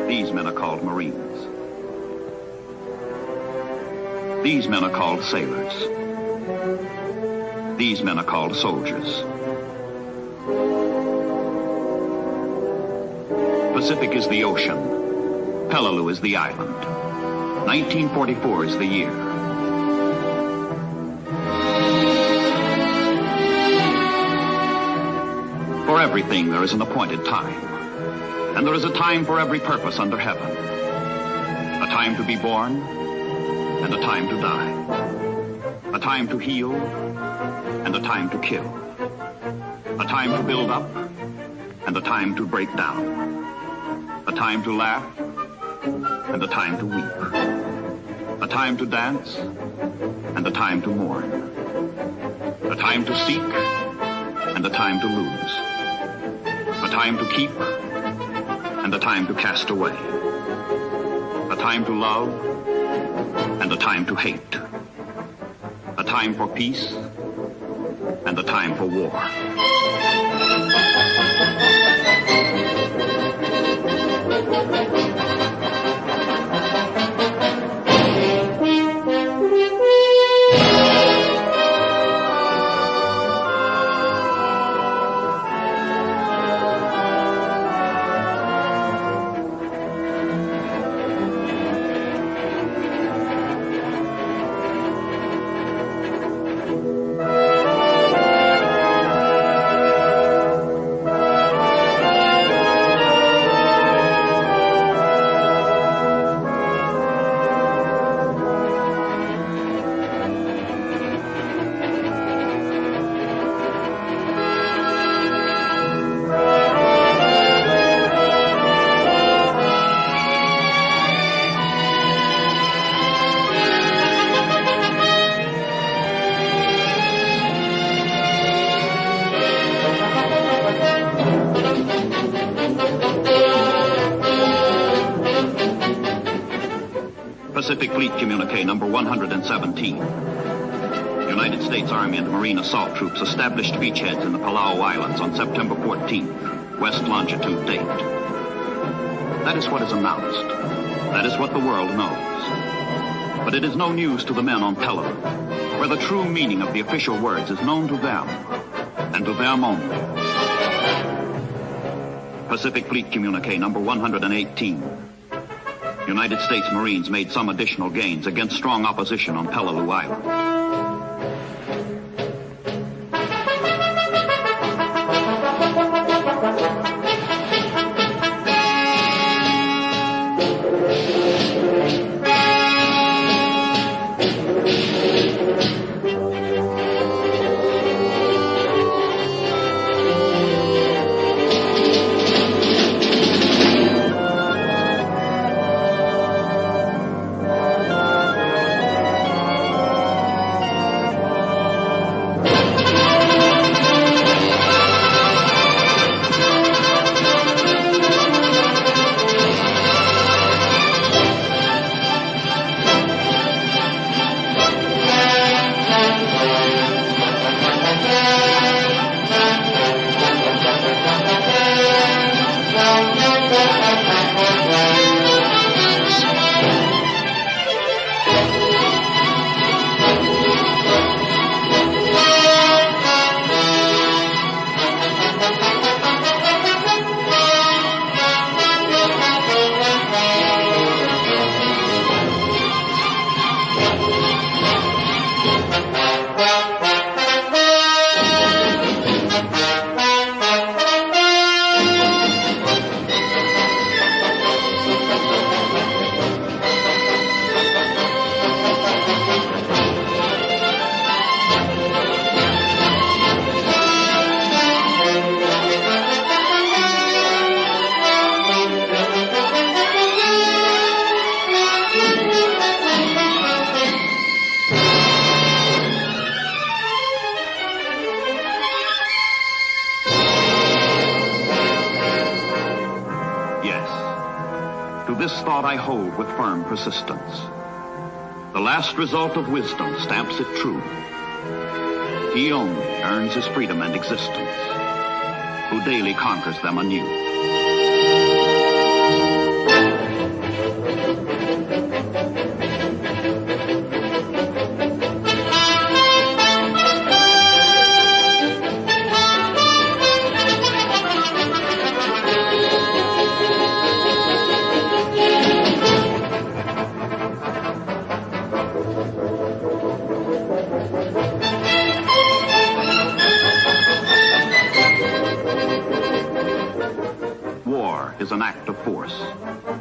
These men are called Marines. These men are called sailors. These men are called soldiers. Pacific is the ocean. Peleliu is the island. 1944 is the year. For everything there is an appointed time. And there is a time for every purpose under heaven. A time to be born and a time to die. A time to heal and a time to kill. A time to build up and a time to break down. A time to laugh and a time to weep. A time to dance and a time to mourn. A time to seek and a time to lose. A time to keep and a time to cast away. A time to love and a time to hate. A time for peace and a time for war. Pacific Fleet Communique number 117. United States Army and Marine assault troops established beachheads in the Palau Islands on September 14th, west longitude date. That is what is announced. That is what the world knows. But it is no news to the men on Peleliu, where the true meaning of the official words is known to them, and to them only. Pacific Fleet Communique number 118. United States Marines made some additional gains against strong opposition on Peleliu Island. I hold with firm persistence. The last result of wisdom stamps it true. He only earns his freedom and existence, who daily conquers them anew. Is an act of force,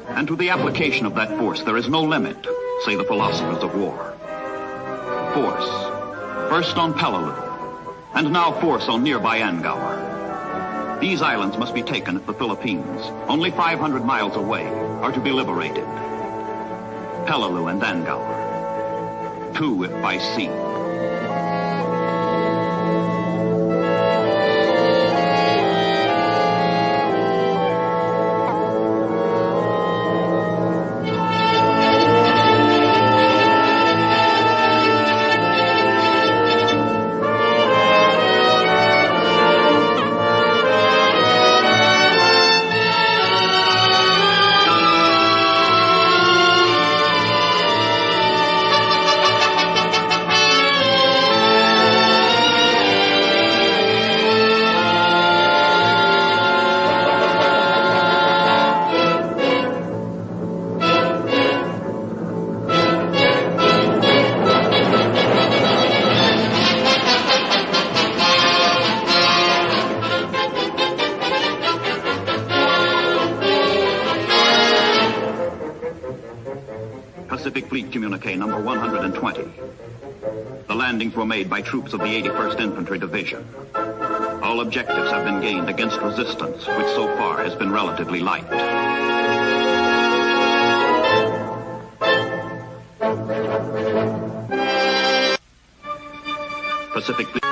and to the application of that force there is no limit, say the philosophers of war. Force, first on Peleliu, and now force on nearby Angaur. These islands must be taken if the Philippines, only 500 miles away, are to be liberated. Peleliu and Angaur, two if by sea. Pacific Fleet Communique number 120. The landings were made by troops of the 81st Infantry Division. All objectives have been gained against resistance, which so far has been relatively light. Pacific Fleet.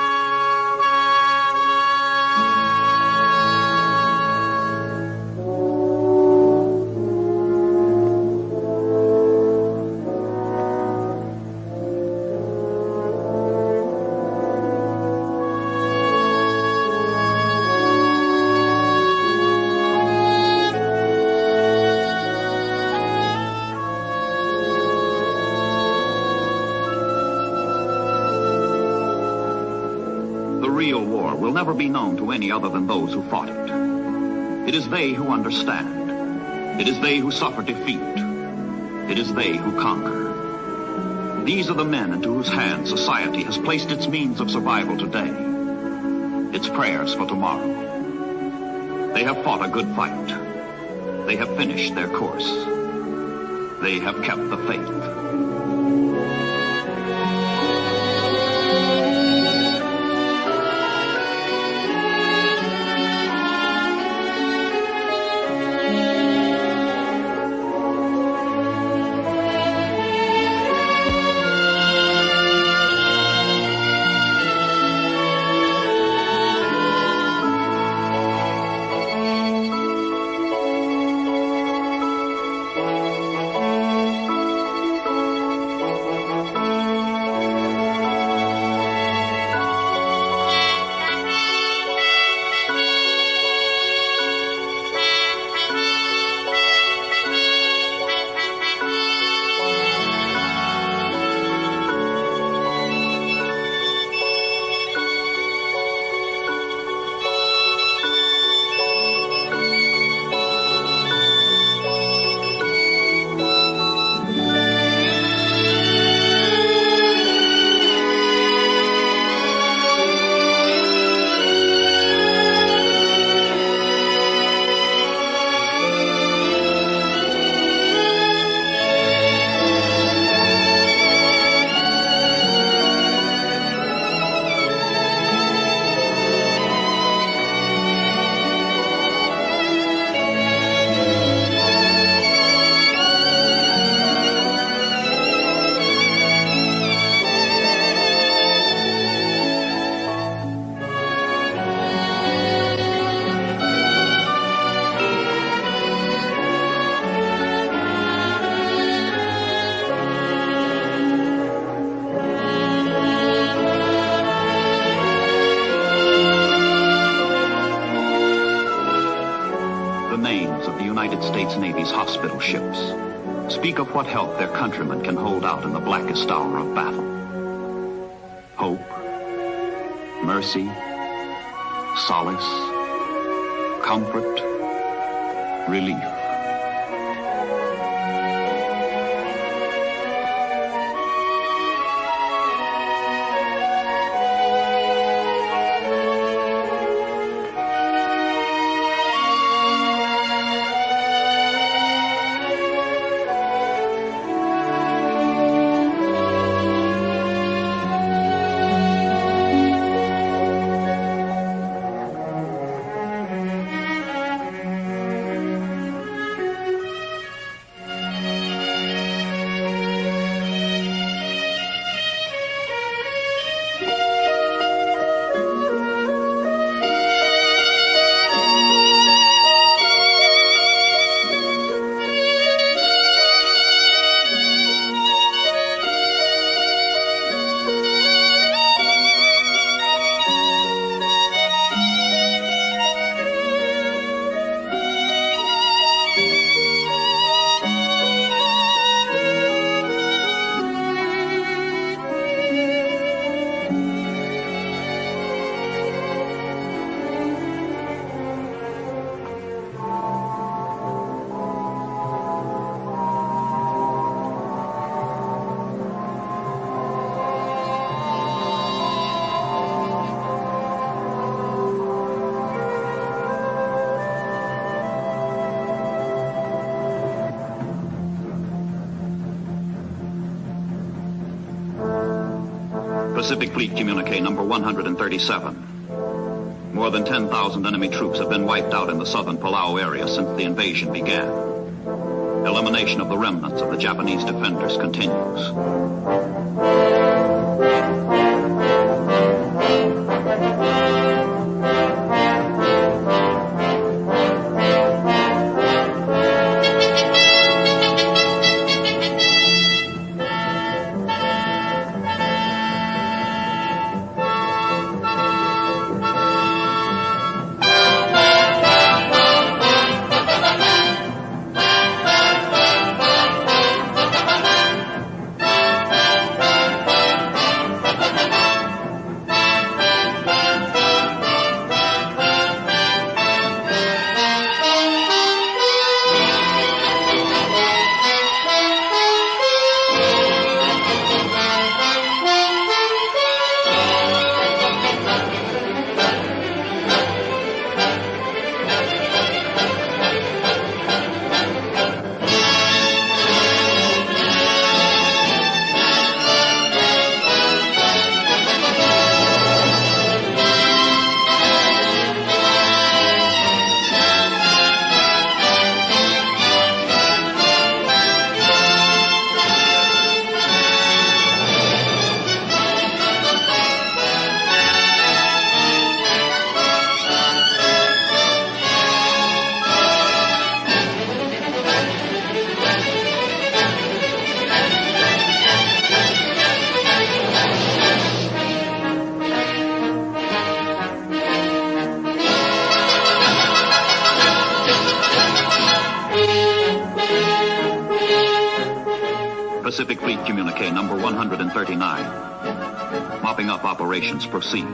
real war will never be known to any other than those who fought it. It is they who understand. It is they who suffer defeat. It is they who conquer. These are the men into whose hands society has placed its means of survival today, its prayers for tomorrow. They have fought a good fight. They have finished their course. They have kept the faith. States Navy's hospital ships speak of what help their countrymen can hold out in the blackest hour of battle. Hope, mercy, solace, comfort, relief. Pacific Fleet Communique number 137. More than 10,000 enemy troops have been wiped out in the southern Palau area since the invasion began. Elimination of the remnants of the Japanese defenders continues. Pacific Fleet Communique number 139. Mopping up operations proceed.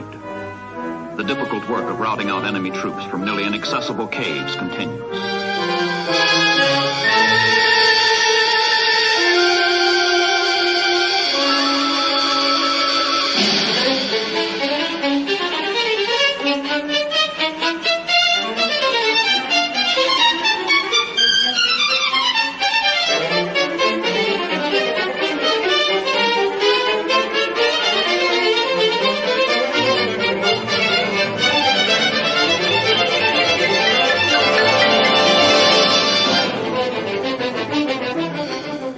The difficult work of routing out enemy troops from nearly inaccessible caves continues.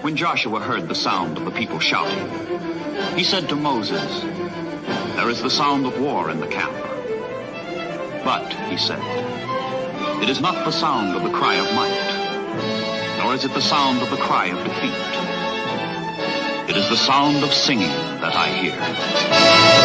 When Joshua heard the sound of the people shouting, he said to Moses, "There is the sound of war in the camp." But, he said, "It is not the sound of the cry of might, nor is it the sound of the cry of defeat. It is the sound of singing that I hear."